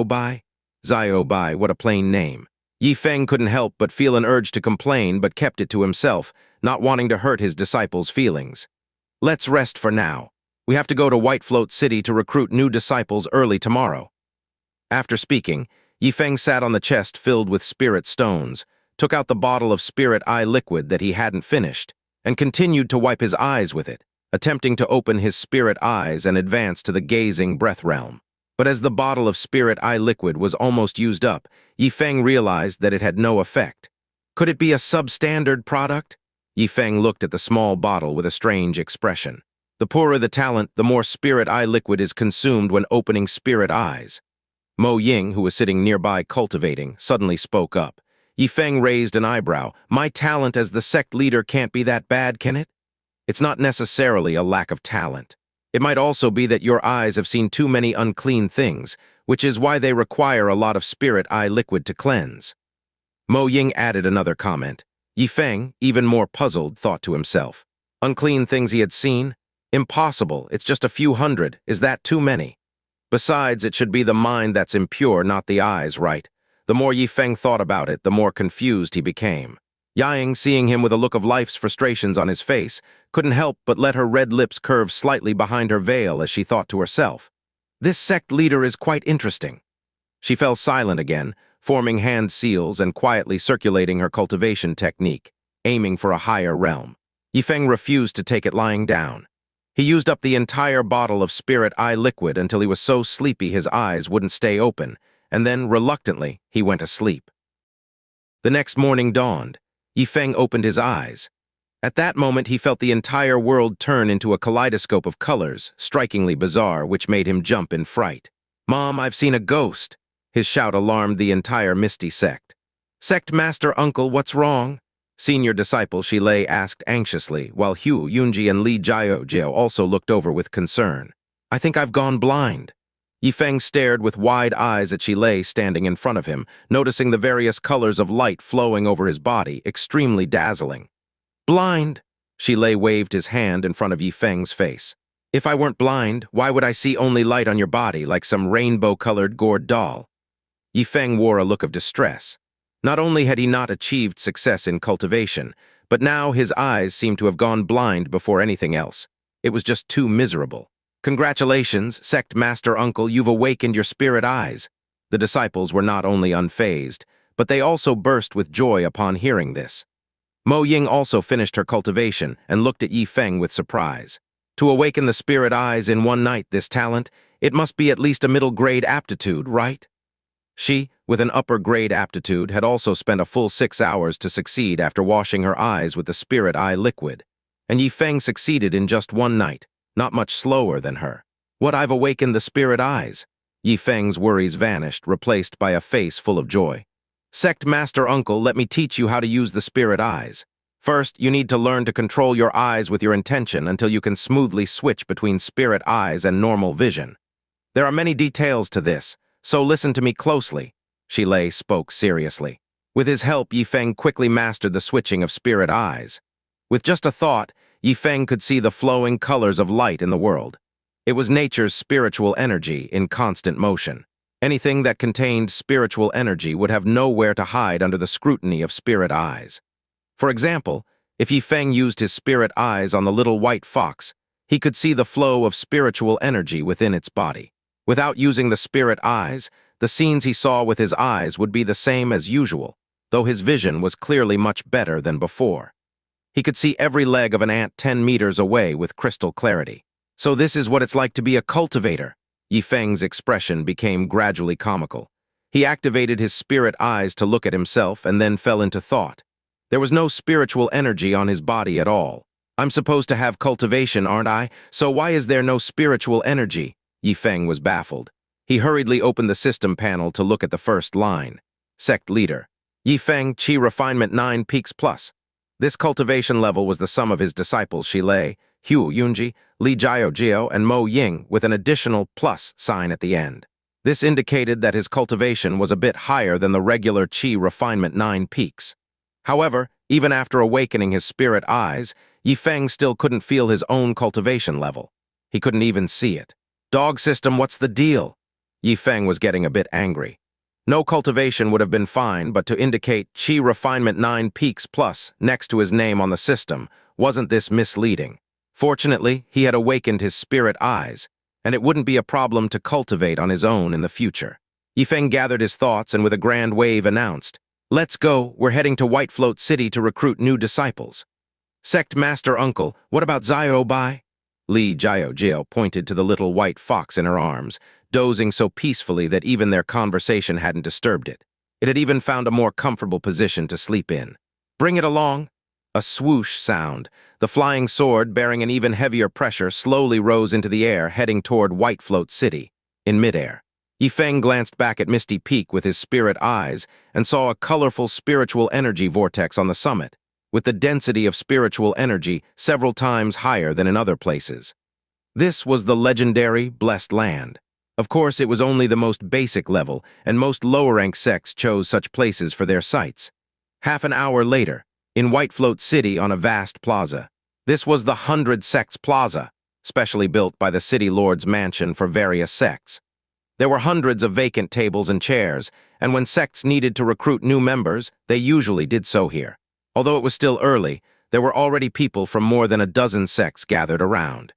Bai." Bai, what a plain name. Ye Feng couldn't help but feel an urge to complain, but kept it to himself, not wanting to hurt his disciples' feelings. "Let's rest for now. We have to go to Whitefloat City to recruit new disciples early tomorrow." After speaking, Ye Feng sat on the chest filled with spirit stones, took out the bottle of spirit eye liquid that he hadn't finished, and continued to wipe his eyes with it, attempting to open his spirit eyes and advance to the gazing breath realm. But as the bottle of spirit eye liquid was almost used up, Ye Feng realized that it had no effect. Could it be a substandard product? Ye Feng looked at the small bottle with a strange expression. The poorer the talent, the more spirit eye liquid is consumed when opening spirit eyes. Mo Ying, who was sitting nearby cultivating, suddenly spoke up. Ye Feng raised an eyebrow. "My talent as the sect leader can't be that bad, can it?" "It's not necessarily a lack of talent. It might also be that your eyes have seen too many unclean things, which is why they require a lot of spirit eye liquid to cleanse." Mo Ying added another comment. Ye Feng, even more puzzled, thought to himself. Unclean things he had seen? Impossible, it's just a few hundred. Is that too many? Besides, it should be the mind that's impure, not the eyes, right? The more Ye Feng thought about it, the more confused he became. Yang, seeing him with a look of life's frustrations on his face, couldn't help but let her red lips curve slightly behind her veil as she thought to herself. This sect leader is quite interesting. She fell silent again, forming hand seals and quietly circulating her cultivation technique, aiming for a higher realm. Ye Feng refused to take it lying down. He used up the entire bottle of spirit eye liquid until he was so sleepy his eyes wouldn't stay open, and then, reluctantly, he went asleep. The next morning dawned. Ye Feng opened his eyes. At that moment, he felt the entire world turn into a kaleidoscope of colors, strikingly bizarre, which made him jump in fright. "Mom, I've seen a ghost!" His shout alarmed the entire Misty sect. "Sect Master Uncle, what's wrong?" Senior disciple Shilei asked anxiously, while Hu, Yunji, and Li Jiao also looked over with concern. "I think I've gone blind." Ye Feng stared with wide eyes at Shilei standing in front of him, noticing the various colors of light flowing over his body, extremely dazzling. "Blind?" Shilei waved his hand in front of Ye Feng's face. "If I weren't blind, why would I see only light on your body like some rainbow-colored gourd doll?" Ye Feng wore a look of distress. Not only had he not achieved success in cultivation, but now his eyes seemed to have gone blind before anything else. It was just too miserable. "Congratulations, Sect Master Uncle, you've awakened your spirit eyes." The disciples were not only unfazed, but they also burst with joy upon hearing this. Mo Ying also finished her cultivation and looked at Ye Feng with surprise. To awaken the spirit eyes in one night, this talent, it must be at least a middle-grade aptitude, right? She, with an upper-grade aptitude, had also spent a full 6 hours to succeed after washing her eyes with the spirit eye liquid. And Ye Feng succeeded in just one night, not much slower than her. What, I've awakened the spirit eyes? Ye Feng's worries vanished, replaced by a face full of joy. Sect Master Uncle, let me teach you how to use the spirit eyes. First, you need to learn to control your eyes with your intention until you can smoothly switch between spirit eyes and normal vision. There are many details to this, so listen to me closely. Shilei spoke seriously. With his help, Ye Feng quickly mastered the switching of spirit eyes. With just a thought, Ye Feng could see the flowing colors of light in the world. It was nature's spiritual energy in constant motion. Anything that contained spiritual energy would have nowhere to hide under the scrutiny of spirit eyes. For example, if Ye Feng used his spirit eyes on the little white fox, he could see the flow of spiritual energy within its body. Without using the spirit eyes, the scenes he saw with his eyes would be the same as usual, though his vision was clearly much better than before. He could see every leg of an ant 10 meters away with crystal clarity. So this is what it's like to be a cultivator. Ye Feng's expression became gradually comical. He activated his spirit eyes to look at himself and then fell into thought. There was no spiritual energy on his body at all. I'm supposed to have cultivation, aren't I? So why is there no spiritual energy? Ye Feng was baffled. He hurriedly opened the system panel to look at the first line. Sect Leader. Ye Feng, Qi Refinement 9 Peaks Plus. This cultivation level was the sum of his disciples Shilei, Hu Yunji, Li Jiao, and Mo Ying with an additional plus sign at the end. This indicated that his cultivation was a bit higher than the regular Qi Refinement 9 Peaks. However, even after awakening his spirit eyes, Ye Feng still couldn't feel his own cultivation level. He couldn't even see it. Dog system, what's the deal? Ye Feng was getting a bit angry. No cultivation would have been fine, but to indicate Qi Refinement 9 Peaks Plus next to his name on the system, wasn't this misleading? Fortunately, he had awakened his spirit eyes, and it wouldn't be a problem to cultivate on his own in the future. Ye Feng gathered his thoughts and with a grand wave announced, "Let's go, we're heading to Whitefloat City to recruit new disciples." Sect Master Uncle, what about Xiao Bai? Li Jiao pointed to the little white fox in her arms, dozing so peacefully that even their conversation hadn't disturbed it. It had even found a more comfortable position to sleep in. Bring it along. A swoosh sound. The flying sword, bearing an even heavier pressure, slowly rose into the air, heading toward Whitefloat City, in midair. Ye Feng glanced back at Misty Peak with his spirit eyes and saw a colorful spiritual energy vortex on the summit, with the density of spiritual energy several times higher than in other places. This was the legendary Blessed Land. Of course, it was only the most basic level, and most lower-rank sects chose such places for their sites. Half an hour later, in Whitefloat City on a vast plaza. This was the 100 Sects Plaza, specially built by the City Lord's mansion for various sects. There were hundreds of vacant tables and chairs, and when sects needed to recruit new members, they usually did so here. Although it was still early, there were already people from more than a dozen sects gathered around.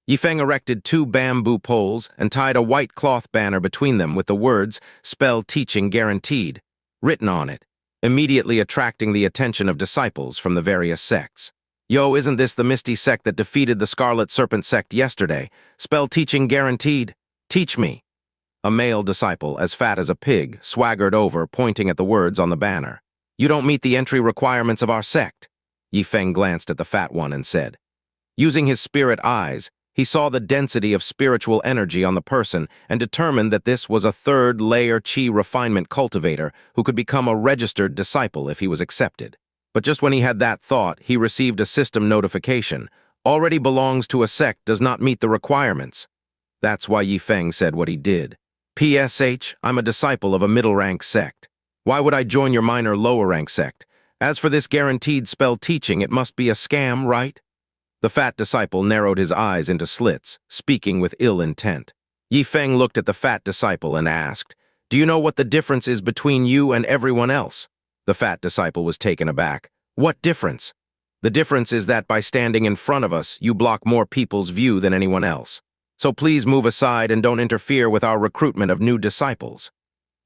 Ye Feng erected 2 bamboo poles and tied a white cloth banner between them with the words, "Spell Teaching Guaranteed," written on it, immediately attracting the attention of disciples from the various sects. Yo, isn't this the Misty sect that defeated the Scarlet Serpent sect yesterday? Spell Teaching Guaranteed. Teach me. A male disciple, as fat as a pig, swaggered over, pointing at the words on the banner. You don't meet the entry requirements of our sect. Ye Feng glanced at the fat one and said. Using his spirit eyes, he saw the density of spiritual energy on the person and determined that this was a third-layer Qi refinement cultivator who could become a registered disciple if he was accepted. But just when he had that thought, he received a system notification. Already belongs to a sect does not meet the requirements. That's why Ye Feng said what he did. PSH, I'm a disciple of a middle-rank sect. Why would I join your minor lower-rank sect? As for this guaranteed spell teaching, it must be a scam, right? The fat disciple narrowed his eyes into slits, speaking with ill intent. Ye Feng looked at the fat disciple and asked, "Do you know what the difference is between you and everyone else?" The fat disciple was taken aback. "What difference?" "The difference is that by standing in front of us, you block more people's view than anyone else. So please move aside and don't interfere with our recruitment of new disciples."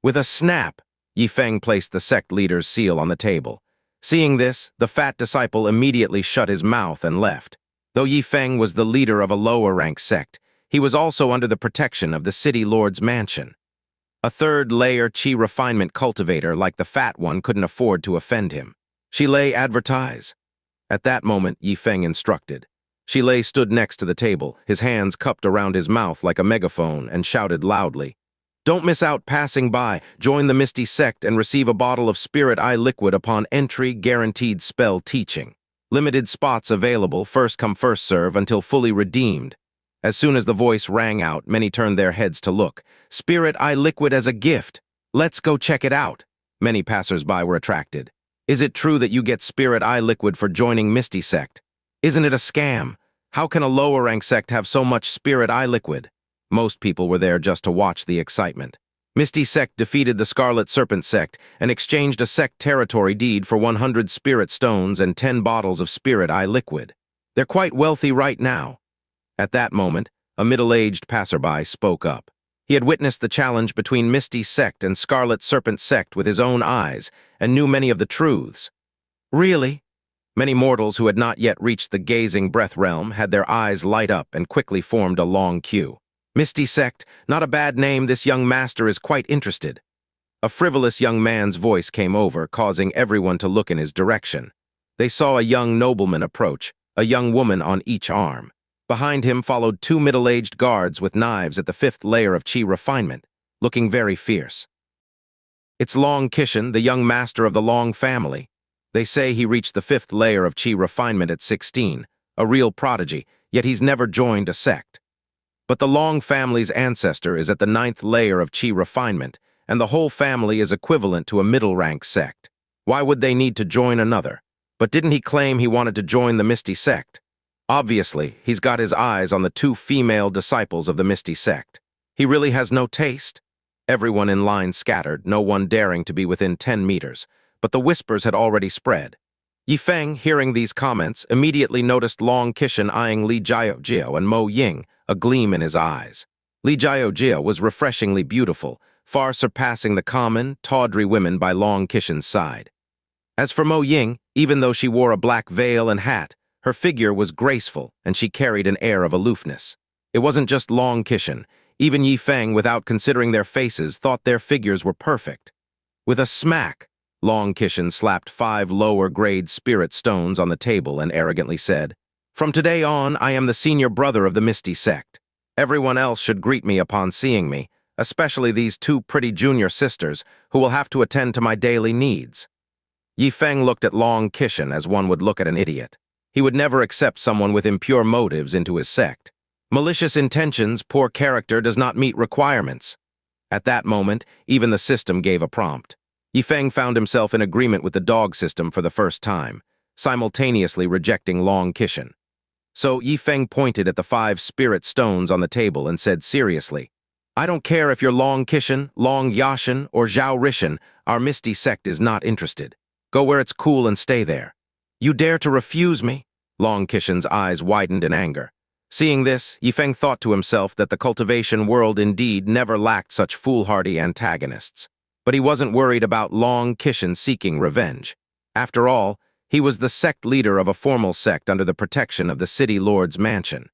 With a snap, Ye Feng placed the sect leader's seal on the table. Seeing this, the fat disciple immediately shut his mouth and left. Though Ye Feng was the leader of a lower-rank sect, he was also under the protection of the city lord's mansion. A third-layer chi refinement cultivator like the fat one couldn't afford to offend him. "Shilei, advertise." At that moment, Ye Feng instructed. Shilei stood next to the table, his hands cupped around his mouth like a megaphone, and shouted loudly, "Don't miss out passing by. Join the Misty Sect and receive a bottle of Spirit Eye liquid upon entry, guaranteed spell teaching. Limited spots available, first come first serve until fully redeemed." As soon as the voice rang out, many turned their heads to look. "Spirit Eye liquid as a gift. Let's go check it out." Many passers-by were attracted. "Is it true that you get Spirit Eye liquid for joining Misty Sect? Isn't it a scam? How can a lower-rank sect have so much Spirit Eye liquid?" Most people were there just to watch the excitement. Misty Sect defeated the Scarlet Serpent Sect and exchanged a sect territory deed for 100 spirit stones and 10 bottles of Spirit Eye liquid. They're quite wealthy right now. At that moment, a middle-aged passerby spoke up. He had witnessed the challenge between Misty Sect and Scarlet Serpent Sect with his own eyes and knew many of the truths. "Really?" Many mortals who had not yet reached the gazing breath realm had their eyes light up and quickly formed a long queue. "Misty Sect, not a bad name, this young master is quite interested." A frivolous young man's voice came over, causing everyone to look in his direction. They saw a young nobleman approach, a young woman on each arm. Behind him followed 2 middle-aged guards with knives at the 5th layer of chi refinement, looking very fierce. "It's Long Kishan, the young master of the Long family. They say he reached the 5th layer of chi refinement at 16, a real prodigy, yet he's never joined a sect. But the Long family's ancestor is at the 9th layer of chi refinement, and the whole family is equivalent to a middle-rank sect. Why would they need to join another? But didn't he claim he wanted to join the Misty Sect? Obviously, he's got his eyes on the 2 female disciples of the Misty Sect. He really has no taste." Everyone in line scattered, no one daring to be within 10 meters, but the whispers had already spread. Ye Feng, hearing these comments, immediately noticed Long Kishan eyeing Li Jiao and Mo Ying, a gleam in his eyes. Li Jiao was refreshingly beautiful, far surpassing the common, tawdry women by Long Kishan's side. As for Mo Ying, even though she wore a black veil and hat, her figure was graceful and she carried an air of aloofness. It wasn't just Long Kishan. Even Ye Feng, without considering their faces, thought their figures were perfect. With a smack, Long Kishan slapped 5 lower-grade spirit stones on the table and arrogantly said, "From today on, I am the senior brother of the Misty Sect. Everyone else should greet me upon seeing me, especially these 2 pretty junior sisters who will have to attend to my daily needs." Ye Feng looked at Long Kishan as one would look at an idiot. He would never accept someone with impure motives into his sect. Malicious intentions, poor character does not meet requirements. At that moment, even the system gave a prompt. Ye Feng found himself in agreement with the dog system for the first time, simultaneously rejecting Long Kishan. So Ye Feng pointed at the 5 spirit stones on the table and said seriously, "I don't care if you're Long Kishan, Long Yashan, or Zhao Rishan, our Misty Sect is not interested. Go where it's cool and stay there." "You dare to refuse me?" Long Kishan's eyes widened in anger. Seeing this, Ye Feng thought to himself that the cultivation world indeed never lacked such foolhardy antagonists. But he wasn't worried about Long Kishan seeking revenge. After all, he was the sect leader of a formal sect under the protection of the city lord's mansion.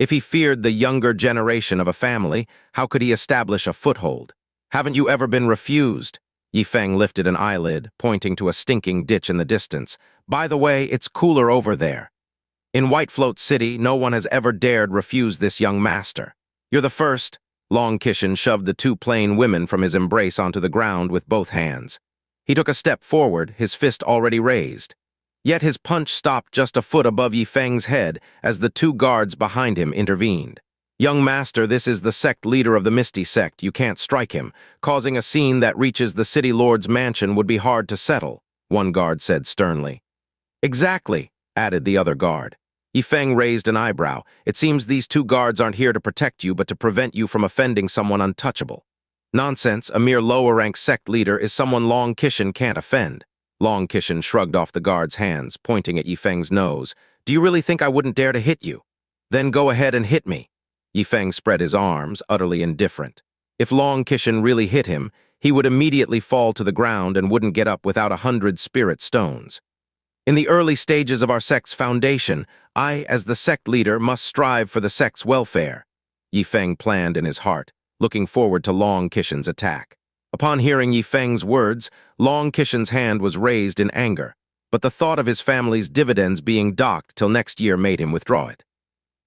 If he feared the younger generation of a family, how could he establish a foothold? "Haven't you ever been refused?" Ye Feng lifted an eyelid, pointing to a stinking ditch in the distance. "By the way, it's cooler over there. In Whitefloat City, no one has ever dared refuse this young master. You're the first." Long Kishan shoved the 2 plain women from his embrace onto the ground with both hands. He took a step forward, his fist already raised. Yet his punch stopped just a foot above Ye Feng's head as the 2 guards behind him intervened. "Young master, this is the sect leader of the Misty Sect. You can't strike him. Causing a scene that reaches the city lord's mansion would be hard to settle," one guard said sternly. "Exactly," added the other guard. Ye Feng raised an eyebrow. "It seems these 2 guards aren't here to protect you, but to prevent you from offending someone untouchable." "Nonsense, a mere lower-rank sect leader is someone Long Kishan can't offend." Long Kishan shrugged off the guard's hands, pointing at Ye Feng's nose. "Do you really think I wouldn't dare to hit you? Then go ahead and hit me." Ye Feng spread his arms, utterly indifferent. If Long Kishan really hit him, he would immediately fall to the ground and wouldn't get up without 100 spirit stones. In the early stages of our sect's foundation, I, as the sect leader, must strive for the sect's welfare, Ye Feng planned in his heart, looking forward to Long Kishen's attack. Upon hearing Ye Feng's words, Long Kishen's hand was raised in anger, but the thought of his family's dividends being docked till next year made him withdraw it.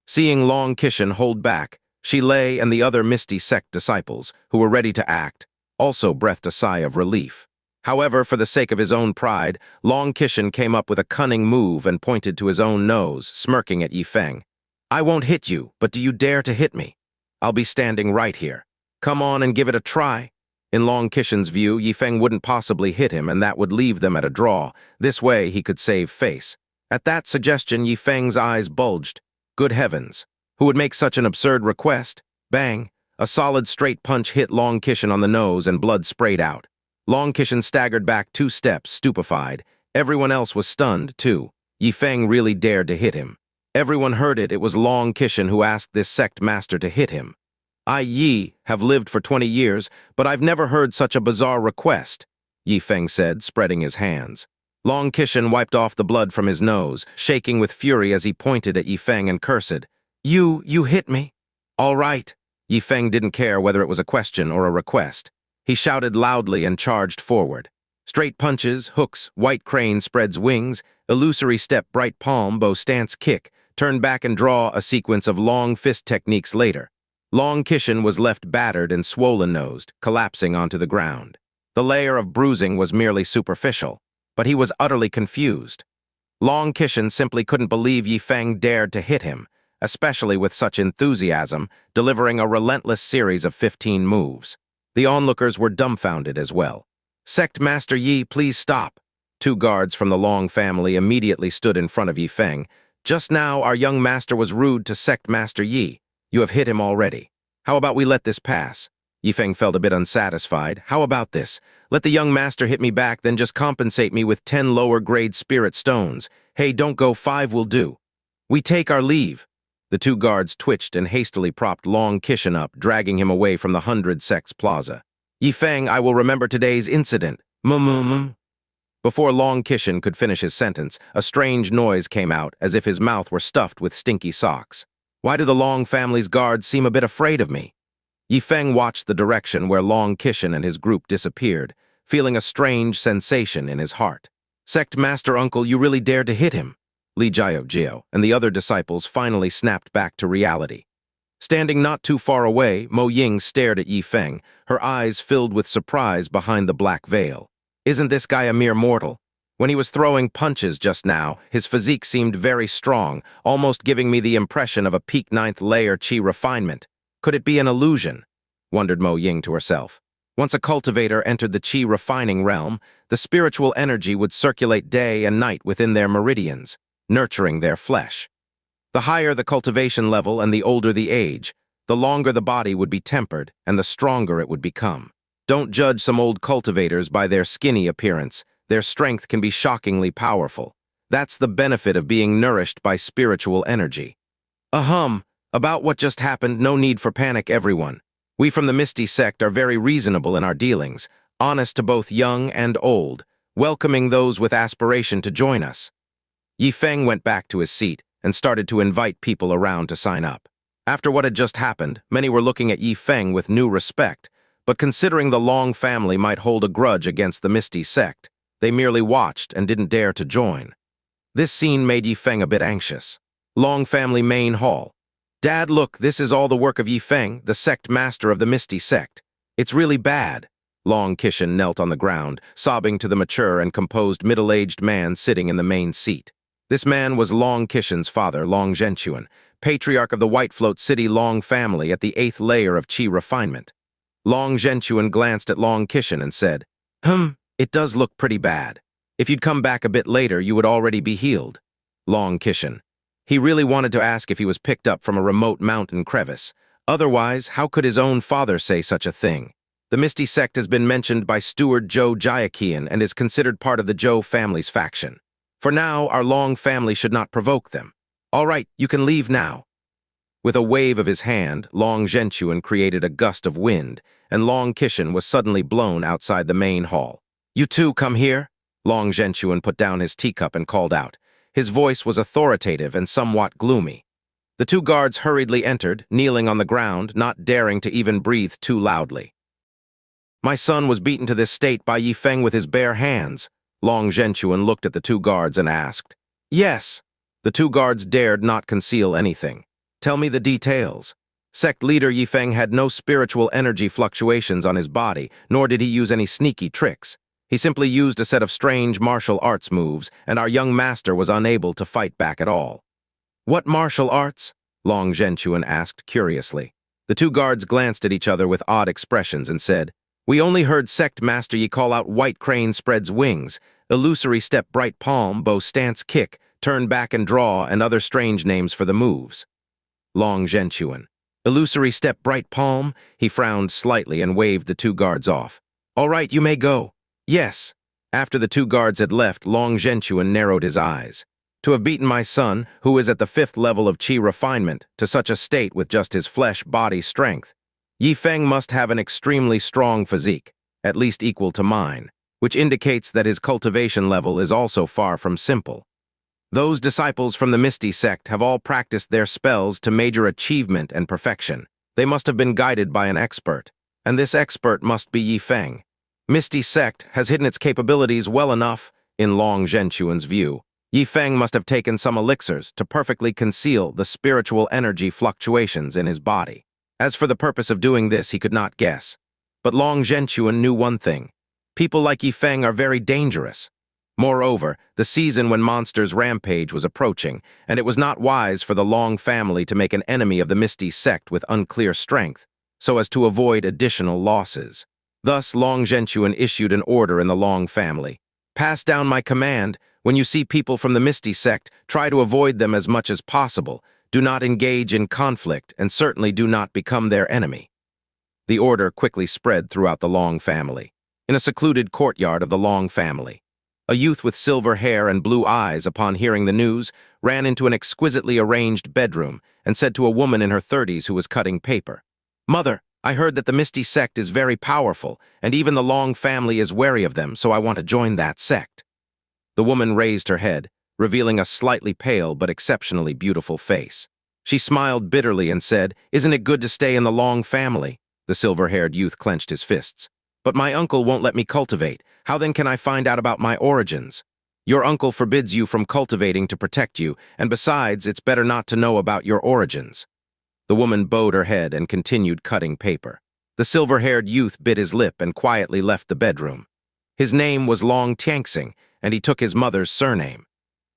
Seeing Long Kishen hold back, Shilei and the other Misty sect disciples, who were ready to act, also breathed a sigh of relief. However, for the sake of his own pride, Long Kishen came up with a cunning move and pointed to his own nose, smirking at Ye Feng. "I won't hit you, but do you dare to hit me? I'll be standing right here. Come on and give it a try." In Long Kishen's view, Ye Feng wouldn't possibly hit him, and that would leave them at a draw. This way, he could save face. At that suggestion, Ye Feng's eyes bulged. Good heavens! Who would make such an absurd request? Bang! A solid straight punch hit Long Kishen on the nose and blood sprayed out. Long Kishen staggered back 2 steps, stupefied. Everyone else was stunned, too. Ye Feng really dared to hit him. Everyone heard it. It was Long Kishen who asked this sect master to hit him. "I, Yi, have lived for 20 years, but I've never heard such a bizarre request," Ye Feng said, spreading his hands. Long Kishen wiped off the blood from his nose, shaking with fury as he pointed at Ye Feng and cursed. You hit me?" "All right." Ye Feng didn't care whether it was a question or a request. He shouted loudly and charged forward. Straight punches, hooks, white crane spreads wings, illusory step, bright palm, bow stance kick, turn back and draw, a sequence of long fist techniques later. Long Kishen was left battered and swollen-nosed, collapsing onto the ground. The layer of bruising was merely superficial, but he was utterly confused. Long Kishen simply couldn't believe Ye Feng dared to hit him, especially with such enthusiasm, delivering a relentless series of 15 moves. The onlookers were dumbfounded as well. "Sect Master Yi, please stop." 2 guards from the Long family immediately stood in front of Ye Feng. "Just now, our young master was rude to Sect Master Yi. You have hit him already. How about we let this pass?" Ye Feng felt a bit unsatisfied. "How about this? Let the young master hit me back, then just compensate me with 10 lower-grade spirit stones. Hey, don't go, 5 will do. We take our leave." The 2 guards twitched and hastily propped Long Kishen up, dragging him away from the 100 Sects Plaza. "Ye Feng, I will remember today's incident. Before Long Kishen could finish his sentence, a strange noise came out, as if his mouth were stuffed with stinky socks. Why do the Long family's guards seem a bit afraid of me? Ye Feng watched the direction where Long Kishen and his group disappeared, feeling a strange sensation in his heart. "Sect Master Uncle, you really dared to hit him?" Li Jiao and the other disciples finally snapped back to reality. Standing not too far away, Mo Ying stared at Ye Feng, her eyes filled with surprise behind the black veil. "Isn't this guy a mere mortal? When he was throwing punches just now, his physique seemed very strong, almost giving me the impression of a peak 9th layer chi refinement. Could it be an illusion?" wondered Mo Ying to herself. Once a cultivator entered the chi refining realm, the spiritual energy would circulate day and night within their meridians, nurturing their flesh. The higher the cultivation level and the older the age, the longer the body would be tempered and the stronger it would become. Don't judge some old cultivators by their skinny appearance. Their strength can be shockingly powerful. That's the benefit of being nourished by spiritual energy. About what just happened, no need for panic, everyone. We from the Misty sect are very reasonable in our dealings, honest to both young and old, welcoming those with aspiration to join us. Ye Feng went back to his seat and started to invite people around to sign up. After what had just happened, many were looking at Ye Feng with new respect, but considering the Long family might hold a grudge against the Misty sect, they merely watched and didn't dare to join. This scene made Ye Feng a bit anxious. Long family main hall. "Dad, look, this is all the work of Ye Feng, the sect master of the Misty sect. It's really bad." Long Kishen knelt on the ground, sobbing to the mature and composed middle-aged man sitting in the main seat. This man was Long Kishen's father, Long Zhenchuan, patriarch of the Whitefloat City Long family at the 8th layer of chi refinement. Long Zhenchuan glanced at Long Kishen and said, "It does look pretty bad. If you'd come back a bit later, you would already be healed." Long Kishen. He really wanted to ask if he was picked up from a remote mountain crevice. Otherwise, how could his own father say such a thing? The Misty sect has been mentioned by Steward Zhou Jiaqian and is considered part of the Zhou family's faction. For now, our Long family should not provoke them. "All right, you can leave now." With a wave of his hand, Long Zhenchuan created a gust of wind, and Long Kishan was suddenly blown outside the main hall. "You two come here?" Long Zhenchuan put down his teacup and called out. His voice was authoritative and somewhat gloomy. The two guards hurriedly entered, kneeling on the ground, not daring to even breathe too loudly. "My son was beaten to this state by Ye Feng with his bare hands." Long Zhenchuan looked at the two guards and asked. "Yes." The two guards dared not conceal anything. "Tell me the details." Sect leader Ye Feng had no spiritual energy fluctuations on his body, nor did he use any sneaky tricks. He simply used a set of strange martial arts moves, and our young master was unable to fight back at all. "What martial arts?" Long Zhenchuan asked curiously. The two guards glanced at each other with odd expressions and said, "We only heard Sect Master Ye call out White Crane spreads wings, illusory step bright palm, bow stance kick, turn back and draw, and other strange names for the moves." Long Zhenchuan. "Illusory step bright palm?" He frowned slightly and waved the two guards off. "All right, you may go." "Yes." After the two guards had left, Long Zhenchuan narrowed his eyes. "To have beaten my son, who is at the 5th level of qi refinement, to such a state with just his flesh-body strength, Ye Feng must have an extremely strong physique, at least equal to mine, which indicates that his cultivation level is also far from simple. Those disciples from the Misty sect have all practiced their spells to major achievement and perfection. They must have been guided by an expert, and this expert must be Ye Feng. Misty sect has hidden its capabilities well enough, in Long Zhenchuan's view. Ye Feng must have taken some elixirs to perfectly conceal the spiritual energy fluctuations in his body. As for the purpose of doing this, he could not guess. But Long Zhenchuan knew one thing. People like Ye Feng are very dangerous. Moreover, the season when monsters rampage was approaching, and it was not wise for the Long family to make an enemy of the Misty sect with unclear strength, so as to avoid additional losses. Thus, Long Zhenchuan issued an order in the Long family. "Pass down my command. When you see people from the Misty sect, try to avoid them as much as possible. Do not engage in conflict, and certainly do not become their enemy." The order quickly spread throughout the Long family. In a secluded courtyard of the Long family, a youth with silver hair and blue eyes, upon hearing the news, ran into an exquisitely arranged bedroom and said to a woman in her 30s who was cutting paper, "Mother, I heard that the Misty sect is very powerful, and even the Long family is wary of them, so I want to join that sect." The woman raised her head, revealing a slightly pale but exceptionally beautiful face. She smiled bitterly and said, "Isn't it good to stay in the Long family?" The silver-haired youth clenched his fists. "But my uncle won't let me cultivate. How then can I find out about my origins?" "Your uncle forbids you from cultivating to protect you, and besides, it's better not to know about your origins." The woman bowed her head and continued cutting paper. The silver-haired youth bit his lip and quietly left the bedroom. His name was Long Xianxia, and he took his mother's surname.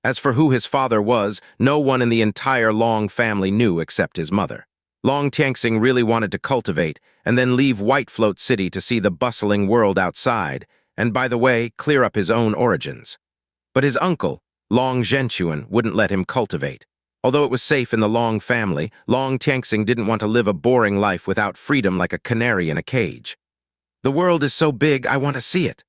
As for who his father was, no one in the entire Long family knew except his mother. Long Xianxia really wanted to cultivate, and then leave Whitefloat City to see the bustling world outside, and by the way, clear up his own origins. But his uncle, Long Zhenchuan, wouldn't let him cultivate. Although it was safe in the Long family, Long Xianxia didn't want to live a boring life without freedom like a canary in a cage. "The world is so big, I want to see it."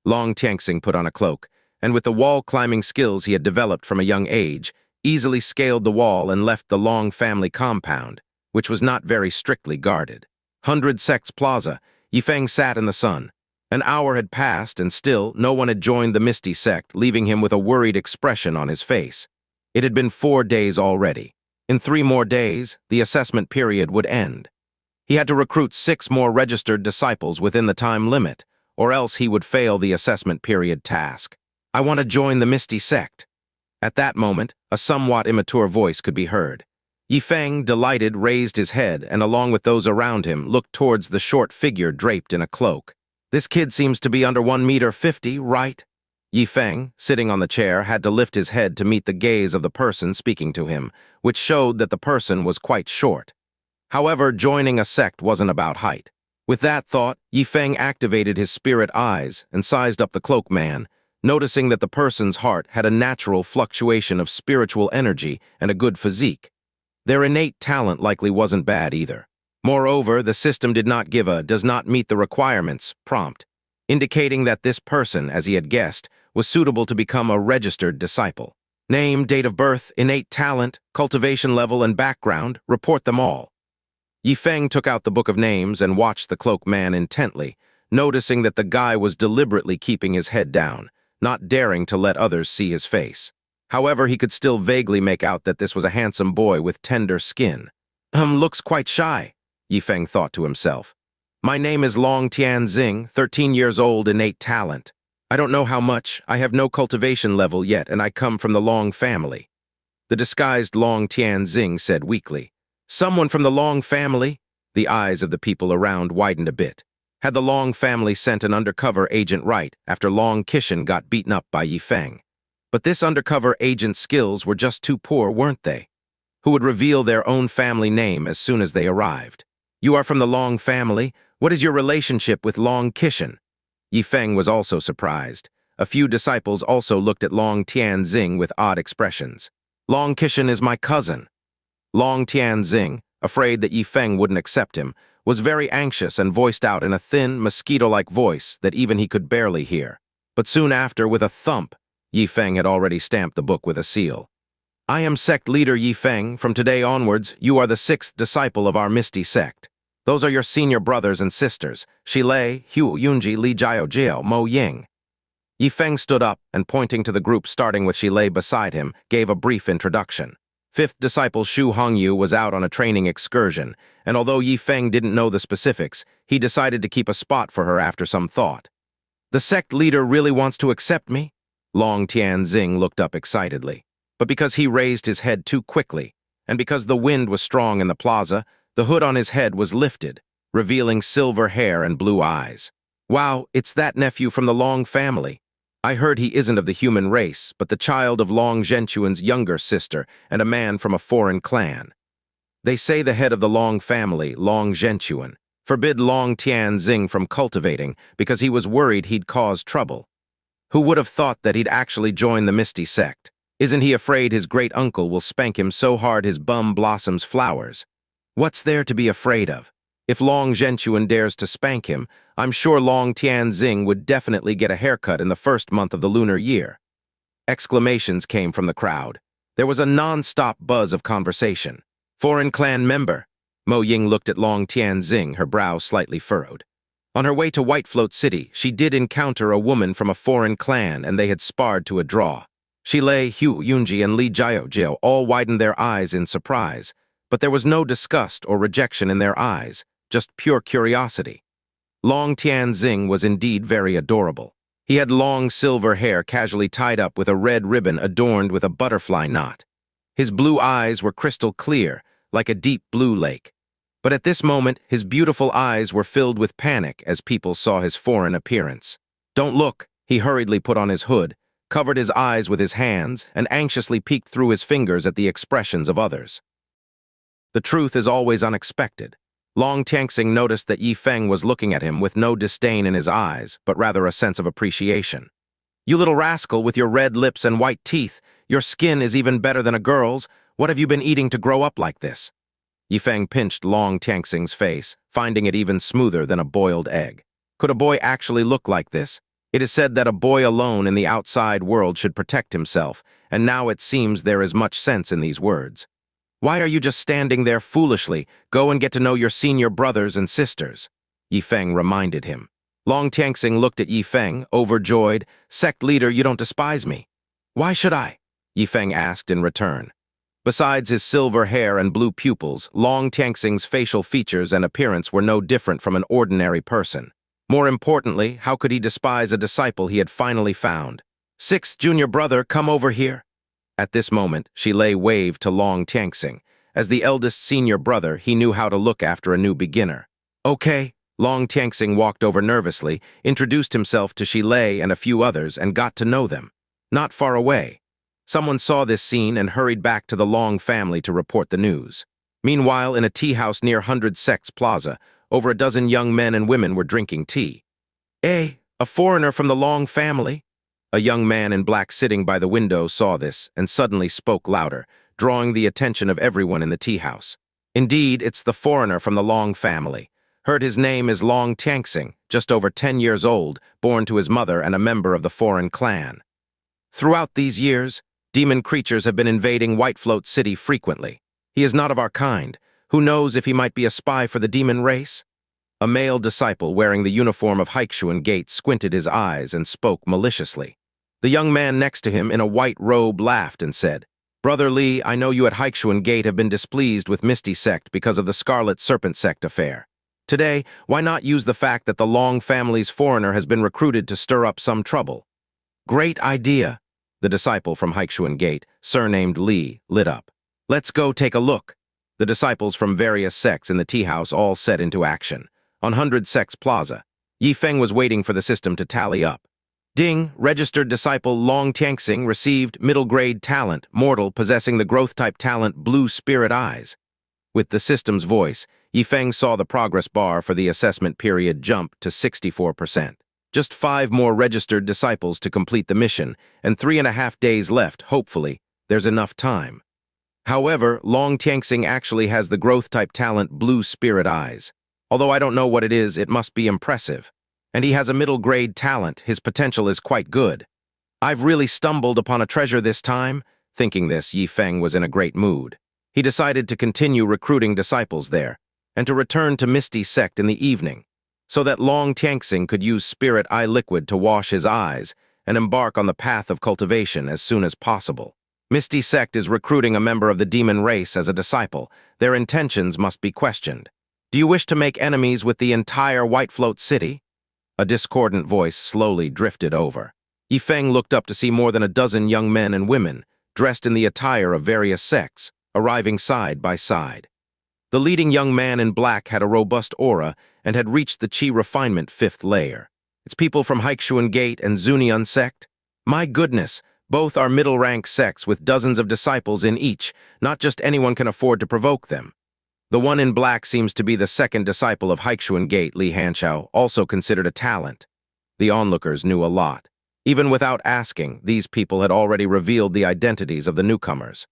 Long Xianxia put on a cloak, and with the wall-climbing skills he had developed from a young age, easily scaled the wall and left the Long family compound, which was not very strictly guarded. 100 Sects Plaza, Ye Feng sat in the sun. An hour had passed, and still no one had joined the Misty sect, leaving him with a worried expression on his face. It had been 4 days already. In 3 more days, the assessment period would end. He had to recruit 6 more registered disciples within the time limit, or else he would fail the assessment period task. "I want to join the Misty sect." At that moment, a somewhat immature voice could be heard. Ye Feng, delighted, raised his head and, along with those around him, looked towards the short figure draped in a cloak. "This kid seems to be under 1.50 meters, right?" Ye Feng, sitting on the chair, had to lift his head to meet the gaze of the person speaking to him, which showed that the person was quite short. However, joining a sect wasn't about height. With that thought, Ye Feng activated his spirit eyes and sized up the cloak man, noticing that the person's heart had a natural fluctuation of spiritual energy and a good physique. Their innate talent likely wasn't bad either. Moreover, the system did not give a "does not meet the requirements" prompt, indicating that this person, as he had guessed, was suitable to become a registered disciple. Name, date of birth, innate talent, cultivation level, and background, report them all. Ye Feng took out the book of names and watched the cloaked man intently, noticing that the guy was deliberately keeping his head down, not daring to let others see his face. However, he could still vaguely make out that this was a handsome boy with tender skin. Looks quite shy, Ye Feng thought to himself. My name is Long Tianxing, 13 years old, innate talent. I don't know how much, I have no cultivation level yet, and I come from the Long family. The disguised Long Tianxing said weakly. Someone from the Long family? The eyes of the people around widened a bit. Had the Long family sent an undercover agent right after Long Qishan got beaten up by Ye Feng? But this undercover agent's skills were just too poor, weren't they? Who would reveal their own family name as soon as they arrived? You are from the Long family? What is your relationship with Long Qishan? Ye Feng was also surprised. A few disciples also looked at Long Tianxing with odd expressions. Long Qishan is my cousin. Long Tianxing, afraid that Ye Feng wouldn't accept him, was very anxious and voiced out in a thin, mosquito-like voice that even he could barely hear. But soon after, with a thump, Ye Feng had already stamped the book with a seal. I am sect leader Ye Feng. From today onwards, you are the 6th disciple of our Misty sect. Those are your senior brothers and sisters, Shilei, Hu Yunji, Li Jiao, Mo Ying. Ye Feng stood up and, pointing to the group starting with Shilei beside him, gave a brief introduction. 5th disciple Shu Hongyu was out on a training excursion, and although Ye Feng didn't know the specifics, he decided to keep a spot for her after some thought. The sect leader really wants to accept me? Long Tianxing looked up excitedly. But because he raised his head too quickly, and because the wind was strong in the plaza, the hood on his head was lifted, revealing silver hair and blue eyes. Wow, it's that nephew from the Long family. I heard he isn't of the human race, but the child of Long Zhenchuan's younger sister and a man from a foreign clan. They say the head of the Long family, Long Zhenchuan, forbid Long Tianxing from cultivating because he was worried he'd cause trouble. Who would have thought that he'd actually join the Misty sect? Isn't he afraid his great-uncle will spank him so hard his bum blossoms flowers? What's there to be afraid of? If Long Zhenchuan dares to spank him, I'm sure Long Tianxing would definitely get a haircut in the first month of the lunar year. Exclamations came from the crowd. There was a non-stop buzz of conversation. Foreign clan member. Mo Ying looked at Long Tianxing, her brow slightly furrowed. On her way to Whitefloat City, she did encounter a woman from a foreign clan, and they had sparred to a draw. Shilei, Hu Yunji, and Li Jiao all widened their eyes in surprise, but there was no disgust or rejection in their eyes, just pure curiosity. Long Tianxing was indeed very adorable. He had long silver hair casually tied up with a red ribbon adorned with a butterfly knot. His blue eyes were crystal clear, like a deep blue lake. But at this moment, his beautiful eyes were filled with panic as people saw his foreign appearance. Don't look, he hurriedly put on his hood, covered his eyes with his hands, and anxiously peeked through his fingers at the expressions of others. The truth is always unexpected. Long Tianxing noticed that Ye Feng was looking at him with no disdain in his eyes, but rather a sense of appreciation. You little rascal with your red lips and white teeth, your skin is even better than a girl's. What have you been eating to grow up like this? Ye Feng pinched Long Tianxing's face, finding it even smoother than a boiled egg. Could a boy actually look like this? It is said that a boy alone in the outside world should protect himself, and now it seems there is much sense in these words. Why are you just standing there foolishly? Go and get to know your senior brothers and sisters. Ye Feng reminded him. Long Tianxing looked at Ye Feng, overjoyed. Sect leader, you don't despise me. Why should I? Ye Feng asked in return. Besides his silver hair and blue pupils, Long Tianxing's facial features and appearance were no different from an ordinary person. More importantly, how could he despise a disciple he had finally found? 6th junior brother, come over here. At this moment, Shilei waved to Long Tianxing. As the eldest senior brother, he knew how to look after a new beginner. Okay. Long Tianxing walked over nervously, introduced himself to Shilei and a few others, and got to know them. Not far away. Someone saw this scene and hurried back to the Long family to report the news. Meanwhile, in a tea house near 100 Sects Plaza, over a dozen young men and women were drinking tea. A foreigner from the Long family? A young man in black sitting by the window saw this and suddenly spoke louder, drawing the attention of everyone in the tea house. Indeed, it's the foreigner from the Long family. Heard his name is Long Tianxing, just over 10 years old, born to his mother and a member of the foreign clan. Throughout these years, Demon creatures have been invading Whitefloat City frequently. He is not of our kind. Who knows if he might be a spy for the demon race? A male disciple wearing the uniform of CanT squinted his eyes and spoke maliciously. The young man next to him in a white robe laughed and said, "Brother Li, I know you at CanT have been displeased with Misty Sect because of the Scarlet Serpent Sect affair. Today, why not use the fact that the Long family's foreigner has been recruited to stir up some trouble?" "Great idea." The disciple from CanT, surnamed Li, lit up. "Let's go take a look." The disciples from various sects in the tea house all set into action. On 100 Sects Plaza, Ye Feng was waiting for the system to tally up. Ding, registered disciple Long Tianxing received middle grade talent, mortal possessing the growth type talent blue spirit eyes. With the system's voice, Ye Feng saw the progress bar for the assessment period jump to 64%. Just 5 more registered disciples to complete the mission, and 3.5 days left, hopefully. There's enough time. However, Long Tianxing actually has the growth type talent blue spirit eyes. Although I don't know what it is, it must be impressive. And he has a middle grade talent, his potential is quite good. I've really stumbled upon a treasure this time. Thinking this, Ye Feng was in a great mood. He decided to continue recruiting disciples there, and to return to Misty Sect in the evening, so that Long Tianxing could use spirit eye liquid to wash his eyes and embark on the path of cultivation as soon as possible. Misty Sect is recruiting a member of the demon race as a disciple. Their intentions must be questioned. "Do you wish to make enemies with the entire Whitefloat City?" A discordant voice slowly drifted over. Ye Feng looked up to see more than a dozen young men and women, dressed in the attire of various sects, arriving side by side. The leading young man in black had a robust aura and had reached the Qi refinement 5th layer. It's people from CanT and Zunian sect? My goodness, both are middle-rank sects with dozens of disciples in each. Not just anyone can afford to provoke them. The one in black seems to be the second disciple of CanT, Li Hanxiao, also considered a talent. The onlookers knew a lot. Even without asking, these people had already revealed the identities of the newcomers.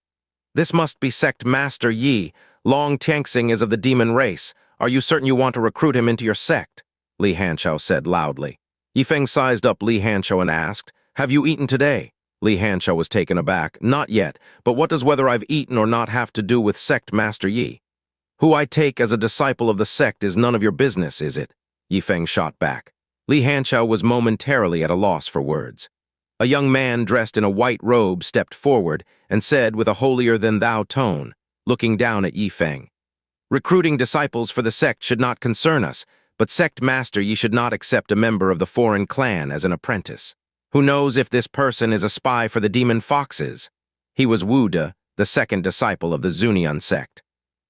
"This must be Sect Master Yi. Long Tianxing is of the demon race. Are you certain you want to recruit him into your sect?" Li Hanxiao said loudly. Ye Feng sized up Li Hanxiao and asked, "Have you eaten today?" Li Hanxiao was taken aback. "Not yet, but what does whether I've eaten or not have to do with Sect Master Yi? Who I take as a disciple of the sect is none of your business, is it?" Ye Feng shot back. Li Hanxiao was momentarily at a loss for words. A young man dressed in a white robe stepped forward and said with a holier-than-thou tone, looking down at Ye Feng, "Recruiting disciples for the sect should not concern us, but Sect Master Yi should not accept a member of the foreign clan as an apprentice. Who knows if this person is a spy for the demon foxes?" He was Wu De, the second disciple of the Zunian sect.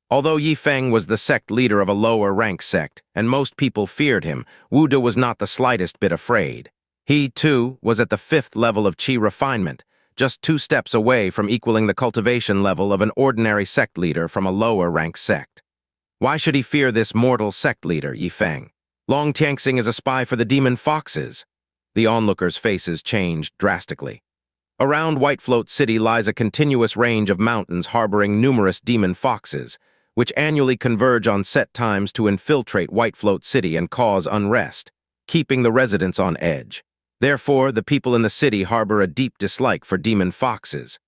Although Ye Feng was the sect leader of a lower-rank sect, and most people feared him, Wu De was not the slightest bit afraid. He, too, was at the 5th level of Qi refinement, just 2 steps away from equaling the cultivation level of an ordinary sect leader from a lower-rank sect. Why should he fear this mortal sect leader, Ye Feng? Long Tianxing is a spy for the demon foxes. The onlookers' faces changed drastically. Around Whitefloat City lies a continuous range of mountains harboring numerous demon foxes, which annually converge on set times to infiltrate Whitefloat City and cause unrest, keeping the residents on edge. Therefore, the people in the city harbor a deep dislike for demon foxes.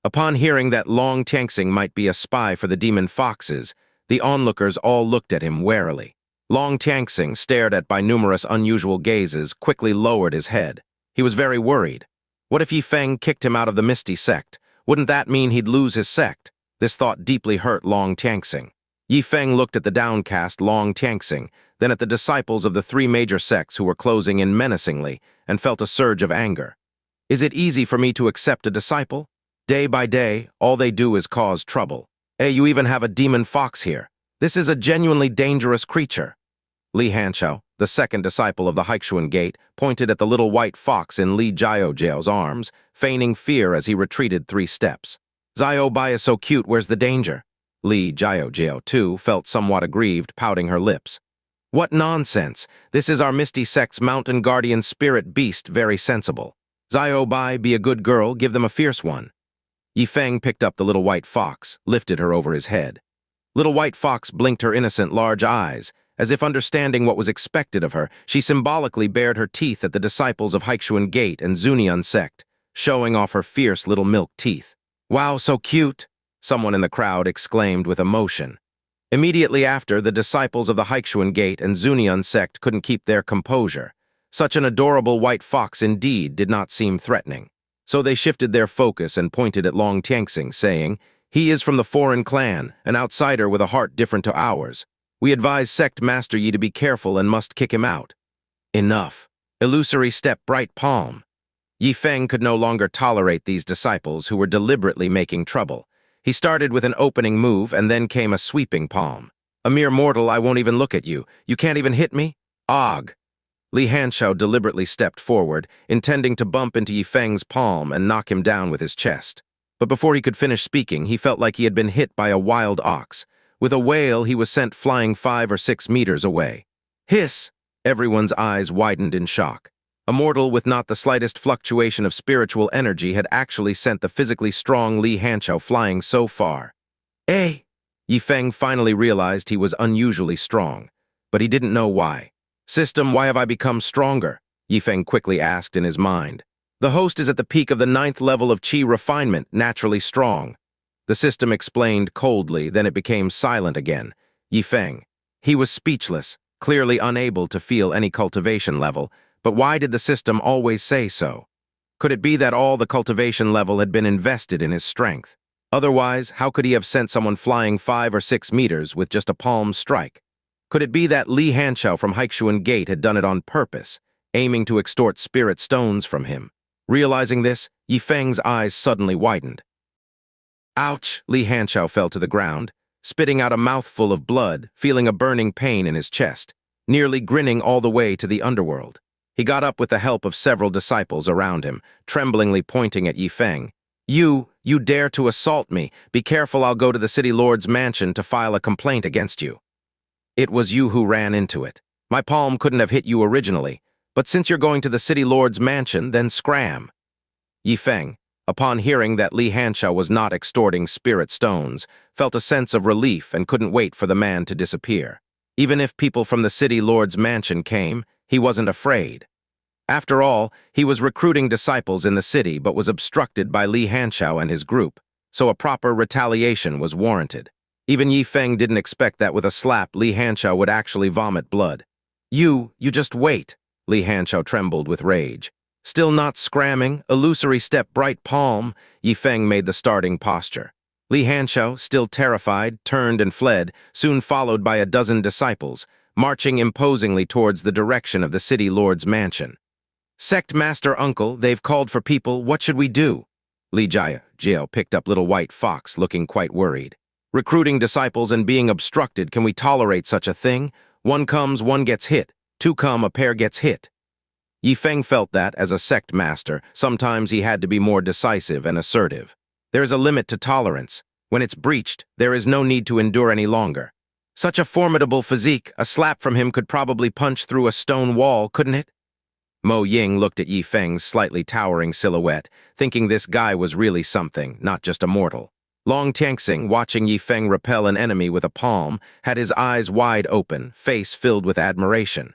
Upon hearing that Long Tianxing might be a spy for the demon foxes, the onlookers all looked at him warily. Long Tianxing, stared at by numerous unusual gazes, quickly lowered his head. He was very worried. What if Ye Feng kicked him out of the Misty Sect? Wouldn't that mean he'd lose his sect? This thought deeply hurt Long Tianxing. Ye Feng looked at the downcast Long Tianxing, then at the disciples of the 3 major sects who were closing in menacingly, and felt a surge of anger. Is it easy for me to accept a disciple? Day by day, all they do is cause trouble. Hey, you even have a demon fox here. This is a genuinely dangerous creature. Li Hanxiao, the second disciple of the CanT, pointed at the little white fox in Li Jiaojiao's arms, feigning fear as he retreated 3 steps. "Xiao Bai is so cute, where's the danger?" Li Jiaojiao, too, felt somewhat aggrieved, pouting her lips. "What nonsense! This is our Misty Sect's mountain guardian spirit beast, very sensible. Xiao Bai, be a good girl, give them a fierce one." Ye Feng picked up the little white fox, lifted her over his head. Little white fox blinked her innocent large eyes. As if understanding what was expected of her, she symbolically bared her teeth at the disciples of CanT and Zunian sect, showing off her fierce little milk teeth. "Wow, so cute!" someone in the crowd exclaimed with emotion. Immediately after, the disciples of the Haixuan Gate and Zunian sect couldn't keep their composure. Such an adorable white fox indeed did not seem threatening. So they shifted their focus and pointed at Long Tianxing, saying, "He is from the foreign clan, an outsider with a heart different to ours. We advise Sect Master Yi to be careful and must kick him out." Enough. Illusory step bright palm. Ye Feng could no longer tolerate these disciples who were deliberately making trouble. He started with an opening move and then came a sweeping palm. "A mere mortal, I won't even look at you. You can't even hit me? Og!" Li Hanshao deliberately stepped forward, intending to bump into Ye Feng's palm and knock him down with his chest. But before he could finish speaking, he felt like he had been hit by a wild ox. With a wail, he was sent flying 5 or 6 meters away. Hiss! Everyone's eyes widened in shock. A mortal with not the slightest fluctuation of spiritual energy had actually sent the physically strong Li Hanshao flying so far. Eh! Ye Feng finally realized he was unusually strong, but he didn't know why. "System, why have I become stronger?" Ye Feng quickly asked in his mind. "The host is at the peak of the 9th level of Qi refinement, naturally strong." The system explained coldly, then it became silent again. Ye Feng. He was speechless, clearly unable to feel any cultivation level, but why did the system always say so? Could it be that all the cultivation level had been invested in his strength? Otherwise, how could he have sent someone flying 5 or 6 meters with just a palm strike? Could it be that Li Hanshao from Haixuan Gate had done it on purpose, aiming to extort spirit stones from him? Realizing this, Ye Feng's eyes suddenly widened. Ouch! Li Hanshao fell to the ground, spitting out a mouthful of blood, feeling a burning pain in his chest, nearly grinning all the way to the underworld. He got up with the help of several disciples around him, tremblingly pointing at Ye Feng. You dare to assault me. Be careful, I'll go to the city lord's mansion to file a complaint against you." "It was you who ran into it. My palm couldn't have hit you originally, but since you're going to the city lord's mansion, then scram." Ye Feng, upon hearing that Li Hanshao was not extorting spirit stones, felt a sense of relief and couldn't wait for the man to disappear. Even if people from the city lord's mansion came, he wasn't afraid. After all, he was recruiting disciples in the city but was obstructed by Li Hanshao and his group, so a proper retaliation was warranted. Even Ye Feng didn't expect that with a slap Li Hanshao would actually vomit blood. You just wait." Li Hanshao trembled with rage. Still not scramming, illusory step bright palm, Ye Feng made the starting posture. Li Hanshao, still terrified, turned and fled, soon followed by a dozen disciples, marching imposingly towards the direction of the city lord's mansion. "Sect Master Uncle, they've called for people, what should we do?" Li Jiao picked up little white fox, looking quite worried. "Recruiting disciples and being obstructed, can we tolerate such a thing? One comes, one gets hit. Two come, a pair gets hit." Ye Feng felt that, as a sect master, sometimes he had to be more decisive and assertive. There is a limit to tolerance. When it's breached, there is no need to endure any longer. Such a formidable physique, a slap from him could probably punch through a stone wall, couldn't it? Mo Ying looked at Ye Feng's slightly towering silhouette, thinking this guy was really something, not just a mortal. Long Tianxing, watching Ye Feng repel an enemy with a palm, had his eyes wide open, face filled with admiration.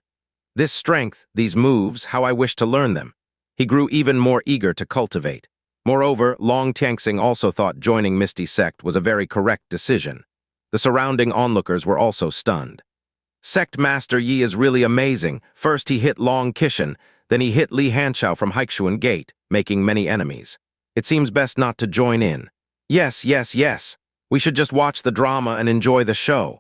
This strength, these moves, how I wish to learn them. He grew even more eager to cultivate. Moreover, Long Tianxing also thought joining Misty Sect was a very correct decision. The surrounding onlookers were also stunned. Sect Master Yi is really amazing. First he hit Long Kishan, then he hit Li Hanshao from Haixuan Gate, making many enemies. It seems best not to join in. Yes. We should just watch the drama and enjoy the show.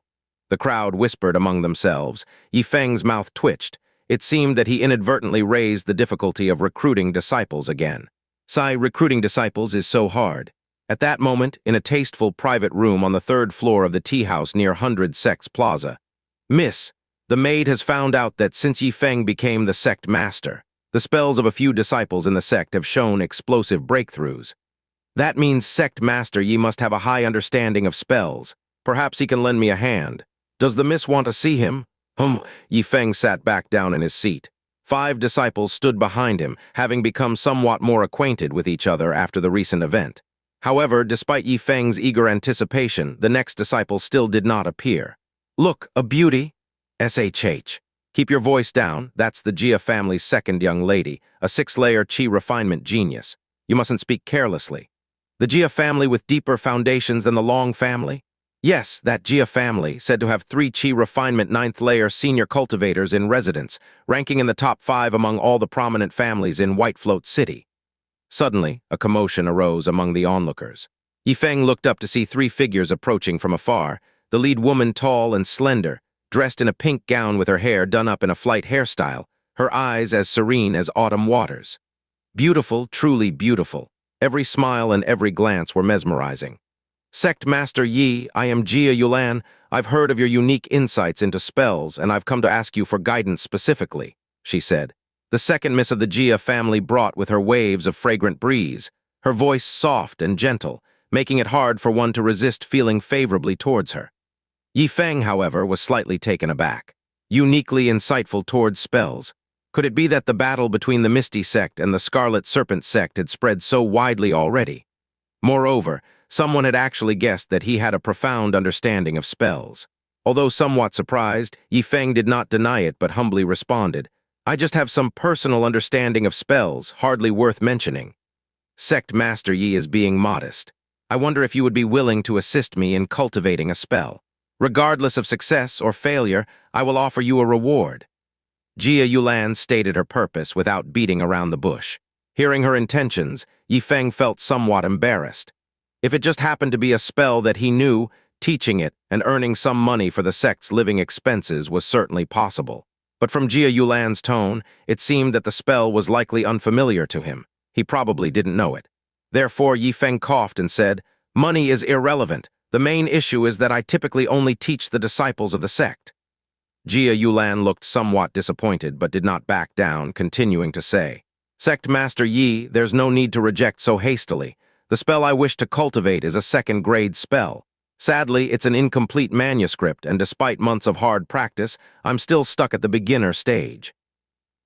The crowd whispered among themselves. Ye Feng's mouth twitched. It seemed that he inadvertently raised the difficulty of recruiting disciples again. Recruiting disciples is so hard. At that moment, in a tasteful private room on the 3rd floor of the tea house near 100 Sects Plaza, "Miss, the maid has found out that since Ye Feng became the sect master, the spells of a few disciples in the sect have shown explosive breakthroughs. That means Sect Master Yi must have a high understanding of spells. Perhaps he can lend me a hand. Does the miss want to see him?" Ye Feng sat back down in his seat. 5 disciples stood behind him, having become somewhat more acquainted with each other after the recent event. However, despite Ye Feng's eager anticipation, the next disciple still did not appear. "Look, a beauty." SHH. Keep your voice down, that's the Jia family's second young lady, a 6-layer Qi refinement genius. You mustn't speak carelessly. The Jia family with deeper foundations than the Long family? Yes, that Jia family, said to have 3 Qi refinement 9th layer senior cultivators in residence, ranking in the top 5 among all the prominent families in Whitefloat City. Suddenly, a commotion arose among the onlookers. Ye Feng looked up to see 3 figures approaching from afar, the lead woman tall and slender, dressed in a pink gown with her hair done up in a flight hairstyle, her eyes as serene as autumn waters. Beautiful, truly beautiful. Every smile and every glance were mesmerizing. Sect Master Yi, I am Jia Yulan. I've heard of your unique insights into spells, and I've come to ask you for guidance specifically, she said. The second miss of the Jia family brought with her waves of fragrant breeze, her voice soft and gentle, making it hard for one to resist feeling favorably towards her. Ye Feng, however, was slightly taken aback. Uniquely insightful towards spells. Could it be that the battle between the Misty Sect and the Scarlet Serpent Sect had spread so widely already? Moreover, someone had actually guessed that he had a profound understanding of spells. Although somewhat surprised, Ye Feng did not deny it but humbly responded, I just have some personal understanding of spells, hardly worth mentioning. Sect Master Yi is being modest. I wonder if you would be willing to assist me in cultivating a spell. Regardless of success or failure, I will offer you a reward. Jia Yulan stated her purpose without beating around the bush. Hearing her intentions, Ye Feng felt somewhat embarrassed. If it just happened to be a spell that he knew, teaching it and earning some money for the sect's living expenses was certainly possible. But from Jia Yulan's tone, it seemed that the spell was likely unfamiliar to him. He probably didn't know it. Therefore, Ye Feng coughed and said, Money is irrelevant. The main issue is that I typically only teach the disciples of the sect. Jia Yulan looked somewhat disappointed but did not back down, continuing to say, Sect Master Yi, there's no need to reject so hastily. The spell I wish to cultivate is a second-grade spell. Sadly, it's an incomplete manuscript, and despite months of hard practice, I'm still stuck at the beginner stage.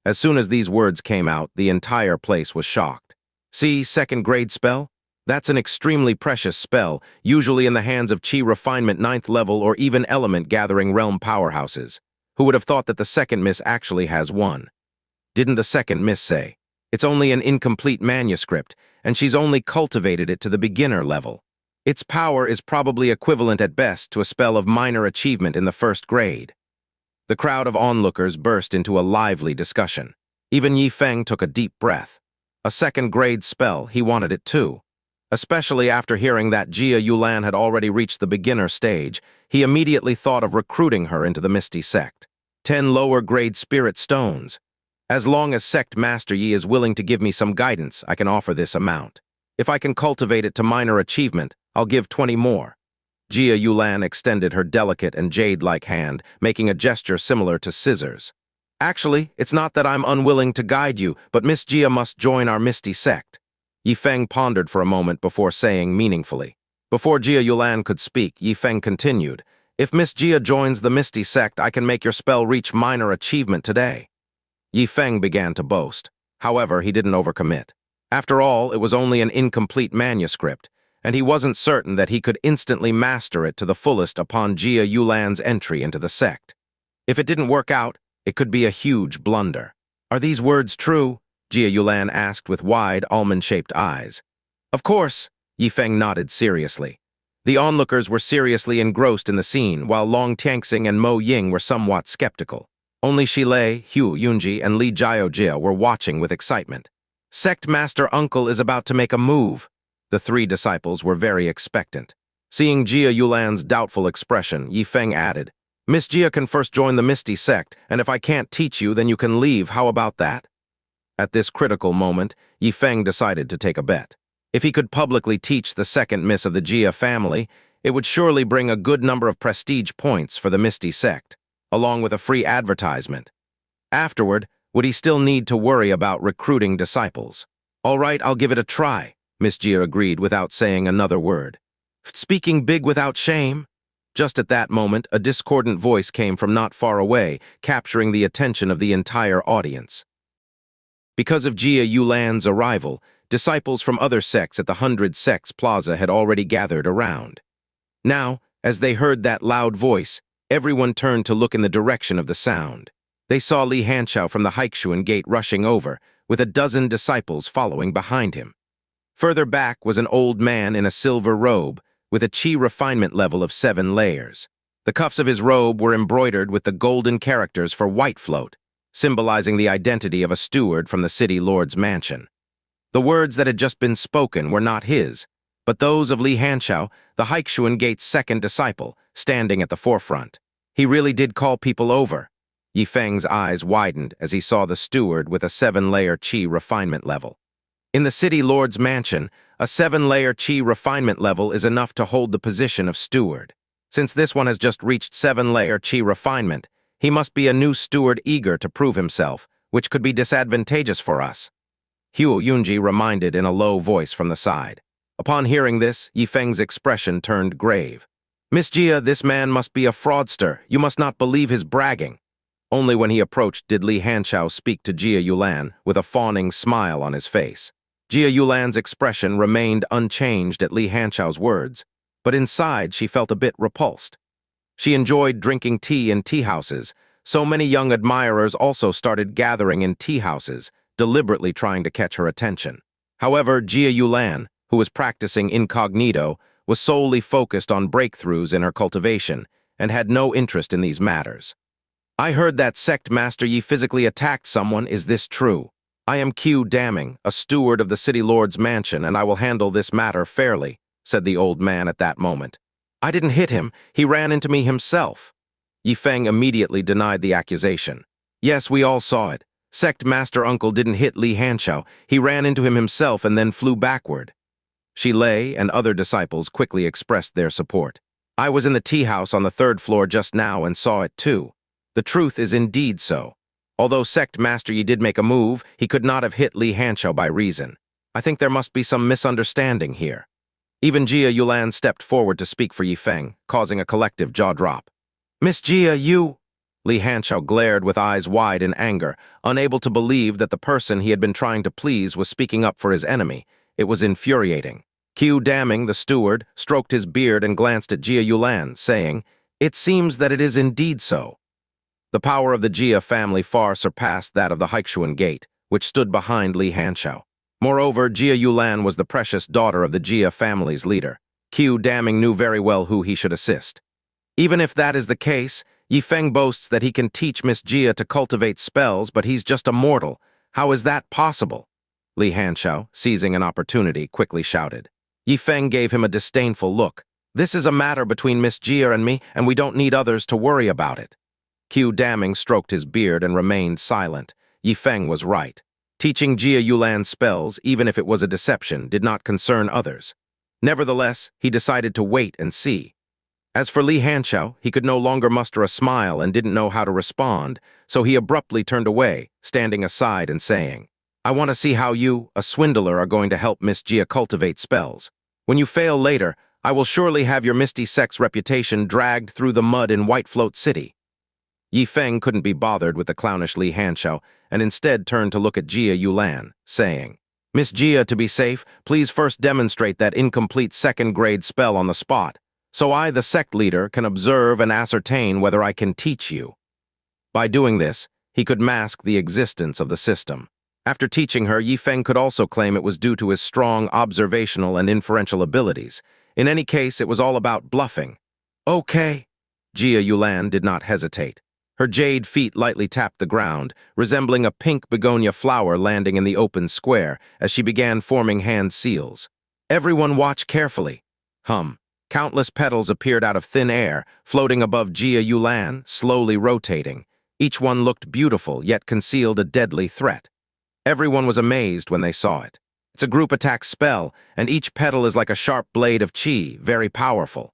As soon as these words came out, the entire place was shocked. See, second-grade spell? That's an extremely precious spell, usually in the hands of Qi refinement 9th level or even element gathering realm powerhouses. Who would have thought that the second miss actually has one? Didn't the second miss say? It's only an incomplete manuscript, and she's only cultivated it to the beginner level. Its power is probably equivalent at best to a spell of minor achievement in the first grade. The crowd of onlookers burst into a lively discussion. Even Ye Feng took a deep breath. A second-grade spell, he wanted it too. Especially after hearing that Jia Yulan had already reached the beginner stage, he immediately thought of recruiting her into the Misty Sect. 10 lower-grade spirit stones. As long as Sect Master Yi is willing to give me some guidance, I can offer this amount. If I can cultivate it to minor achievement, I'll give 20 more. Jia Yulan extended her delicate and jade-like hand, making a gesture similar to scissors. Actually, it's not that I'm unwilling to guide you, but Miss Jia must join our Misty Sect. Ye Feng pondered for a moment before saying meaningfully. Before Jia Yulan could speak, Ye Feng continued, If Miss Jia joins the Misty Sect, I can make your spell reach minor achievement today. Ye Feng began to boast. However, he didn't overcommit. After all, it was only an incomplete manuscript, and he wasn't certain that he could instantly master it to the fullest upon Jia Yulan's entry into the sect. If it didn't work out, it could be a huge blunder. Are these words true? Jia Yulan asked with wide, almond-shaped eyes. Of course, Ye Feng nodded seriously. The onlookers were seriously engrossed in the scene, while Long Tianxing and Mo Ying were somewhat skeptical. Only Shilei, Hu Yunji, and Li Jiaojia were watching with excitement. Sect Master Uncle is about to make a move. The 3 disciples were very expectant. Seeing Jia Yulan's doubtful expression, Ye Feng added, Miss Jia can first join the Misty Sect, and if I can't teach you, then you can leave. How about that? At this critical moment, Ye Feng decided to take a bet. If he could publicly teach the second miss of the Jia family, it would surely bring a good number of prestige points for the Misty Sect, along with a free advertisement. Afterward, would he still need to worry about recruiting disciples? All right, I'll give it a try, Miss Jia agreed without saying another word. Speaking big without shame? Just at that moment, a discordant voice came from not far away, capturing the attention of the entire audience. Because of Jia Yulan's arrival, disciples from other sects at the 100 Sects Plaza had already gathered around. Now, as they heard that loud voice, everyone turned to look in the direction of the sound. They saw Li Hanshao from the Haixuan gate rushing over, with a dozen disciples following behind him. Further back was an old man in a silver robe, with a chi refinement level of 7 layers. The cuffs of his robe were embroidered with the golden characters for Whitefloat, symbolizing the identity of a steward from the city lord's mansion. The words that had just been spoken were not his, but those of Li Hanqiao, the Haixuan Gate's second disciple, standing at the forefront. He really did call people over. Ye Feng's eyes widened as he saw the steward with a 7-layer chi refinement level. In the city lord's mansion, a 7-layer chi refinement level is enough to hold the position of steward. Since this one has just reached 7-layer chi refinement, he must be a new steward eager to prove himself, which could be disadvantageous for us. Hugh Yunji reminded in a low voice from the side. Upon hearing this, Ye Feng's expression turned grave. Miss Jia, this man must be a fraudster. You must not believe his bragging. Only when he approached did Li Hanqiao speak to Jia Yulan with a fawning smile on his face. Jia Yulan's expression remained unchanged at Li Hanqiao's words, but inside she felt a bit repulsed. She enjoyed drinking tea in tea houses. So many young admirers also started gathering in tea houses, deliberately trying to catch her attention. However, Jia Yulan, who was practicing incognito, was solely focused on breakthroughs in her cultivation and had no interest in these matters. I heard that sect master Yi physically attacked someone. Is this true? I am Q Damning, a steward of the city lord's mansion, and I will handle this matter fairly, said the old man at that moment. I didn't hit him. He ran into me himself. Ye Feng immediately denied the accusation. Yes, we all saw it. Sect master uncle didn't hit Li Hanqiao. He ran into him himself and then flew backward. Shi Lei and other disciples quickly expressed their support. I was in the tea house on the 3rd floor just now and saw it too. The truth is indeed so. Although Sect Master Yi did make a move, he could not have hit Li Hanqiao by reason. I think there must be some misunderstanding here. Even Jia Yulan stepped forward to speak for Ye Feng, causing a collective jaw drop. Miss Jia, you... Li Hanqiao glared with eyes wide in anger, unable to believe that the person he had been trying to please was speaking up for his enemy. It was infuriating. Q Damning, the steward, stroked his beard and glanced at Jia Yulan, saying, It seems that it is indeed so. The power of the Jia family far surpassed that of the Haixuan Gate, which stood behind Li Hanqiao. Moreover, Jia Yulan was the precious daughter of the Jia family's leader. Q Damning knew very well who he should assist. Even if that is the case, Ye Feng boasts that he can teach Miss Jia to cultivate spells, but he's just a mortal. How is that possible? Li Hanqiao, seizing an opportunity, quickly shouted. Ye Feng gave him a disdainful look. This is a matter between Miss Jia and me, and we don't need others to worry about it. Q Damning stroked his beard and remained silent. Ye Feng was right. Teaching Jia Yulan spells, even if it was a deception, did not concern others. Nevertheless, he decided to wait and see. As for Li Hanqiao, he could no longer muster a smile and didn't know how to respond, so he abruptly turned away, standing aside and saying, I want to see how you, a swindler, are going to help Miss Jia cultivate spells. When you fail later, I will surely have your misty sex reputation dragged through the mud in Whitefloat City. Ye Feng couldn't be bothered with the clownish Li Hanqiao and instead turned to look at Jia Yulan, saying, Miss Jia, to be safe, please first demonstrate that incomplete 2nd-grade spell on the spot, so I, the sect leader, can observe and ascertain whether I can teach you. By doing this, he could mask the existence of the system. After teaching her, Ye Feng could also claim it was due to his strong observational and inferential abilities. In any case, it was all about bluffing. Okay. Jia Yulan did not hesitate. Her jade feet lightly tapped the ground, resembling a pink begonia flower landing in the open square as she began forming hand seals. Everyone watch carefully. Countless petals appeared out of thin air, floating above Jia Yulan, slowly rotating. Each one looked beautiful, yet concealed a deadly threat. Everyone was amazed when they saw it. It's a group attack spell, and each petal is like a sharp blade of chi, very powerful.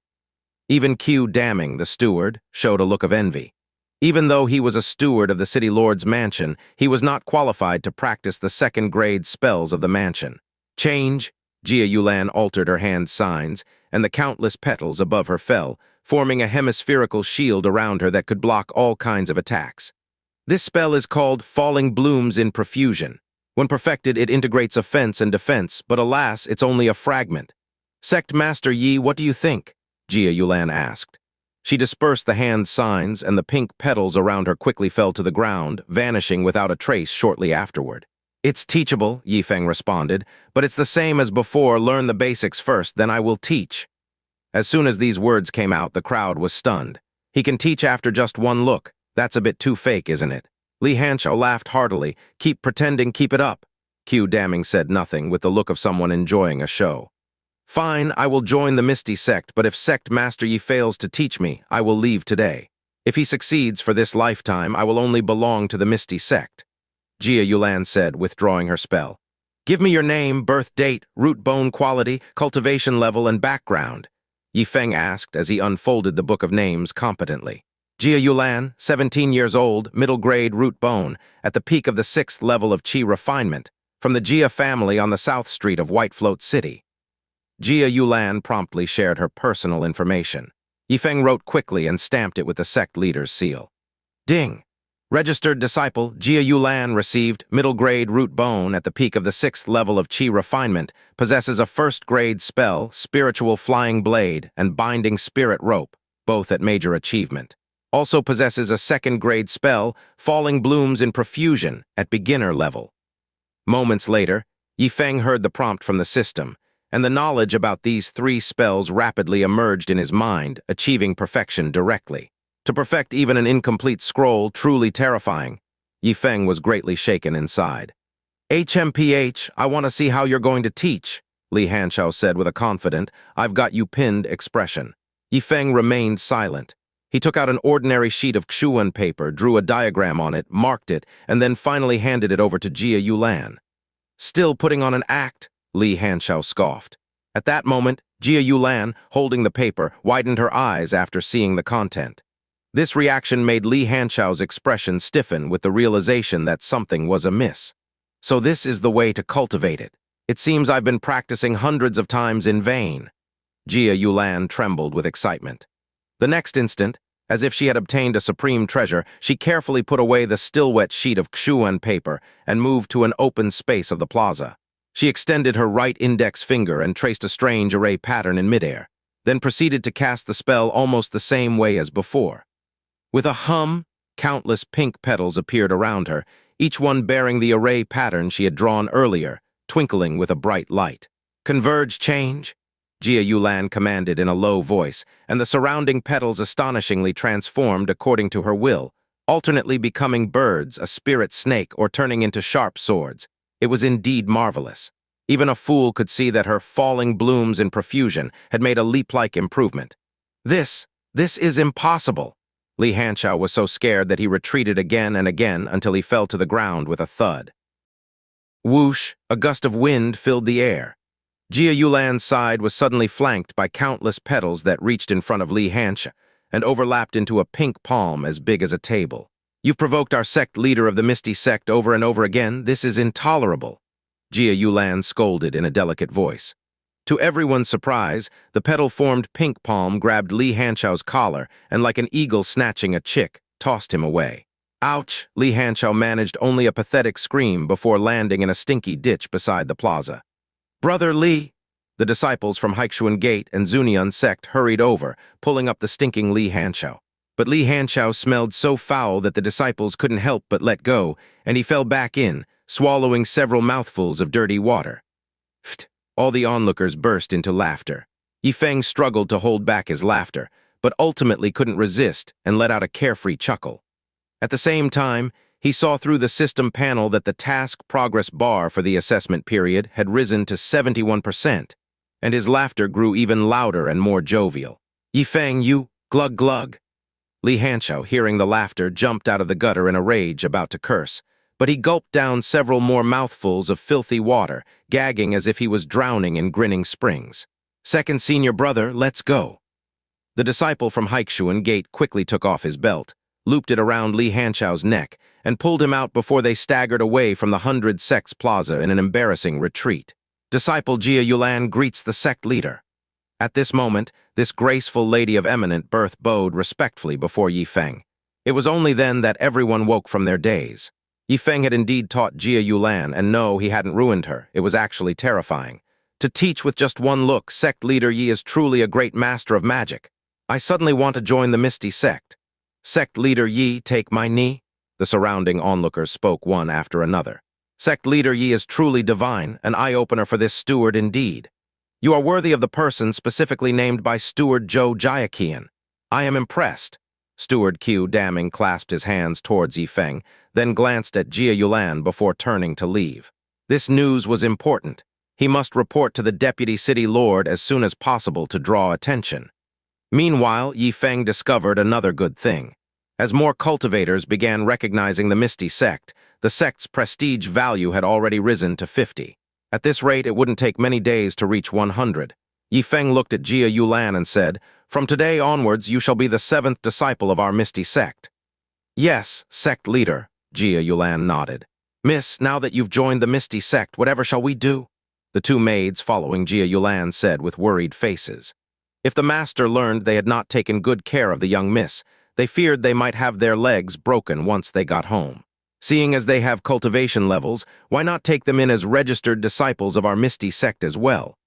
Even Q Damning, the steward, showed a look of envy. Even though he was a steward of the city lord's mansion, he was not qualified to practice the 2nd-grade spells of the mansion. Change! Jia Yulan altered her hand signs, and the countless petals above her fell, forming a hemispherical shield around her that could block all kinds of attacks. This spell is called Falling Blooms in Profusion. When perfected, it integrates offense and defense, but alas, it's only a fragment. Sect Master Yi, what do you think? Jia Yulan asked. She dispersed the hand signs, and the pink petals around her quickly fell to the ground, vanishing without a trace shortly afterward. It's teachable, Ye Feng responded, but it's the same as before. Learn the basics first, then I will teach. As soon as these words came out, the crowd was stunned. He can teach after just one look. That's a bit too fake, isn't it? Li Hanshao laughed heartily. Keep pretending, keep it up. Q Damming said nothing, with the look of someone enjoying a show. Fine, I will join the Misty Sect, but if Sect Master Yi fails to teach me, I will leave today. If he succeeds for this lifetime, I will only belong to the Misty Sect. Jia Yulan said, withdrawing her spell. Give me your name, birth date, root bone quality, cultivation level, and background. Ye Feng asked as he unfolded the book of names competently. Jia Yulan, 17 years old, middle grade root bone, at the peak of the 6th level of Qi refinement, from the Jia family on the South Street of Whitefloat City. Jia Yulan promptly shared her personal information. Ye Feng wrote quickly and stamped it with the sect leader's seal. Ding! Registered disciple Jia Yulan received middle grade root bone at the peak of the 6th level of Qi refinement, possesses a 1st grade spell, spiritual flying blade, and binding spirit rope, both at major achievement. Also possesses a 2nd grade spell, falling blooms in profusion, at beginner level. Moments later, Ye Feng heard the prompt from the system, and the knowledge about these 3 spells rapidly emerged in his mind, achieving perfection directly. To perfect even an incomplete scroll, truly terrifying. Ye Feng was greatly shaken inside. HMPH, I want to see how you're going to teach, Li Hanshao said with a confident, I've got you pinned expression. Ye Feng remained silent. He took out an ordinary sheet of Xuan paper, drew a diagram on it, marked it, and then finally handed it over to Jia Yulan. Still putting on an act, Li Hanshao scoffed. At that moment, Jia Yulan, holding the paper, widened her eyes after seeing the content. This reaction made Li Hanshao's expression stiffen with the realization that something was amiss. So this is the way to cultivate it. It seems I've been practicing hundreds of times in vain. Jia Yulan trembled with excitement. The next instant, as if she had obtained a supreme treasure, she carefully put away the still-wet sheet of Xuan paper and moved to an open space of the plaza. She extended her right index finger and traced a strange array pattern in midair, then proceeded to cast the spell almost the same way as before. With a hum, countless pink petals appeared around her, each one bearing the array pattern she had drawn earlier, twinkling with a bright light. Converge, change, Jia Yulan commanded in a low voice, and the surrounding petals astonishingly transformed according to her will, alternately becoming birds, a spirit snake, or turning into sharp swords. It was indeed marvelous. Even a fool could see that her falling blooms in profusion had made a leap-like improvement. This is impossible. Li Hanshao was so scared that he retreated again and again until he fell to the ground with a thud. Whoosh, a gust of wind filled the air. Jia Yulan's side was suddenly flanked by countless petals that reached in front of Li Hanshao and overlapped into a pink palm as big as a table. You've provoked our sect leader of the Misty Sect over and over again. This is intolerable, Jia Yulan scolded in a delicate voice. To everyone's surprise, the petal-formed pink palm grabbed Li Hanshao's collar and, like an eagle snatching a chick, tossed him away. Ouch! Li Hanshao managed only a pathetic scream before landing in a stinky ditch beside the plaza. Brother Li! The disciples from Haichuan Gate and Zunian sect hurried over, pulling up the stinking Li Hanshao. But Li Hanshao smelled so foul that the disciples couldn't help but let go, and he fell back in, swallowing several mouthfuls of dirty water. Pht! All the onlookers burst into laughter. Ye Feng struggled to hold back his laughter, but ultimately couldn't resist and let out a carefree chuckle. At the same time, he saw through the system panel that the task progress bar for the assessment period had risen to 71%, and his laughter grew even louder and more jovial. Ye Feng, you, glug glug. Li Hanshao, hearing the laughter, jumped out of the gutter in a rage, about to curse, but he gulped down several more mouthfuls of filthy water, gagging as if he was drowning in grinning springs. Second senior brother, let's go. The disciple from Haichuan Gate quickly took off his belt, looped it around Li Hanshao's neck, and pulled him out before they staggered away from the 100 Sects Plaza in an embarrassing retreat. Disciple Jia Yulan greets the sect leader. At this moment, this graceful lady of eminent birth bowed respectfully before Ye Feng. It was only then that everyone woke from their daze. Ye Feng had indeed taught Jia Yulan, and no, he hadn't ruined her. It was actually terrifying. To teach with just one look, sect leader Yi is truly a great master of magic. I suddenly want to join the Misty Sect. Sect leader Yi, take my knee. The surrounding onlookers spoke one after another. Sect leader Ye is truly divine, an eye-opener for this steward indeed. You are worthy of the person specifically named by Steward Zhou Jiaqian. I am impressed. Steward Qiu Daming clasped his hands towards Ye Feng, then glanced at Jia Yulan before turning to leave. This news was important. He must report to the deputy city lord as soon as possible to draw attention. Meanwhile, Ye Feng discovered another good thing. As more cultivators began recognizing the Misty Sect, the sect's prestige value had already risen to 50. At this rate, it wouldn't take many days to reach 100. Ye Feng looked at Jia Yulan and said, "From today onwards, you shall be the 7th disciple of our Misty Sect." "Yes, sect leader," Jia Yulan nodded. "Miss, now that you've joined the Misty Sect, whatever shall we do?" The two maids following Jia Yulan said with worried faces. If the master learned they had not taken good care of the young miss, they feared they might have their legs broken once they got home. Seeing as they have cultivation levels, why not take them in as registered disciples of our Misty Sect as well?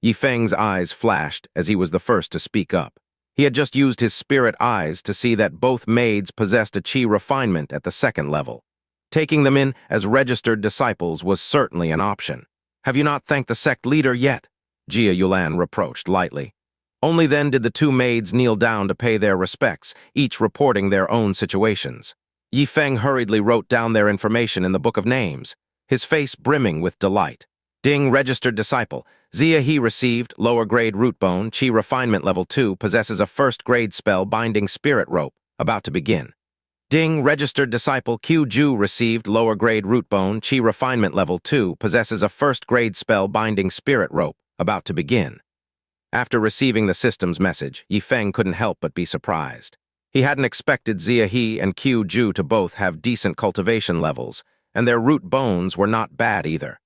Ye Feng's eyes flashed as he was the first to speak up. He had just used his spirit eyes to see that both maids possessed a qi refinement at the 2nd level. Taking them in as registered disciples was certainly an option. "Have you not thanked the sect leader yet?" Jia Yulan reproached lightly. Only then did the two maids kneel down to pay their respects, each reporting their own situations. Ye Feng hurriedly wrote down their information in the book of names, his face brimming with delight. Ding, registered disciple. Zia he received, lower grade root bone, Qi refinement level 2, possesses a 1st grade spell binding spirit rope, about to begin. Ding, registered disciple Q Ju received, lower grade root bone, Qi refinement level 2, possesses a 1st grade spell binding spirit rope, about to begin. After receiving the system's message, Ye Feng couldn't help but be surprised. He hadn't expected Zia He and Qiu Ju to both have decent cultivation levels, and their root bones were not bad either.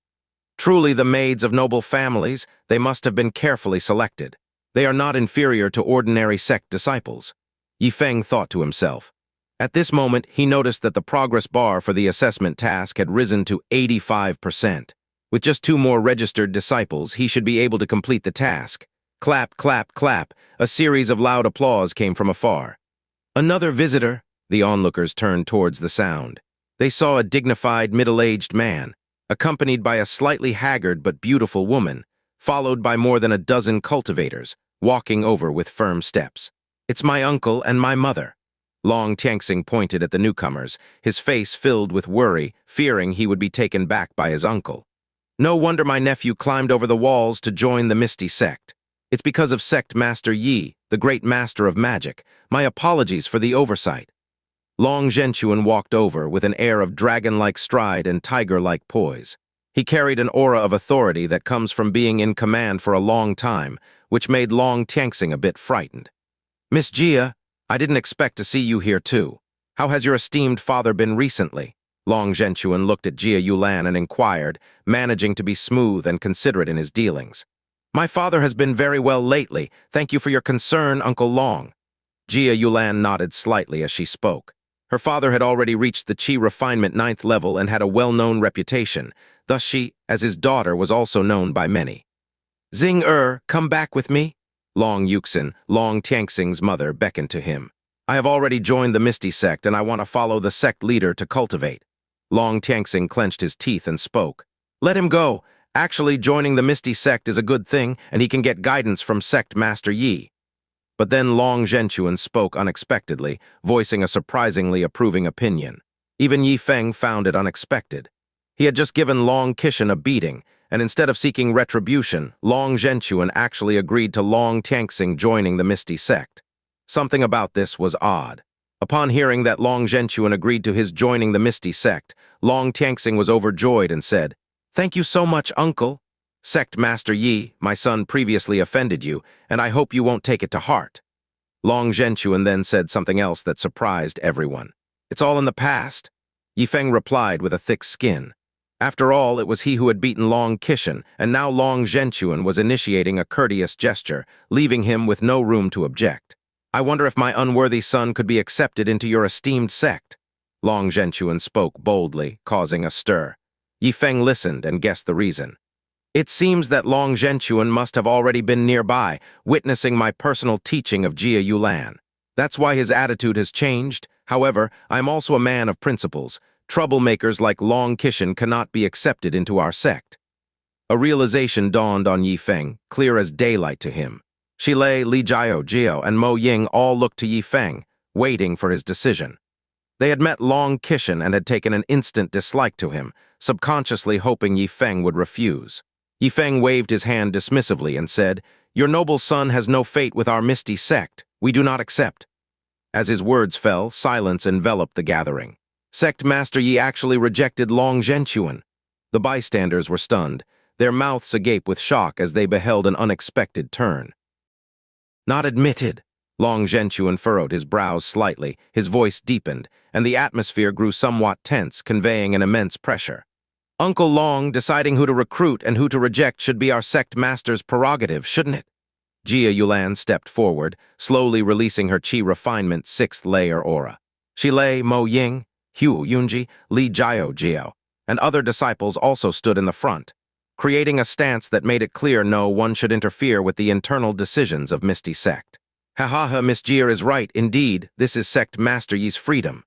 Truly the maids of noble families, they must have been carefully selected. They are not inferior to ordinary sect disciples. Ye Feng thought to himself. At this moment, he noticed that the progress bar for the assessment task had risen to 85%. With just 2 more registered disciples, he should be able to complete the task. Clap, clap, clap. A series of loud applause came from afar. "Another visitor." The onlookers turned towards the sound. They saw a dignified, middle-aged man, accompanied by a slightly haggard but beautiful woman, followed by more than a dozen cultivators, walking over with firm steps. "It's my uncle and my mother." Long Tianxing pointed at the newcomers, his face filled with worry, fearing he would be taken back by his uncle. "No wonder my nephew climbed over the walls to join the Misty Sect. It's because of Sect Master Yi, the great master of magic. My apologies for the oversight." Long Zhenchuan walked over with an air of dragon-like stride and tiger-like poise. He carried an aura of authority that comes from being in command for a long time, which made Long Tianxing a bit frightened. "Miss Jia, I didn't expect to see you here too. How has your esteemed father been recently?" Long Zhenchuan looked at Jia Yulan and inquired, managing to be smooth and considerate in his dealings. "My father has been very well lately. Thank you for your concern, Uncle Long." Jia Yulan nodded slightly as she spoke. Her father had already reached the Qi refinement 9th level and had a well-known reputation. Thus she, as his daughter, was also known by many. "Xing come back with me?" Long Yuxin, Long Tianxing's mother, beckoned to him. "I have already joined the Misty Sect and I want to follow the sect leader to cultivate." Long Tianxing clenched his teeth and spoke. "Let him go. Actually, joining the Misty Sect is a good thing, and he can get guidance from Sect Master Yi." But then Long Zhenchuan spoke unexpectedly, voicing a surprisingly approving opinion. Even Ye Feng found it unexpected. He had just given Long Qishan a beating, and instead of seeking retribution, Long Zhenchuan actually agreed to Long Tianxing joining the Misty Sect. Something about this was odd. Upon hearing that Long Zhenchuan agreed to his joining the Misty Sect, Long Tianxing was overjoyed and said, "Thank you so much, Uncle. Sect Master Yi, my son previously offended you, and I hope you won't take it to heart." Long Zhenchuan then said something else that surprised everyone. "It's all in the past." Ye Feng replied with a thick skin. After all, it was he who had beaten Long Qishan, and now Long Zhenchuan was initiating a courteous gesture, leaving him with no room to object. "I wonder if my unworthy son could be accepted into your esteemed sect." Long Zhenchuan spoke boldly, causing a stir. Ye Feng listened and guessed the reason. "It seems that Long Zhenchuan must have already been nearby, witnessing my personal teaching of Jia Yulan. That's why his attitude has changed. However, I am also a man of principles. Troublemakers like Long Kishan cannot be accepted into our sect. A realization dawned on Ye Feng, clear as daylight to him. Shilei, Li Jiao, and Mo Ying all looked to Ye Feng, waiting for his decision. They had met Long Kishan and had taken an instant dislike to him, subconsciously hoping Ye Feng would refuse. Ye Feng waved his hand dismissively and said, "Your noble son has no fate with our misty sect. We do not accept." As his words fell, silence enveloped the gathering. Sect Master Yi actually rejected Long Zhenchuan. The bystanders were stunned, their mouths agape with shock as they beheld an unexpected turn. "Not admitted." Long Zhenchuan furrowed his brows slightly, his voice deepened, and the atmosphere grew somewhat tense, conveying an immense pressure. "Uncle Long, deciding who to recruit and who to reject should be our sect master's prerogative, shouldn't it?" Jia Yulan stepped forward, slowly releasing her Qi Refinement 6th layer aura. Shilei, Mo Ying, Hu Yunji, Li Jiao, and other disciples also stood in the front, creating a stance that made it clear no one should interfere with the internal decisions of Misty Sect. "Ha, Miss Jia is right, indeed, this is Sect Master Yi's freedom."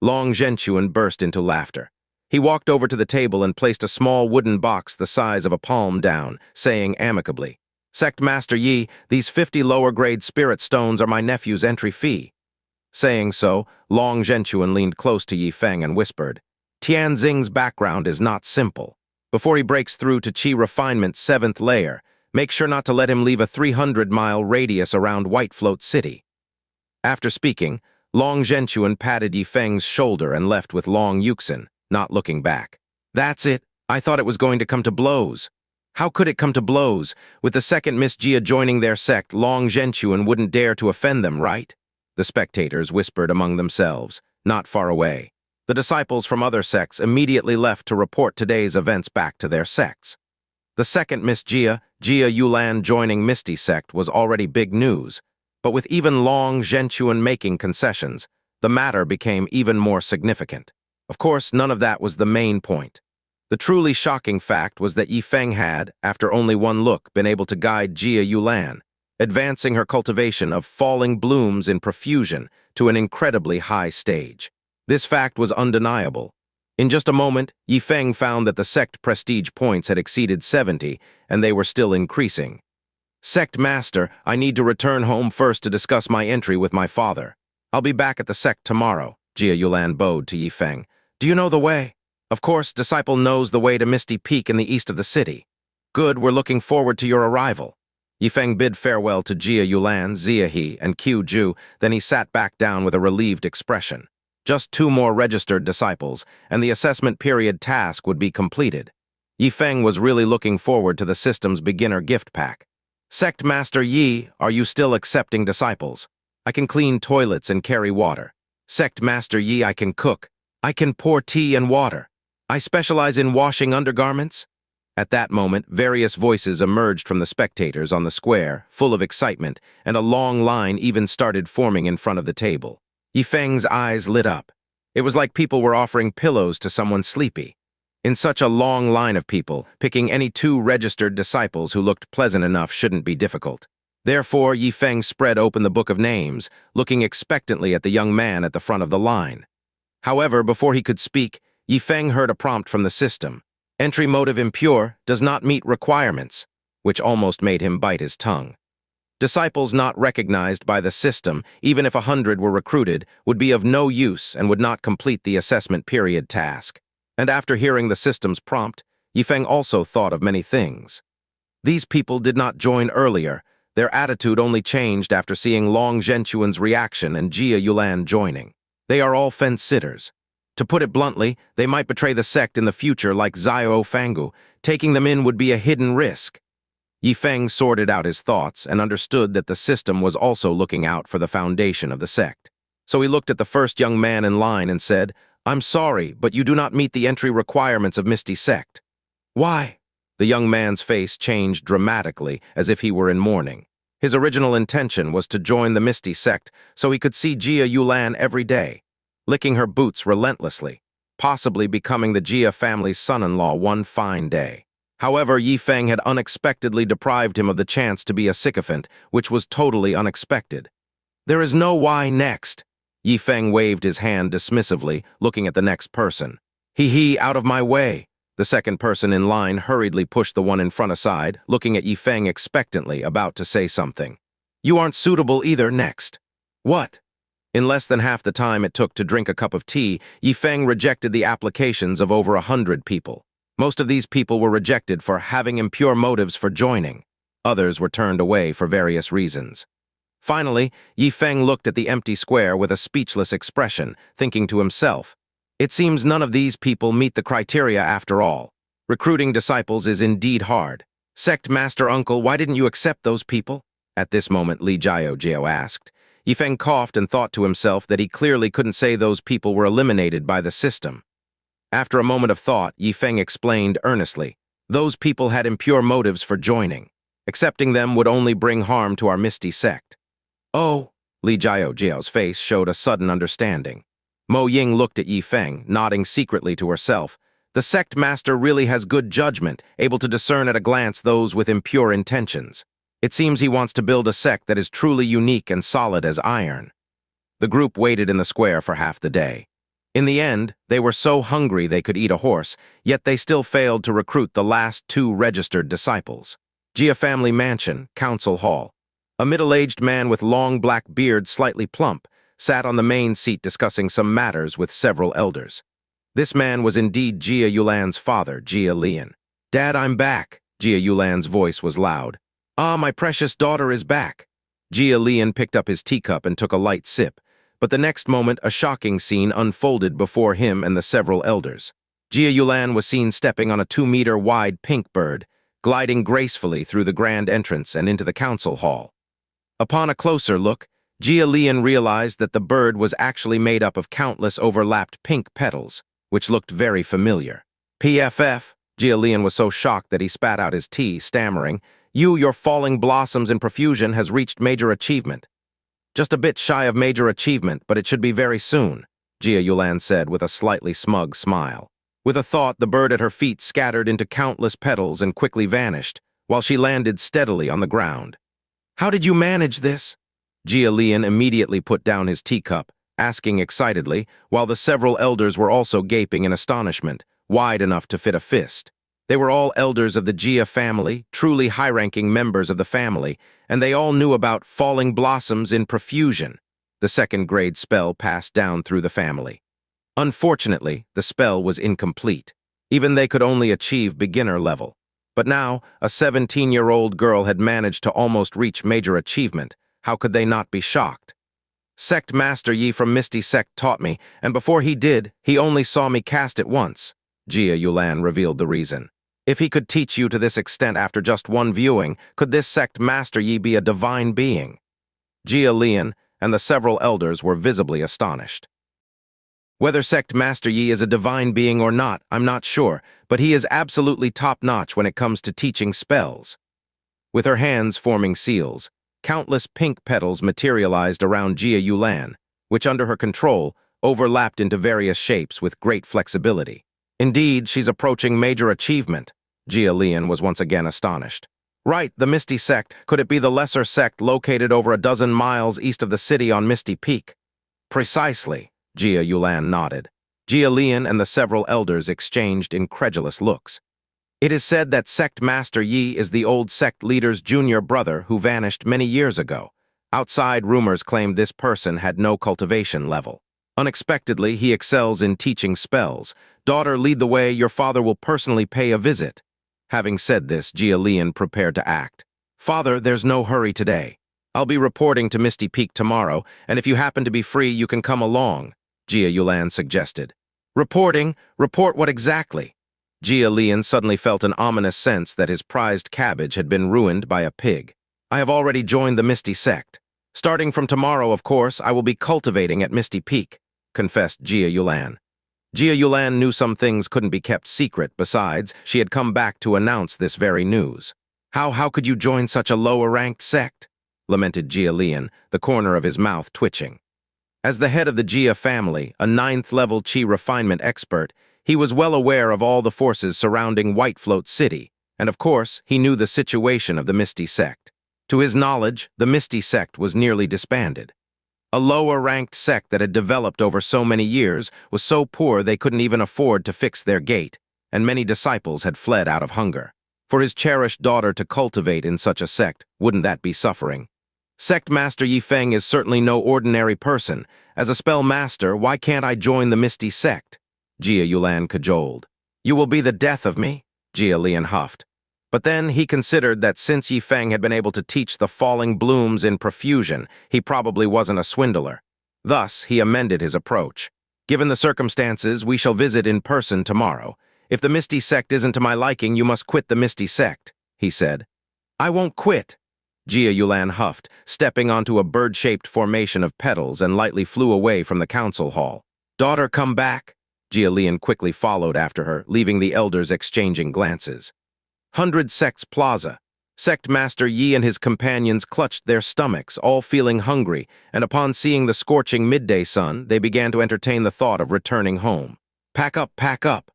Long Zhenchuan burst into laughter. He walked over to the table and placed a small wooden box the size of a palm down, saying amicably, "Sect Master Yi, these 50 lower-grade spirit stones are my nephew's entry fee." Saying so, Long Zhenchuan leaned close to Ye Feng and whispered, "Tianxing's background is not simple. Before he breaks through to Qi Refinement 7th layer, make sure not to let him leave a 300-mile radius around Whitefloat City." After speaking, Long Zhenchuan patted Ye Feng's shoulder and left with Long Yuxin, not looking back. "That's it. I thought it was going to come to blows." How could it come to blows? With the second Miss Jia joining their sect, Long Zhenchuan wouldn't dare to offend them, right? The spectators whispered among themselves, not far away. The disciples from other sects immediately left to report today's events back to their sects. The second Miss Jia, Jia Yulan joining Misty sect was already big news, but with even Long Zhenchuan making concessions, the matter became even more significant. Of course, none of that was the main point. The truly shocking fact was that Ye Feng had, after only one look, been able to guide Jia Yulan, advancing her cultivation of falling blooms in profusion to an incredibly high stage. This fact was undeniable. In just a moment, Ye Feng found that the sect prestige points had exceeded 70, and they were still increasing. "Sect Master, I need to return home first to discuss my entry with my father. I'll be back at the sect tomorrow," Jia Yulan bowed to Ye Feng. "Do you know the way?" "Of course, Disciple knows the way to Misty Peak in the east of the city." "Good, we're looking forward to your arrival." Ye Feng bid farewell to Jia Yulan, Zia He, and Qiu Ju, then he sat back down with a relieved expression. Just 2 more registered disciples, and the assessment period task would be completed. Ye Feng was really looking forward to the system's beginner gift pack. "Sect Master Yi, are you still accepting disciples? I can clean toilets and carry water. Sect Master Yi, I can cook. I can pour tea and water. I specialize in washing undergarments." At that moment, various voices emerged from the spectators on the square, full of excitement, and a long line even started forming in front of the table. Ye Feng's eyes lit up. It was like people were offering pillows to someone sleepy. In such a long line of people, picking any 2 registered disciples who looked pleasant enough shouldn't be difficult. Therefore, Ye Feng spread open the book of names, looking expectantly at the young man at the front of the line. However, before he could speak, Ye Feng heard a prompt from the system. "Entry motive impure, does not meet requirements," which almost made him bite his tongue. Disciples not recognized by the system, even if 100 were recruited, would be of no use and would not complete the assessment period task. And after hearing the system's prompt, Ye Feng also thought of many things. These people did not join earlier. Their attitude only changed after seeing Long Zhenchuan's reaction and Jia Yulan joining. They are all fence-sitters. To put it bluntly, they might betray the sect in the future like Xiao Fangu. Taking them in would be a hidden risk. Ye Feng sorted out his thoughts and understood that the system was also looking out for the foundation of the sect. So he looked at the first young man in line and said, "I'm sorry, but you do not meet the entry requirements of Misty Sect." "Why?" The young man's face changed dramatically, as if he were in mourning. His original intention was to join the Misty Sect so he could see Jia Yulan every day, licking her boots relentlessly, possibly becoming the Jia family's son-in-law one fine day. However, Ye Feng had unexpectedly deprived him of the chance to be a sycophant, which was totally unexpected. "There is no why next." Ye Feng waved his hand dismissively, looking at the next person. He, out of my way. The second person in line hurriedly pushed the one in front aside, looking at Ye Feng expectantly, about to say something. You aren't suitable either, next. What? In less than half the time it took to drink a cup of tea, Ye Feng rejected the applications of over 100 people. Most of these people were rejected for having impure motives for joining. Others were turned away for various reasons. Finally, Ye Feng looked at the empty square with a speechless expression, thinking to himself, it seems none of these people meet the criteria after all. Recruiting disciples is indeed hard. Sect Master Uncle, why didn't you accept those people? At this moment, Li Jiao asked. Ye Feng coughed and thought to himself that he clearly couldn't say those people were eliminated by the system. After a moment of thought, Ye Feng explained earnestly, those people had impure motives for joining. Accepting them would only bring harm to our misty sect. Oh, Li Jiao's face showed a sudden understanding. Mo Ying looked at Ye Feng, nodding secretly to herself. The sect master really has good judgment, able to discern at a glance those with impure intentions. It seems he wants to build a sect that is truly unique and solid as iron. The group waited in the square for half the day. In the end, they were so hungry they could eat a horse, yet they still failed to recruit the last 2 registered disciples. Ye family mansion, council hall. A middle-aged man with long black beard, slightly plump, sat on the main seat discussing some matters with several elders. This man was indeed Jia Yulan's father, Jia Lian. Dad, I'm back. Jia Yulan's voice was loud. Ah, my precious daughter is back. Jia Lian picked up his teacup and took a light sip, but the next moment a shocking scene unfolded before him and the several elders. Jia Yulan was seen stepping on a 2-meter-wide pink bird, gliding gracefully through the grand entrance and into the council hall. Upon a closer look, Jia Lian realized that the bird was actually made up of countless overlapped pink petals, which looked very familiar. PFF, Jia Lian was so shocked that he spat out his tea, stammering, your falling blossoms in profusion has reached major achievement. Just a bit shy of major achievement, but it should be very soon, Jia Yulan said with a slightly smug smile. With a thought, the bird at her feet scattered into countless petals and quickly vanished, while she landed steadily on the ground. How did you manage this? Jia Lian immediately put down his teacup, asking excitedly, while the several elders were also gaping in astonishment, wide enough to fit a fist. They were all elders of the Jia family, truly high-ranking members of the family, and they all knew about falling blossoms in profusion. The second-grade spell passed down through the family. Unfortunately, the spell was incomplete. Even they could only achieve beginner level. But now, a 17-year-old girl had managed to almost reach major achievement. How could they not be shocked? Sect Master Yi from Misty Sect taught me, and before he did, he only saw me cast it once. Jia Yulan revealed the reason. If he could teach you to this extent after just one viewing, could this Sect Master Yi be a divine being? Jia Lian and the several elders were visibly astonished. Whether Sect Master Yi is a divine being or not, I'm not sure, but he is absolutely top-notch when it comes to teaching spells. With her hands forming seals, countless pink petals materialized around Jia Yulan, which under her control overlapped into various shapes with great flexibility. Indeed, she's approaching major achievement. Jia Lian was once again astonished. Right, the Misty Sect. Could it be the lesser sect located over a dozen miles east of the city on Misty Peak? Precisely, Jia Yulan nodded. Jia Lian and the several elders exchanged incredulous looks. It is said that Sect Master Yi is the old sect leader's junior brother who vanished many years ago. Outside rumors claimed this person had no cultivation level. Unexpectedly, he excels in teaching spells. Daughter, lead the way, your father will personally pay a visit. Having said this, Jia Lian prepared to act. Father, there's no hurry today. I'll be reporting to Misty Peak tomorrow, and if you happen to be free, you can come along, Jia Yulan suggested. Reporting? Report what exactly? Jia Lian suddenly felt an ominous sense that his prized cabbage had been ruined by a pig. I have already joined the Misty Sect. Starting from tomorrow, of course, I will be cultivating at Misty Peak, confessed Jia Yulan. Jia Yulan knew some things couldn't be kept secret. Besides, she had come back to announce this very news. How could you join such a lower-ranked sect? Lamented Jia Lian, the corner of his mouth twitching. As the head of the Jia family, a 9th-level Qi refinement expert, he was well aware of all the forces surrounding Whitefloat City, and of course, he knew the situation of the Misty Sect. To his knowledge, the Misty Sect was nearly disbanded. A lower-ranked sect that had developed over so many years was so poor they couldn't even afford to fix their gate, and many disciples had fled out of hunger. For his cherished daughter to cultivate in such a sect, wouldn't that be suffering? Sect Master Ye Feng is certainly no ordinary person. As a spell master, why can't I join the Misty Sect? Jia Yulan cajoled. You will be the death of me, Jia Lian huffed. But then he considered that since Ye Feng had been able to teach the falling blooms in profusion, he probably wasn't a swindler. Thus, he amended his approach. Given the circumstances, we shall visit in person tomorrow. If the Misty Sect isn't to my liking, you must quit the Misty Sect, he said. I won't quit, Jia Yulan huffed, stepping onto a bird-shaped formation of petals and lightly flew away from the council hall. Daughter, come back. Jia Lian quickly followed after her, leaving the elders exchanging glances. 100 Sects Plaza. Sect Master Yi and his companions clutched their stomachs, all feeling hungry, and upon seeing the scorching midday sun, they began to entertain the thought of returning home. Pack up, pack up.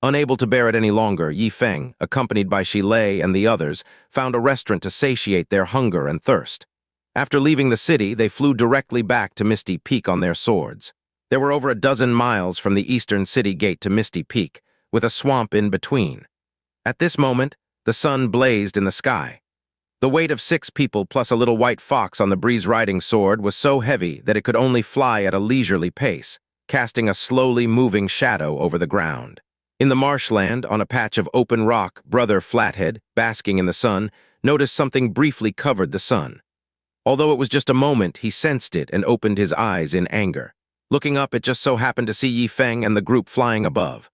Unable to bear it any longer, Ye Feng, accompanied by Shilei and the others, found a restaurant to satiate their hunger and thirst. After leaving the city, they flew directly back to Misty Peak on their swords. There were over a dozen miles from the eastern city gate to Misty Peak, with a swamp in between. At this moment, the sun blazed in the sky. The weight of 6 people plus a little white fox on the breeze-riding sword was so heavy that it could only fly at a leisurely pace, casting a slowly moving shadow over the ground. In the marshland, on a patch of open rock, Brother Flathead, basking in the sun, noticed something briefly covered the sun. Although it was just a moment, he sensed it and opened his eyes in anger. Looking up, it just so happened to see Ye Feng and the group flying above.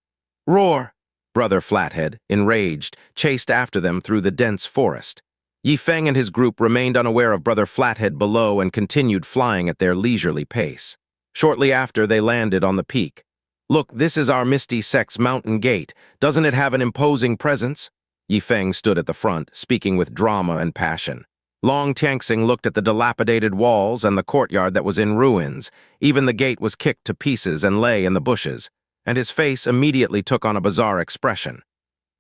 Roar! Brother Flathead, enraged, chased after them through the dense forest. Ye Feng and his group remained unaware of Brother Flathead below and continued flying at their leisurely pace. Shortly after, they landed on the peak. Look, this is our Misty Sect's mountain gate. Doesn't it have an imposing presence? Ye Feng stood at the front, speaking with drama and passion. Long Tianxing looked at the dilapidated walls and the courtyard that was in ruins. Even the gate was kicked to pieces and lay in the bushes, and his face immediately took on a bizarre expression.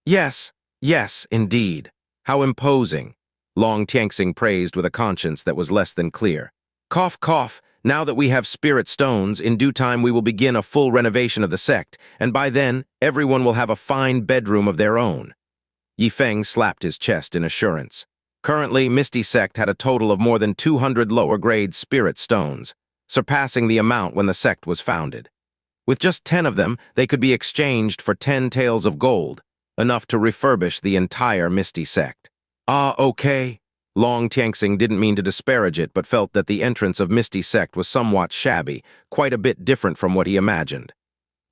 Yes, yes, indeed. How imposing. Long Tianxing praised with a conscience that was less than clear. Cough, cough. Now that we have spirit stones, in due time we will begin a full renovation of the sect, and by then, everyone will have a fine bedroom of their own. Ye Feng slapped his chest in assurance. Currently, Misty Sect had a total of more than 200 lower-grade spirit stones, surpassing the amount when the sect was founded. With just 10 of them, they could be exchanged for 10 taels of gold, enough to refurbish the entire Misty Sect. Ah, okay. Long Tianxing didn't mean to disparage it, but felt that the entrance of Misty Sect was somewhat shabby, quite a bit different from what he imagined.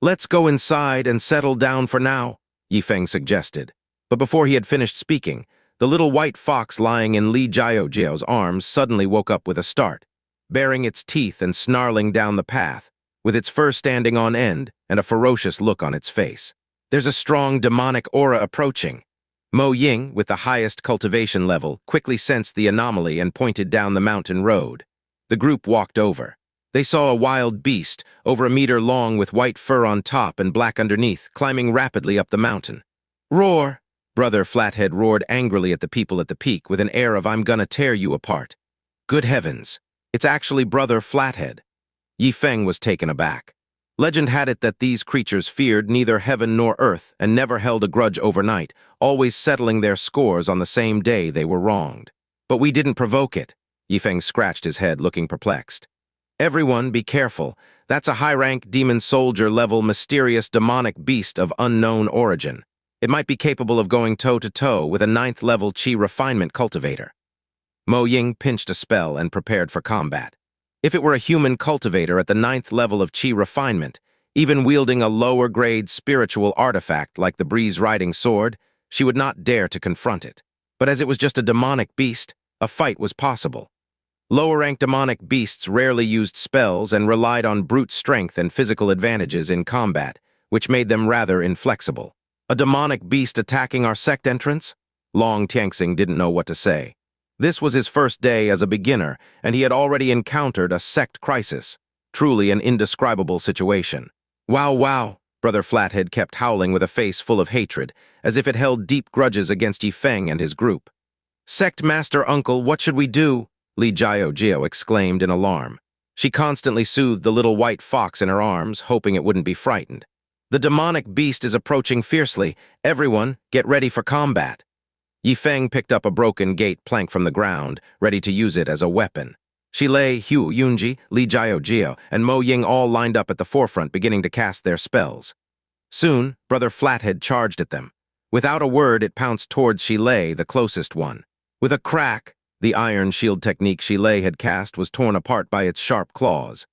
Let's go inside and settle down for now, Ye Feng suggested. But before he had finished speaking, the little white fox lying in Li Jiaojiao's arms suddenly woke up with a start, baring its teeth and snarling down the path, with its fur standing on end and a ferocious look on its face. There's a strong demonic aura approaching. Mo Ying, with the highest cultivation level, quickly sensed the anomaly and pointed down the mountain road. The group walked over. They saw a wild beast, over a meter long with white fur on top and black underneath, climbing rapidly up the mountain. Roar! Brother Flathead roared angrily at the people at the peak with an air of I'm gonna tear you apart. Good heavens! It's actually Brother Flathead. Ye Feng was taken aback. Legend had it that these creatures feared neither heaven nor earth and never held a grudge overnight, always settling their scores on the same day they were wronged. But we didn't provoke it. Ye Feng scratched his head, looking perplexed. Everyone, be careful. That's a high-rank demon soldier-level mysterious demonic beast of unknown origin. It might be capable of going toe-to-toe with a 9th-level Qi refinement cultivator. Mo Ying pinched a spell and prepared for combat. If it were a human cultivator at the 9th level of Qi refinement, even wielding a lower-grade spiritual artifact like the breeze-riding sword, she would not dare to confront it. But as it was just a demonic beast, a fight was possible. Lower-ranked demonic beasts rarely used spells and relied on brute strength and physical advantages in combat, which made them rather inflexible. A demonic beast attacking our sect entrance? Long Tianxing didn't know what to say. This was his first day as a beginner, and he had already encountered a sect crisis. Truly an indescribable situation. Wow, wow, Brother Flathead kept howling with a face full of hatred, as if it held deep grudges against Ye Feng and his group. Sect Master Uncle, what should we do? Li Jiaojia exclaimed in alarm. She constantly soothed the little white fox in her arms, hoping it wouldn't be frightened. The demonic beast is approaching fiercely. Everyone, get ready for combat. Ye Feng picked up a broken gate plank from the ground, ready to use it as a weapon. She lay Hu Yunji, Li Jiao, and Mo Ying all lined up at the forefront, beginning to cast their spells. Soon, Brother Flathead charged at them. Without a word, it pounced towards Shilei, the closest one. With a crack, the iron shield technique Shilei had cast was torn apart by its sharp claws.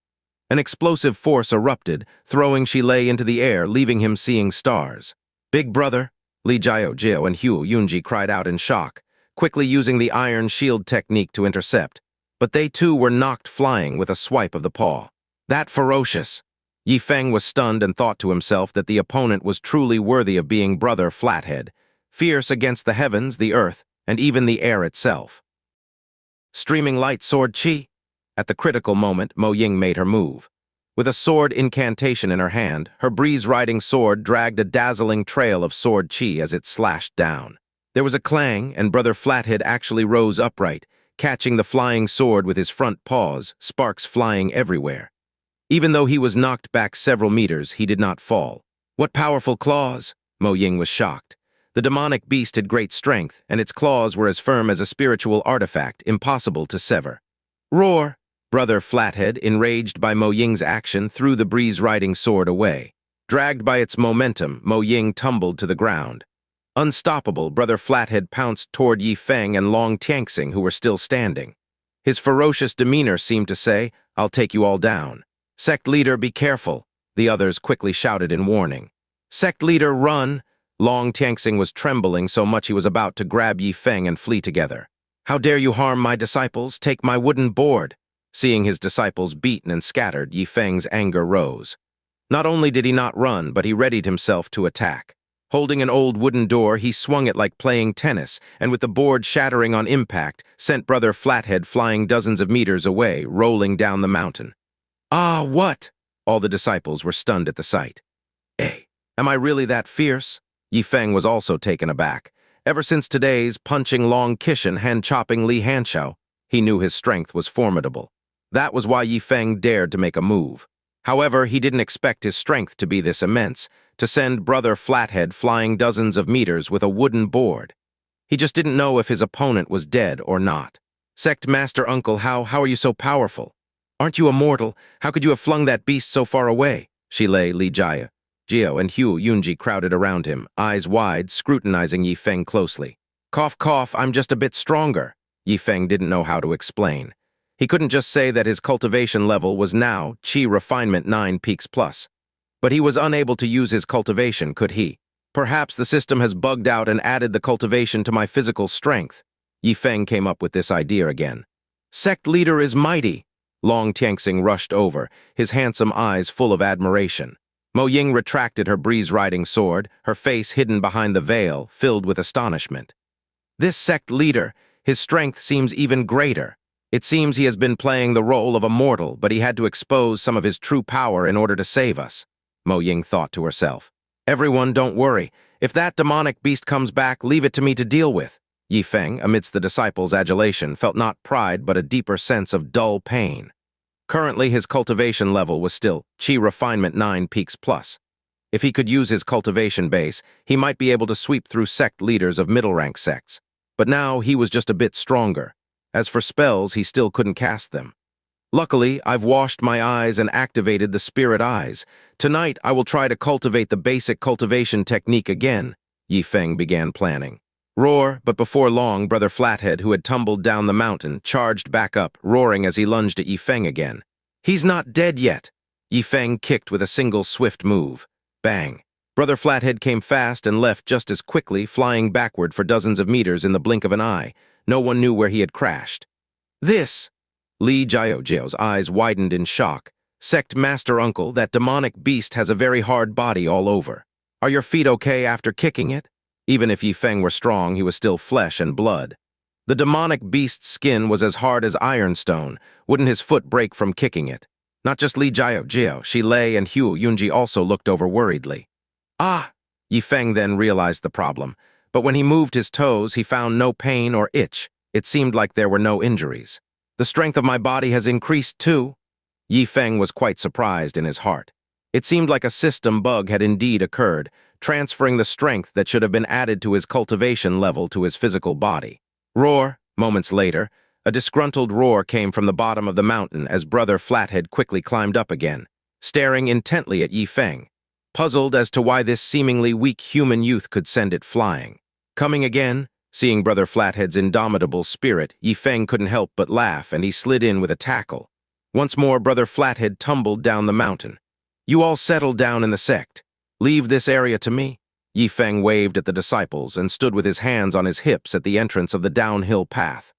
An explosive force erupted, throwing Shilei into the air, leaving him seeing stars. "Big brother!" Li Jiao and Hu Yunji cried out in shock, quickly using the iron shield technique to intercept. But they too were knocked flying with a swipe of the paw. That ferocious! Ye Feng was stunned and thought to himself that the opponent was truly worthy of being Brother Flathead, fierce against the heavens, the earth, and even the air itself. Streaming light sword chi! At the critical moment, Mo Ying made her move. With a sword incantation in her hand, her breeze-riding sword dragged a dazzling trail of sword chi as it slashed down. There was a clang, and Brother Flathead actually rose upright, catching the flying sword with his front paws, sparks flying everywhere. Even though he was knocked back several meters, he did not fall. What powerful claws! Mo Ying was shocked. The demonic beast had great strength, and its claws were as firm as a spiritual artifact, impossible to sever. Roar! Brother Flathead, enraged by Mo Ying's action, threw the breeze-riding sword away. Dragged by its momentum, Mo Ying tumbled to the ground. Unstoppable, Brother Flathead pounced toward Ye Feng and Long Tianxing, who were still standing. His ferocious demeanor seemed to say, "I'll take you all down." "Sect leader, be careful," the others quickly shouted in warning. "Sect leader, run!" Long Tianxing was trembling so much he was about to grab Ye Feng and flee together. "How dare you harm my disciples? Take my wooden board!" Seeing his disciples beaten and scattered, Ye Feng's anger rose. Not only did he not run, but he readied himself to attack. Holding an old wooden door, he swung it like playing tennis, and with the board shattering on impact, sent Brother Flathead flying dozens of meters away, rolling down the mountain. "Ah, what?" All the disciples were stunned at the sight. "Hey, am I really that fierce?" Ye Feng was also taken aback. Ever since today's punching Long Kishan, hand-chopping Li Hanshao, he knew his strength was formidable. That was why Ye Feng dared to make a move. However, he didn't expect his strength to be this immense, to send Brother Flathead flying dozens of meters with a wooden board. He just didn't know if his opponent was dead or not. "Sect Master Uncle, how are you so powerful? Aren't you immortal? How could you have flung that beast so far away?" Shilei, Li Jiao, and Hu Yunji crowded around him, eyes wide, scrutinizing Ye Feng closely. "Cough, cough, I'm just a bit stronger." Ye Feng didn't know how to explain. He couldn't just say that his cultivation level was now Qi Refinement 9 Peaks Plus. But he was unable to use his cultivation, could he? "Perhaps the system has bugged out and added the cultivation to my physical strength." Ye Feng came up with this idea again. "Sect leader is mighty." Long Tianxing rushed over, his handsome eyes full of admiration. Mo Ying retracted her breeze-riding sword, her face hidden behind the veil, filled with astonishment. "This sect leader, his strength seems even greater. It seems he has been playing the role of a mortal, but he had to expose some of his true power in order to save us," Mo Ying thought to herself. "Everyone, don't worry. If that demonic beast comes back, leave it to me to deal with." Ye Feng, amidst the disciples' adulation, felt not pride but a deeper sense of dull pain. Currently, his cultivation level was still Qi Refinement 9 Peaks Plus. If he could use his cultivation base, he might be able to sweep through sect leaders of middle-rank sects. But now he was just a bit stronger. As for spells, he still couldn't cast them. "Luckily, I've washed my eyes and activated the spirit eyes. Tonight, I will try to cultivate the basic cultivation technique again," Ye Feng began planning. Roar, but before long, Brother Flathead, who had tumbled down the mountain, charged back up, roaring as he lunged at Ye Feng again. "He's not dead yet." Ye Feng kicked with a single swift move. Bang! Brother Flathead came fast and left just as quickly, flying backward for dozens of meters in the blink of an eye. No one knew where he had crashed. "This!" Li Jiao's eyes widened in shock. "Sect Master Uncle, that demonic beast has a very hard body all over. Are your feet okay after kicking it?" Even if Ye Feng were strong, he was still flesh and blood. The demonic beast's skin was as hard as ironstone. Wouldn't his foot break from kicking it? Not just Li Jiao, Shilei and Hu Yunji also looked over worriedly. "Ah!" Ye Feng then realized the problem. But when he moved his toes, he found no pain or itch. It seemed like there were no injuries. "The strength of my body has increased too." Ye Feng was quite surprised in his heart. It seemed like a system bug had indeed occurred, transferring the strength that should have been added to his cultivation level to his physical body. Roar! Moments later, a disgruntled roar came from the bottom of the mountain as Brother Flathead quickly climbed up again, staring intently at Ye Feng, puzzled as to why this seemingly weak human youth could send it flying. Coming again, seeing Brother Flathead's indomitable spirit, Ye Feng couldn't help but laugh, and he slid in with a tackle. Once more, Brother Flathead tumbled down the mountain. "You all settle down in the sect. Leave this area to me." Ye Feng waved at the disciples and stood with his hands on his hips at the entrance of the downhill path.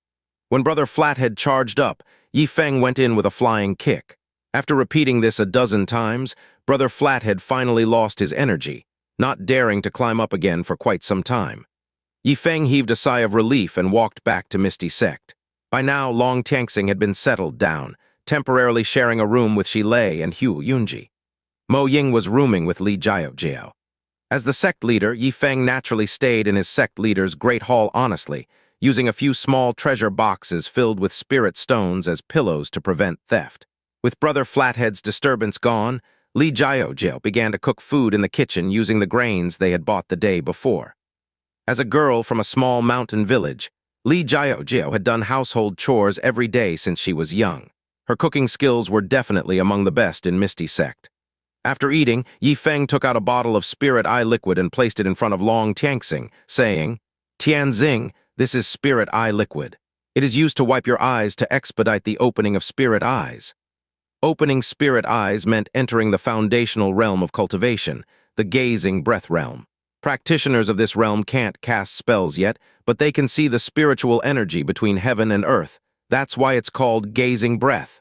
When Brother Flathead charged up, Ye Feng went in with a flying kick. After repeating this a dozen times, Brother Flathead finally lost his energy, not daring to climb up again for quite some time. Ye Feng heaved a sigh of relief and walked back to Misty Sect. By now, Long Tianxing had been settled down, temporarily sharing a room with Shi Lei and Hu Yunji. Mo Ying was rooming with Li Jiao. As the sect leader, Ye Feng naturally stayed in his sect leader's great hall honestly, using a few small treasure boxes filled with spirit stones as pillows to prevent theft. With Brother Flathead's disturbance gone, Li Jiao began to cook food in the kitchen using the grains they had bought the day before. As a girl from a small mountain village, Li Jiao had done household chores every day since she was young. Her cooking skills were definitely among the best in Misty Sect. After eating, Ye Feng took out a bottle of spirit eye liquid and placed it in front of Long Tianxing, saying, "Tianxing, this is spirit eye liquid. It is used to wipe your eyes to expedite the opening of spirit eyes." Opening spirit eyes meant entering the foundational realm of cultivation, the gazing breath realm. Practitioners of this realm can't cast spells yet, but they can see the spiritual energy between heaven and earth. That's why it's called gazing breath.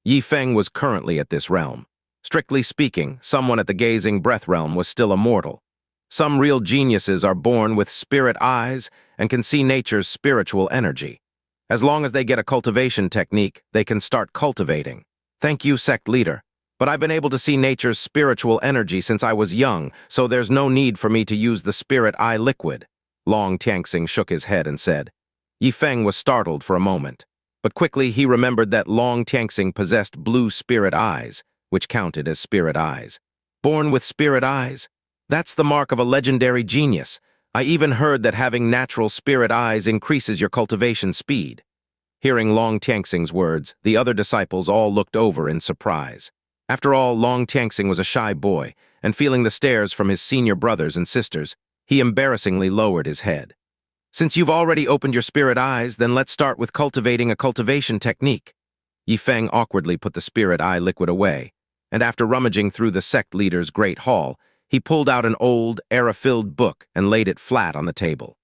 Ye Feng was currently at this realm. Strictly speaking, someone at the gazing breath realm was still a mortal. Some real geniuses are born with spirit eyes and can see nature's spiritual energy. As long as they get a cultivation technique, they can start cultivating. Thank you, sect leader. But I've been able to see nature's spiritual energy since I was young, so there's no need for me to use the spirit eye liquid. Long Tianxing shook his head and said. Ye Feng was startled for a moment, but quickly he remembered that Long Tianxing possessed blue spirit eyes, which counted as spirit eyes. Born with spirit eyes? That's the mark of a legendary genius. I even heard that having natural spirit eyes increases your cultivation speed. Hearing Long Tianxing's words, the other disciples all looked over in surprise. After all, Long Tianxing was a shy boy, and feeling the stares from his senior brothers and sisters, he embarrassingly lowered his head. "Since you've already opened your spirit eyes, then let's start with cultivating a cultivation technique." Ye Feng awkwardly put the spirit eye liquid away, and after rummaging through the sect leader's great hall, he pulled out an old, era-filled book and laid it flat on the table.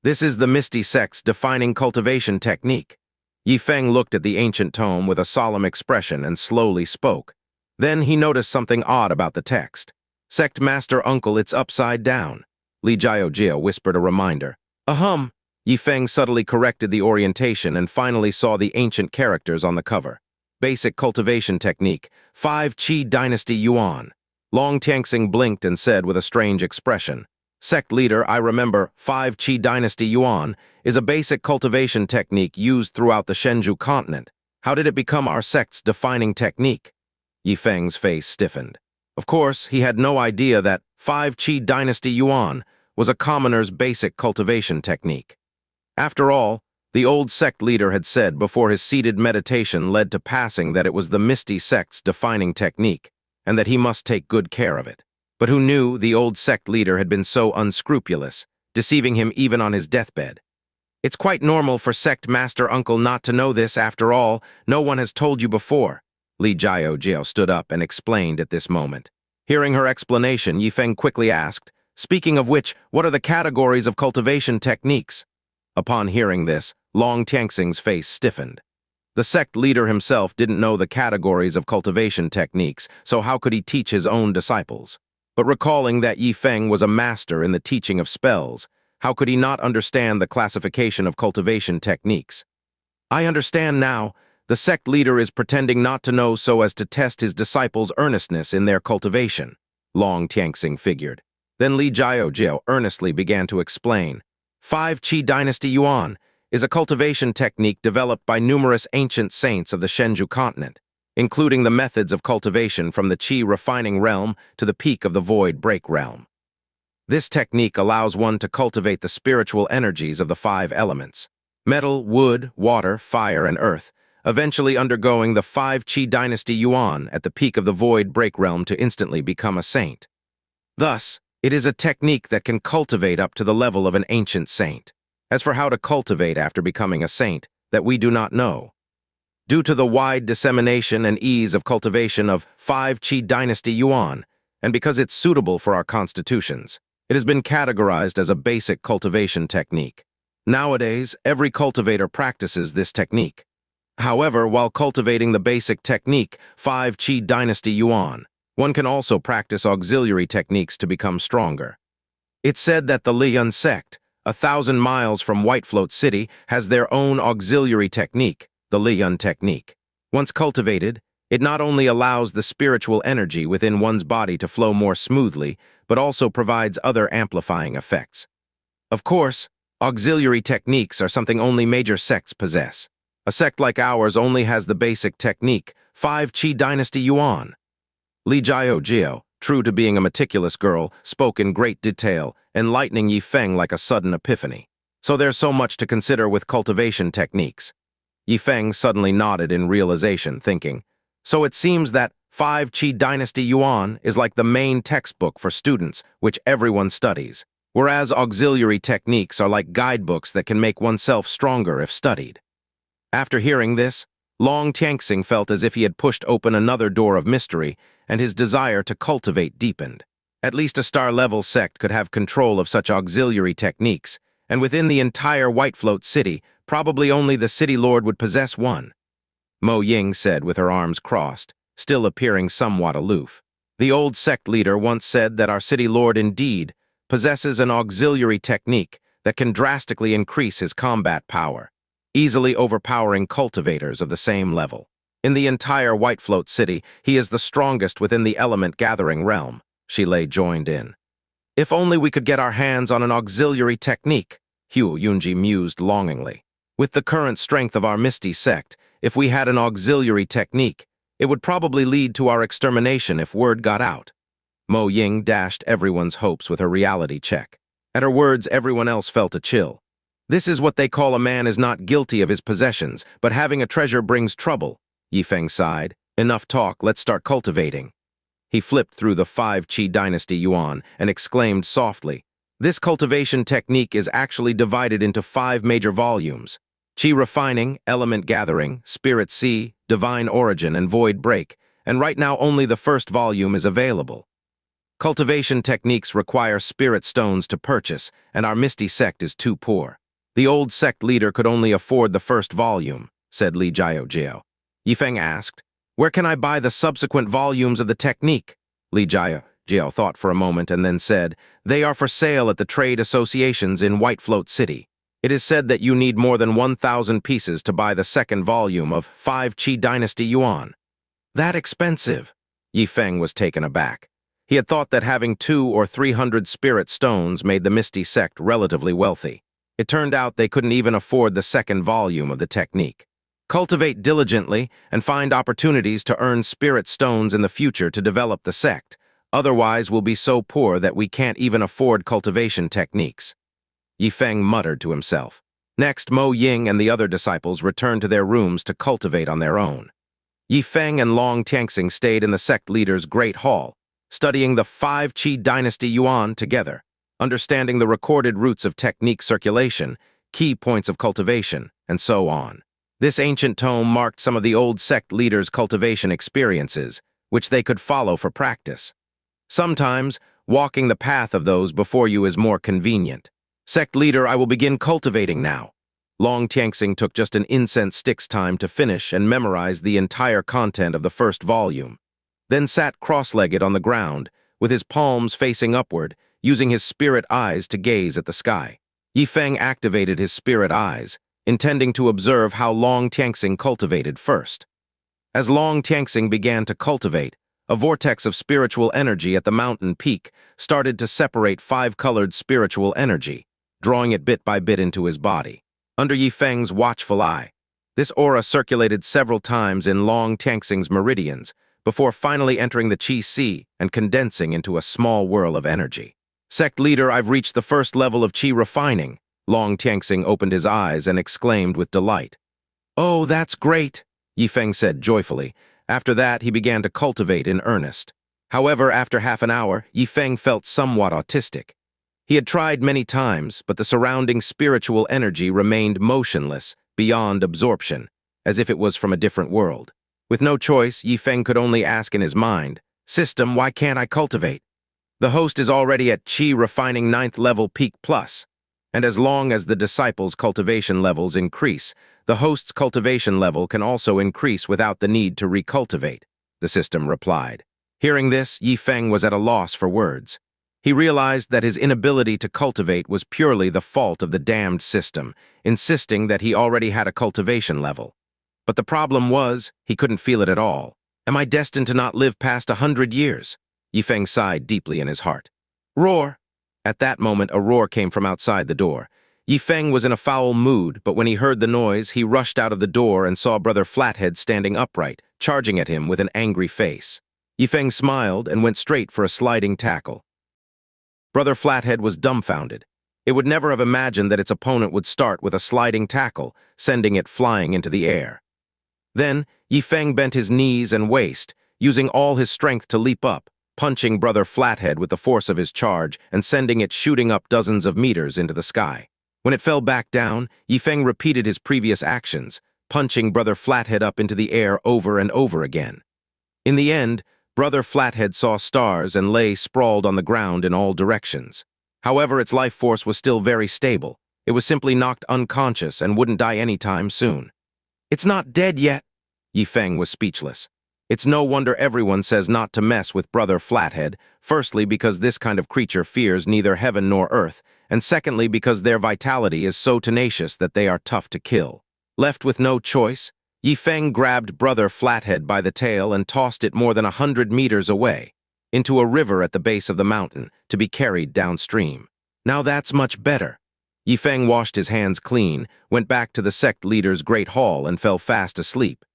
"This is the Misty Sect's defining cultivation technique." Ye Feng looked at the ancient tome with a solemn expression and slowly spoke. Then he noticed something odd about the text. "Sect Master Uncle, it's upside down." Li Jiao whispered a reminder. "Ahem." Ye Feng subtly corrected the orientation and finally saw the ancient characters on the cover. Basic cultivation technique, 5 Qi Dynasty Yuan. Long Tianxing blinked and said with a strange expression, "Sect leader, I remember 5 Qi Dynasty Yuan is a basic cultivation technique used throughout the Shenzhou Continent. How did it become our sect's defining technique?" Ye Feng's face stiffened. Of course, he had no idea that 5 Qi Dynasty Yuan was a commoner's basic cultivation technique. After all, the old sect leader had said before his seated meditation led to passing that it was the Misty Sect's defining technique, and that he must take good care of it. But who knew the old sect leader had been so unscrupulous, deceiving him even on his deathbed? "It's quite normal for sect master uncle not to know this after all. No one has told you before." Li Jiao stood up and explained at this moment. Hearing her explanation, Ye Feng quickly asked, "Speaking of which, what are the categories of cultivation techniques?" Upon hearing this, Long Tianxing's face stiffened. The sect leader himself didn't know the categories of cultivation techniques, so how could he teach his own disciples? But recalling that Ye Feng was a master in the teaching of spells, how could he not understand the classification of cultivation techniques? "I understand now. The sect leader is pretending not to know so as to test his disciples' earnestness in their cultivation," Long Tianxing figured. Then Li Jiao earnestly began to explain. 5 Qi Dynasty Yuan is a cultivation technique developed by numerous ancient saints of the Shenzhou Continent. including the methods of cultivation from the qi refining realm to the peak of the void break realm. This technique allows one to cultivate the spiritual energies of the five elements: metal, wood, water, fire, and earth, eventually undergoing the 5 Qi dynasty Yuan at the peak of the void break realm to instantly become a saint. Thus, it is a technique that can cultivate up to the level of an ancient saint. As for how to cultivate after becoming a saint, that we do not know. Due to the wide dissemination and ease of cultivation of 5 Qi dynasty Yuan, and because it's suitable for our constitutions, it has been categorized as a basic cultivation technique. Nowadays, every cultivator practices this technique. However, while cultivating the basic technique, 5 Qi dynasty Yuan, one can also practice auxiliary techniques to become stronger. It's said that the Liyun sect, 1,000 miles from Whitefloat City, has their own auxiliary technique, the Liyun technique. Once cultivated, it not only allows the spiritual energy within one's body to flow more smoothly, but also provides other amplifying effects. Of course, auxiliary techniques are something only major sects possess. A sect like ours only has the basic technique, 5 Qi dynasty Yuan. Li Jiao, true to being a meticulous girl, spoke in great detail, enlightening Ye Feng like a sudden epiphany. So there's so much to consider with cultivation techniques. Ye Feng suddenly nodded in realization, thinking, so it seems that 5 Qi dynasty Yuan is like the main textbook for students, which everyone studies, whereas auxiliary techniques are like guidebooks that can make oneself stronger if studied. After hearing this, Long Tianxing felt as if he had pushed open another door of mystery, and his desire to cultivate deepened. At least a star-level sect could have control of such auxiliary techniques, and within the entire Whitefloat City, probably only the city lord would possess one. Mo Ying said with her arms crossed, still appearing somewhat aloof. The old sect leader once said that our city lord indeed possesses an auxiliary technique that can drastically increase his combat power, easily overpowering cultivators of the same level. In the entire Whitefloat City, he is the strongest within the element-gathering realm, Shilei joined in. If only we could get our hands on an auxiliary technique, Hu Yunji mused longingly. With the current strength of our Misty sect, if we had an auxiliary technique, it would probably lead to our extermination if word got out. Mo Ying dashed everyone's hopes with her reality check. At her words, everyone else felt a chill. This is what they call a man is not guilty of his possessions, but having a treasure brings trouble. Ye Feng sighed. Enough talk, let's start cultivating. He flipped through the 5 Qi dynasty Yuan and exclaimed softly, this cultivation technique is actually divided into 5 major volumes: Qi refining, element gathering, spirit sea, divine origin, and void break, and right now only the first volume is available. Cultivation techniques require spirit stones to purchase, and our Misty sect is too poor. The old sect leader could only afford the first volume, said Li Jiao. Ye Feng asked, where can I buy the subsequent volumes of the technique? Li Jiao thought for a moment and then said, they are for sale at the trade associations in Whitefloat City. It is said that you need more than 1,000 pieces to buy the second volume of 5 Qi dynasty Yuan. That expensive? Ye Feng was taken aback. He had thought that having 200 or 300 spirit stones made the Misty sect relatively wealthy. It turned out they couldn't even afford the second volume of the technique. Cultivate diligently and find opportunities to earn spirit stones in the future to develop the sect. Otherwise, we'll be so poor that we can't even afford cultivation techniques. Ye Feng muttered to himself. Next, Mo Ying and the other disciples returned to their rooms to cultivate on their own. Ye Feng and Long Tianxing stayed in the sect leader's great hall, studying the 5 Qi dynasty Yuan together, understanding the recorded roots of technique circulation, key points of cultivation, and so on. This ancient tome marked some of the old sect leaders' cultivation experiences, which they could follow for practice. Sometimes, walking the path of those before you is more convenient. Sect leader, I will begin cultivating now. Long Tianxing took just an incense stick's time to finish and memorize the entire content of the first volume, then sat cross-legged on the ground, with his palms facing upward, using his spirit eyes to gaze at the sky. Ye Feng activated his spirit eyes, intending to observe how Long Tianxing cultivated first. As Long Tianxing began to cultivate, a vortex of spiritual energy at the mountain peak started to separate 5-colored spiritual energy, drawing it bit by bit into his body. Under Ye Feng's watchful eye, This aura circulated several times in Long Tianxing's meridians, before finally entering the Qi Sea and condensing into a small whirl of energy. Sect leader, I've reached the first level of Qi refining. Long Tianxing opened his eyes and exclaimed with delight. Oh, that's great, Ye Feng said joyfully. After that, he began to cultivate in earnest. However, after half an hour, Ye Feng felt somewhat autistic. He had tried many times, but the surrounding spiritual energy remained motionless, beyond absorption, as if it was from a different world. With no choice, Ye Feng could only ask in his mind, System, why can't I cultivate? The host is already at Qi refining 9th level peak plus, and as long as the disciples' cultivation levels increase, the host's cultivation level can also increase without the need to recultivate, the system replied. Hearing this, Ye Feng was at a loss for words. He realized that his inability to cultivate was purely the fault of the damned system, insisting that he already had a cultivation level. But the problem was, he couldn't feel it at all. Am I destined to not live past 100 years? Ye Feng sighed deeply in his heart. Roar! At that moment, a roar came from outside the door. Ye Feng was in a foul mood, but when he heard the noise, he rushed out of the door and saw Brother Flathead standing upright, charging at him with an angry face. Ye Feng smiled and went straight for a sliding tackle. Brother Flathead was dumbfounded. It would never have imagined that its opponent would start with a sliding tackle, sending it flying into the air. Then, Ye Feng bent his knees and waist, using all his strength to leap up, punching Brother Flathead with the force of his charge and sending it shooting up dozens of meters into the sky. When it fell back down, Ye Feng repeated his previous actions, punching Brother Flathead up into the air over and over again. In the end, Brother Flathead saw stars and lay sprawled on the ground in all directions. However, its life force was still very stable. It was simply knocked unconscious and wouldn't die anytime soon. It's not dead yet. Ye Feng was speechless. It's no wonder everyone says not to mess with Brother Flathead, firstly because this kind of creature fears neither heaven nor earth, and secondly because their vitality is so tenacious that they are tough to kill. Left with no choice, Ye Feng grabbed Brother Flathead by the tail and tossed it more than 100 meters away, into a river at the base of the mountain, to be carried downstream. Now that's much better. Ye Feng washed his hands clean, went back to the sect leader's great hall and fell fast asleep.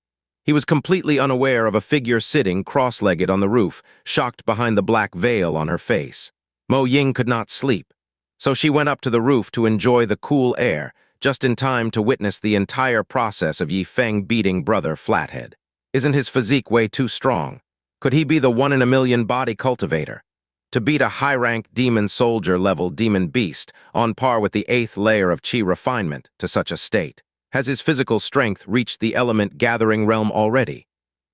He was completely unaware of a figure sitting cross-legged on the roof, shocked behind the black veil on her face. Mo Ying could not sleep, so she went up to the roof to enjoy the cool air, just in time to witness the entire process of Ye Feng beating Brother Flathead. Isn't his physique way too strong? Could he be the 1-in-a-million body cultivator? To beat a high-rank demon soldier-level demon beast, on par with the 8th layer of Qi refinement, to such a state? Has his physical strength reached the element-gathering realm already?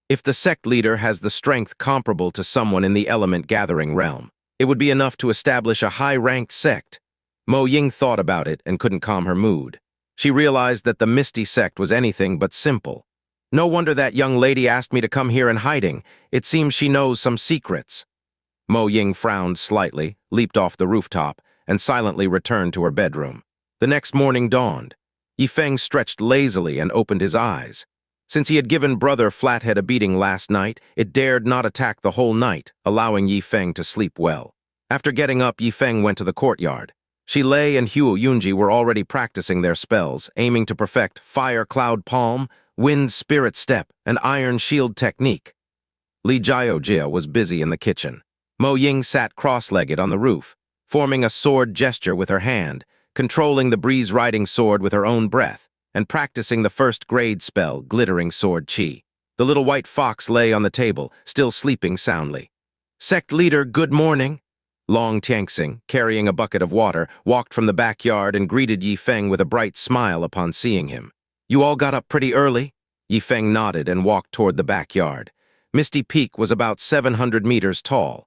If the sect leader has the strength comparable to someone in the element-gathering realm, it would be enough to establish a high-ranked sect. Mo Ying thought about it and couldn't calm her mood. She realized that the Misty sect was anything but simple. No wonder that young lady asked me to come here in hiding. It seems she knows some secrets. Mo Ying frowned slightly, leaped off the rooftop, and silently returned to her bedroom. The next morning dawned. Ye Feng stretched lazily and opened his eyes. Since he had given Brother Flathead a beating last night, it dared not attack the whole night, allowing Ye Feng to sleep well. After getting up, Ye Feng went to the courtyard. Shi Lei and Huo Yunji were already practicing their spells, aiming to perfect Fire Cloud Palm, Wind Spirit Step, and Iron Shield technique. Li Jiaojia was busy in the kitchen. Mo Ying sat cross-legged on the roof, forming a sword gesture with her hand, controlling the breeze-riding sword with her own breath, and practicing the first-grade spell, Glittering Sword Qi. The little white fox lay on the table, still sleeping soundly. Sect leader, good morning. Long Tianxing, carrying a bucket of water, walked from the backyard and greeted Ye Feng with a bright smile upon seeing him. You all got up pretty early? Ye Feng nodded and walked toward the backyard. Misty Peak was about 700 meters tall.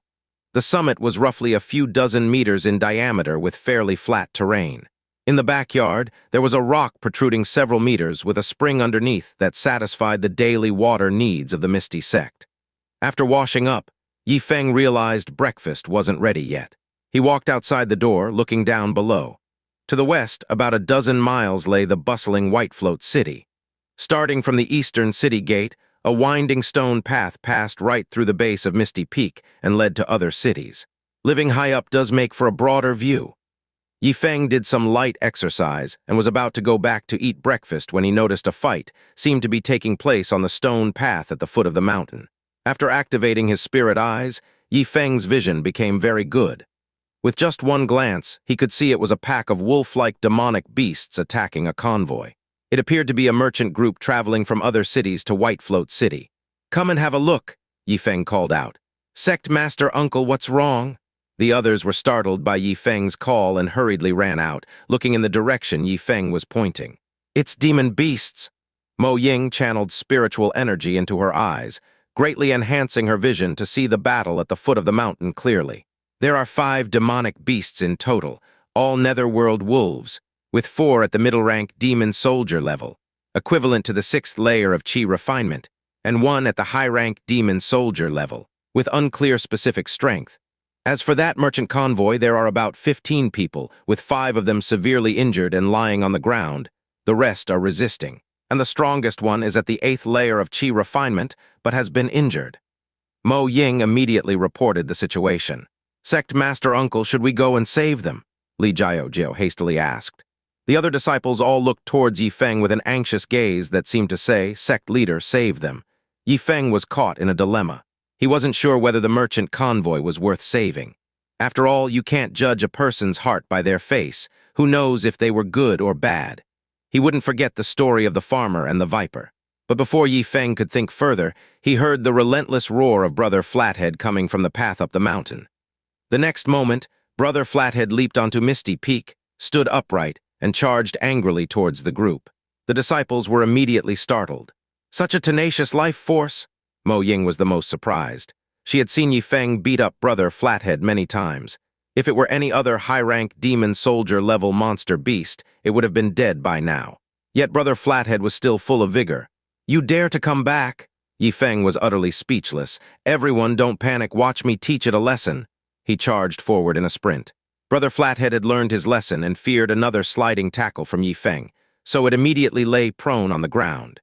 The summit was roughly a few dozen meters in diameter with fairly flat terrain. In the backyard, there was a rock protruding several meters with a spring underneath that satisfied the daily water needs of the Misty sect. After washing up, Ye Feng realized breakfast wasn't ready yet. He walked outside the door, looking down below. To the west, about a dozen miles lay the bustling Whitefloat City. Starting from the eastern city gate, a winding stone path passed right through the base of Misty Peak and led to other cities. Living high up does make for a broader view. Ye Feng did some light exercise and was about to go back to eat breakfast when he noticed a fight seemed to be taking place on the stone path at the foot of the mountain. After activating his spirit eyes, Ye Feng's vision became very good. With just one glance, he could see it was a pack of wolf-like demonic beasts attacking a convoy. It appeared to be a merchant group traveling from other cities to Whitefloat City. "Come and have a look," Ye Feng called out. "Sect Master Uncle, what's wrong?" The others were startled by Ye Feng's call and hurriedly ran out, looking in the direction Ye Feng was pointing. "It's demon beasts." Mo Ying channeled spiritual energy into her eyes, greatly enhancing her vision to see the battle at the foot of the mountain clearly. There are 5 demonic beasts in total, all Netherworld Wolves, with 4 at the middle-rank demon soldier level, equivalent to the 6th layer of Qi refinement, and 1 at the high-rank demon soldier level, with unclear specific strength. As for that merchant convoy, there are about 15 people, with 5 of them severely injured and lying on the ground. The rest are resisting, and the strongest one is at the 8th layer of Qi refinement, but has been injured. Mo Ying immediately reported the situation. "Sect Master Uncle, should we go and save them?" Li Jiao hastily asked. The other disciples all looked towards Ye Feng with an anxious gaze that seemed to say, "Sect leader, save them." Ye Feng was caught in a dilemma. He wasn't sure whether the merchant convoy was worth saving. After all, you can't judge a person's heart by their face. Who knows if they were good or bad? He wouldn't forget the story of the farmer and the viper. But before Ye Feng could think further, he heard the relentless roar of Brother Flathead coming from the path up the mountain. The next moment, Brother Flathead leaped onto Misty Peak, stood upright, and charged angrily towards the group. The disciples were immediately startled. Such a tenacious life force? Mo Ying was the most surprised. She had seen Ye Feng beat up Brother Flathead many times. If it were any other high-rank demon soldier-level monster beast, it would have been dead by now. Yet Brother Flathead was still full of vigor. "You dare to come back?" Ye Feng was utterly speechless. "Everyone, don't panic, watch me teach it a lesson." He charged forward in a sprint. Brother Flathead had learned his lesson and feared another sliding tackle from Ye Feng, so it immediately lay prone on the ground.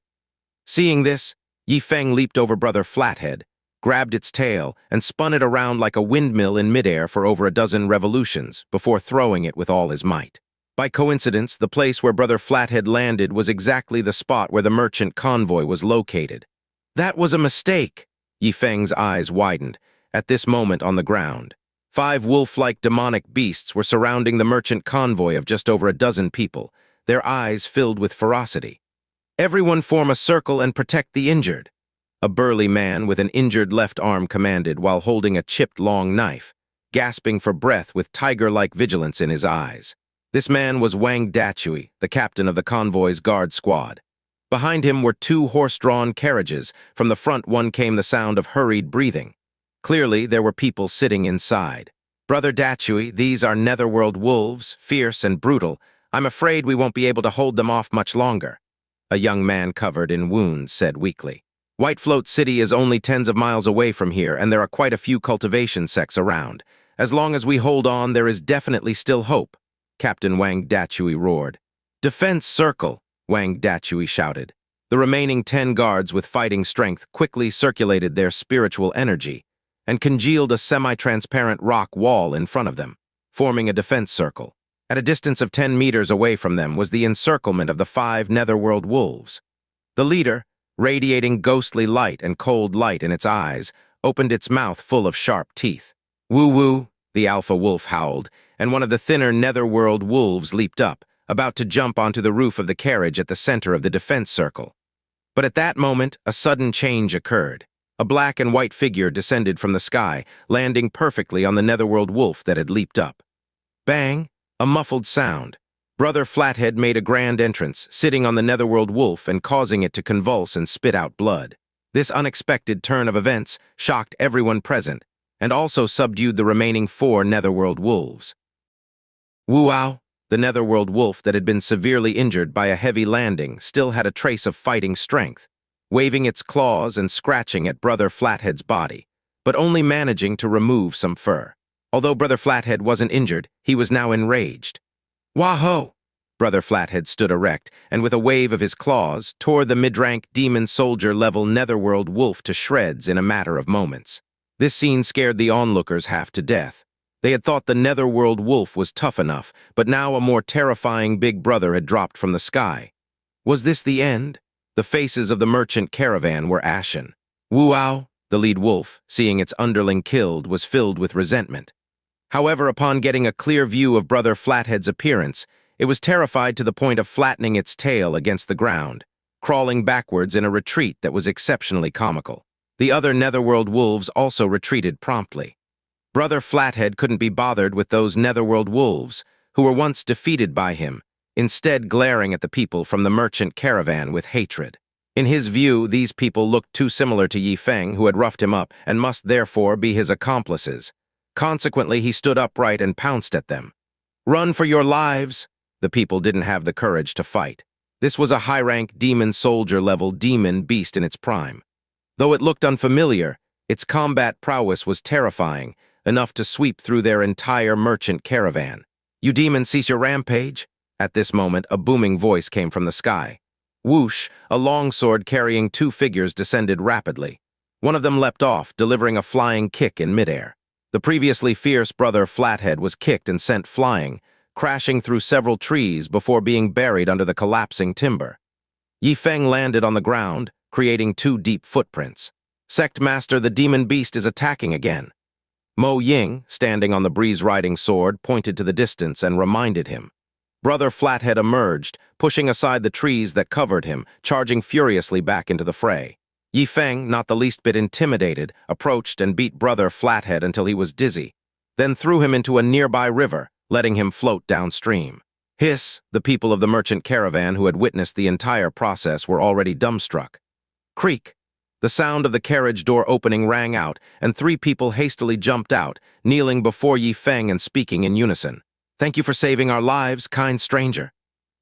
Seeing this, Ye Feng leaped over Brother Flathead, grabbed its tail, and spun it around like a windmill in midair for over a dozen revolutions before throwing it with all his might. By coincidence, the place where Brother Flathead landed was exactly the spot where the merchant convoy was located. That was a mistake! Ye Feng's eyes widened, at this moment on the ground. 5 wolf-like demonic beasts were surrounding the merchant convoy of just over a dozen people, their eyes filled with ferocity. "Everyone form a circle and protect the injured," a burly man with an injured left arm commanded while holding a chipped long knife, gasping for breath with tiger-like vigilance in his eyes. This man was Wang Dachui, the captain of the convoy's guard squad. Behind him were 2 horse-drawn carriages. From the front one came the sound of hurried breathing. Clearly, there were people sitting inside. "Brother Dachui, these are Netherworld Wolves, fierce and brutal. I'm afraid we won't be able to hold them off much longer," a young man covered in wounds said weakly. "Whitefloat City is only tens of miles away from here, and there are quite a few cultivation sects around. As long as we hold on, there is definitely still hope," Captain Wang Dachui roared. "Defense circle," Wang Dachui shouted. The remaining 10 guards with fighting strength quickly circulated their spiritual energy and congealed a semi-transparent rock wall in front of them, forming a defense circle. At a distance of 10 meters away from them was the encirclement of the 5 Netherworld Wolves. The leader, radiating ghostly light and cold light in its eyes, opened its mouth full of sharp teeth. "Woo-woo," the alpha wolf howled, and one of the thinner Netherworld Wolves leaped up, about to jump onto the roof of the carriage at the center of the defense circle. But at that moment, a sudden change occurred. A black and white figure descended from the sky, landing perfectly on the Netherworld Wolf that had leaped up. Bang! A muffled sound. Brother Flathead made a grand entrance, sitting on the Netherworld Wolf and causing it to convulse and spit out blood. This unexpected turn of events shocked everyone present, and also subdued the remaining 4 Netherworld Wolves. Woo-ow! The Netherworld Wolf that had been severely injured by a heavy landing still had a trace of fighting strength, waving its claws and scratching at Brother Flathead's body, but only managing to remove some fur. Although Brother Flathead wasn't injured, he was now enraged. "Wah-ho!" Brother Flathead stood erect, and with a wave of his claws, tore the mid-rank demon soldier-level Netherworld Wolf to shreds in a matter of moments. This scene scared the onlookers half to death. They had thought the Netherworld Wolf was tough enough, but now a more terrifying big brother had dropped from the sky. Was this the end? The faces of the merchant caravan were ashen. Wuao, the lead wolf, seeing its underling killed, was filled with resentment. However, upon getting a clear view of Brother Flathead's appearance, it was terrified to the point of flattening its tail against the ground, crawling backwards in a retreat that was exceptionally comical. The other Netherworld wolves also retreated promptly. Brother Flathead couldn't be bothered with those Netherworld wolves, who were once defeated by him, instead glaring at the people from the merchant caravan with hatred. In his view, these people looked too similar to Ye Feng, who had roughed him up, and must therefore be his accomplices. Consequently, he stood upright and pounced at them. "Run for your lives!" The people didn't have the courage to fight. This was a high-rank demon soldier-level demon beast in its prime. Though it looked unfamiliar, its combat prowess was terrifying, enough to sweep through their entire merchant caravan. "You demons, cease your rampage!" At this moment, a booming voice came from the sky. Whoosh, a longsword carrying two figures descended rapidly. One of them leapt off, delivering a flying kick in midair. The previously fierce Brother Flathead was kicked and sent flying, crashing through several trees before being buried under the collapsing timber. Ye Feng landed on the ground, creating two deep footprints. "Sect Master, the demon beast is attacking again." Mo Ying, standing on the breeze-riding sword, pointed to the distance and reminded him. Brother Flathead emerged, pushing aside the trees that covered him, charging furiously back into the fray. Ye Feng, not the least bit intimidated, approached and beat Brother Flathead until he was dizzy, then threw him into a nearby river, letting him float downstream. Hiss, the people of the merchant caravan who had witnessed the entire process were already dumbstruck. Creak. The sound of the carriage door opening rang out, and three people hastily jumped out, kneeling before Ye Feng and speaking in unison. "Thank you for saving our lives, kind stranger."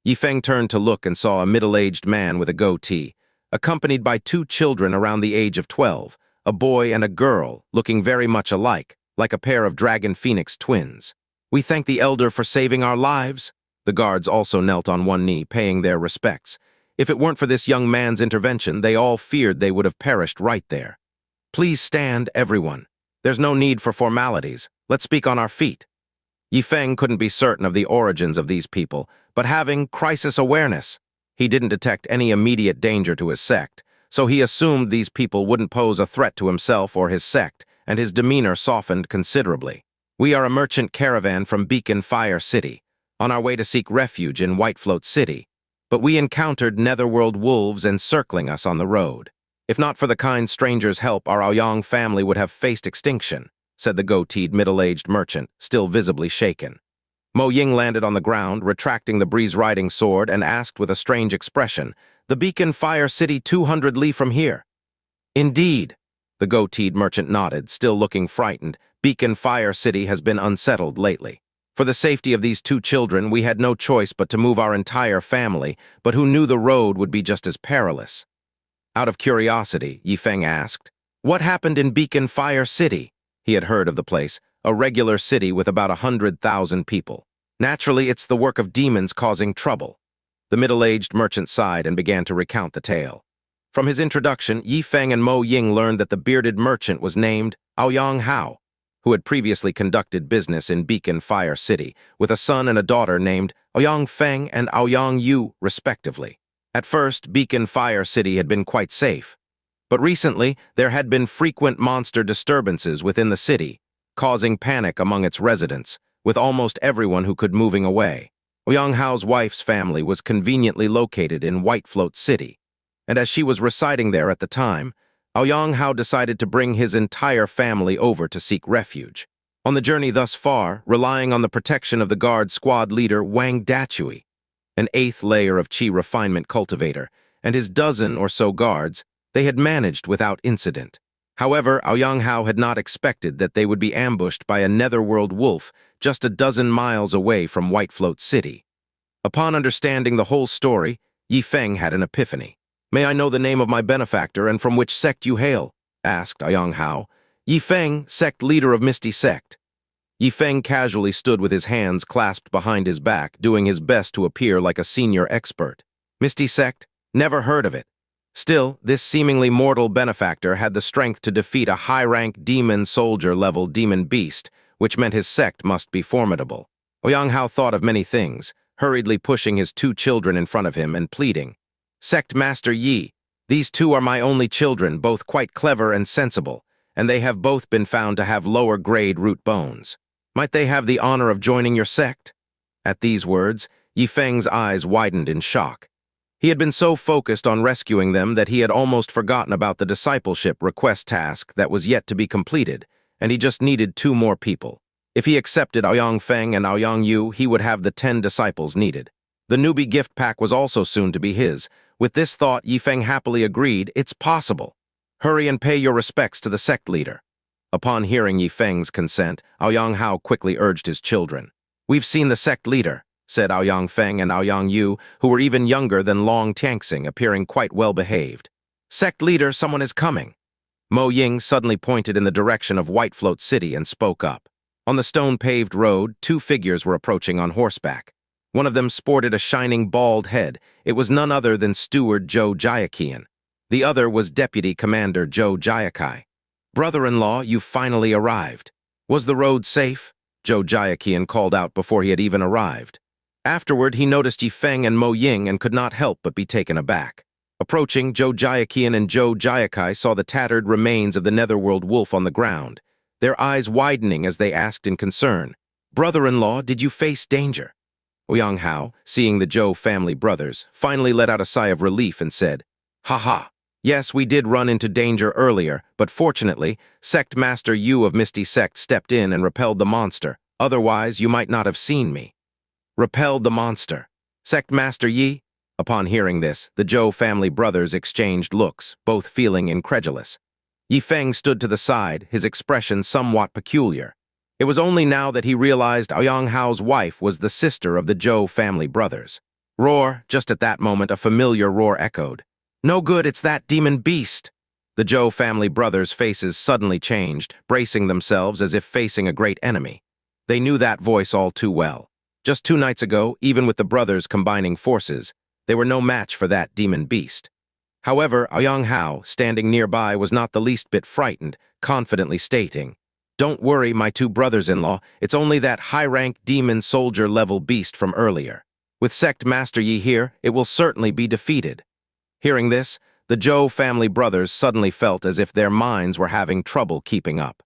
Ye Feng turned to look and saw a middle-aged man with a goatee, accompanied by two children around the age of 12, a boy and a girl, looking very much alike, like a pair of dragon phoenix twins. "We thank the elder for saving our lives." The guards also knelt on one knee, paying their respects. If it weren't for this young man's intervention, they all feared they would have perished right there. "Please stand, everyone. There's no need for formalities. Let's speak on our feet." Ye Feng couldn't be certain of the origins of these people, but having crisis awareness, he didn't detect any immediate danger to his sect, so he assumed these people wouldn't pose a threat to himself or his sect, and his demeanor softened considerably. "We are a merchant caravan from Beacon Fire City, on our way to seek refuge in Whitefloat City, but we encountered Netherworld wolves encircling us on the road. If not for the kind stranger's help, our Aoyang family would have faced extinction," said the goateed middle-aged merchant, still visibly shaken. Mo Ying landed on the ground, retracting the breeze-riding sword, and asked with a strange expression, "The Beacon Fire City 200 li from here?" "Indeed." The goateed merchant nodded, still looking frightened. "Beacon Fire City has been unsettled lately. For the safety of these two children, we had no choice but to move our entire family, but who knew the road would be just as perilous?" Out of curiosity, Ye Feng asked, "What happened in Beacon Fire City?" He had heard of the place, a regular city with about 100,000 people. "Naturally, it's the work of demons causing trouble." The middle-aged merchant sighed and began to recount the tale. From his introduction, Ye Feng and Mo Ying learned that the bearded merchant was named Aoyang Hao, who had previously conducted business in Beacon Fire City, with a son and a daughter named Aoyang Feng and Aoyang Yu, respectively. At first, Beacon Fire City had been quite safe, but recently there had been frequent monster disturbances within the city, causing panic among its residents, with almost everyone who could moving away. Aoyang Hao's wife's family was conveniently located in Whitefloat City, and as she was residing there at the time, Aoyang Hao decided to bring his entire family over to seek refuge. On the journey thus far, relying on the protection of the guard squad leader Wang Dachui, an 8th layer of Qi refinement cultivator, and his dozen or so guards, they had managed without incident. However, Aoyang Hao had not expected that they would be ambushed by a Netherworld Wolf just a dozen miles away from Whitefloat City. Upon understanding the whole story, Ye Feng had an epiphany. "May I know the name of my benefactor and from which sect you hail?" asked Aoyang Hao. "Ye Feng, sect leader of Misty Sect." Ye Feng casually stood with his hands clasped behind his back, doing his best to appear like a senior expert. "Misty Sect? Never heard of it." Still, this seemingly mortal benefactor had the strength to defeat a high-rank demon soldier-level demon beast, which meant his sect must be formidable. Ouyang Hao thought of many things, hurriedly pushing his 2 children in front of him and pleading, "Sect Master Yi, these 2 are my only children, both quite clever and sensible, and they have both been found to have lower-grade root bones. Might they have the honor of joining your sect?" At these words, Ye Feng's eyes widened in shock. He had been so focused on rescuing them that he had almost forgotten about the discipleship request task that was yet to be completed, and he just needed 2 more people. If he accepted Ouyang Feng and Ouyang Yu, he would have the 10 disciples needed. The newbie gift pack was also soon to be his. With this thought, Ye Feng happily agreed, "It's possible. Hurry and pay your respects to the sect leader." Upon hearing Ye Feng's consent, Ouyang Hao quickly urged his children. "We've seen the sect leader," said Ouyang Feng and Ouyang Yu, who were even younger than Long Tianxing, appearing quite well-behaved. "Sect leader, someone is coming." Mo Ying suddenly pointed in the direction of Whitefloat City and spoke up. On the stone-paved road, 2 figures were approaching on horseback. One of them sported a shining bald head. It was none other than Steward Zhou Jiaqian. The other was Deputy Commander Zhou Jiakai. "Brother-in-law, you finally arrived. Was the road safe?" Zhou Jiaqian called out before he had even arrived. Afterward, he noticed Ye Feng and Mo Ying and could not help but be taken aback. Approaching, Zhou Jiaqian and Zhou Jiakai saw the tattered remains of the Netherworld Wolf on the ground, their eyes widening as they asked in concern, "Brother-in-law, did you face danger?" Ouyang Hao, seeing the Zhou family brothers, finally let out a sigh of relief and said, "Ha ha. Yes, we did run into danger earlier, but fortunately, Sect Master Yu of Misty Sect stepped in and repelled the monster. Otherwise, you might not have seen me." Repelled the monster. Sect Master Yi? Upon hearing this, the Zhou family brothers exchanged looks, both feeling incredulous. Ye Feng stood to the side, his expression somewhat peculiar. It was only now that he realized Ouyang Hao's wife was the sister of the Zhou family brothers. Roar, just at that moment a familiar roar echoed. "No good, it's that demon beast!" The Zhou family brothers' faces suddenly changed, bracing themselves as if facing a great enemy. They knew that voice all too well. Just 2 nights ago, even with the brothers combining forces, they were no match for that demon beast. However, Ouyang Hao, standing nearby, was not the least bit frightened, confidently stating, "Don't worry, my 2 brothers-in-law, it's only that high-rank demon soldier-level beast from earlier. With Sect Master Yi here, it will certainly be defeated." Hearing this, the Zhou family brothers suddenly felt as if their minds were having trouble keeping up.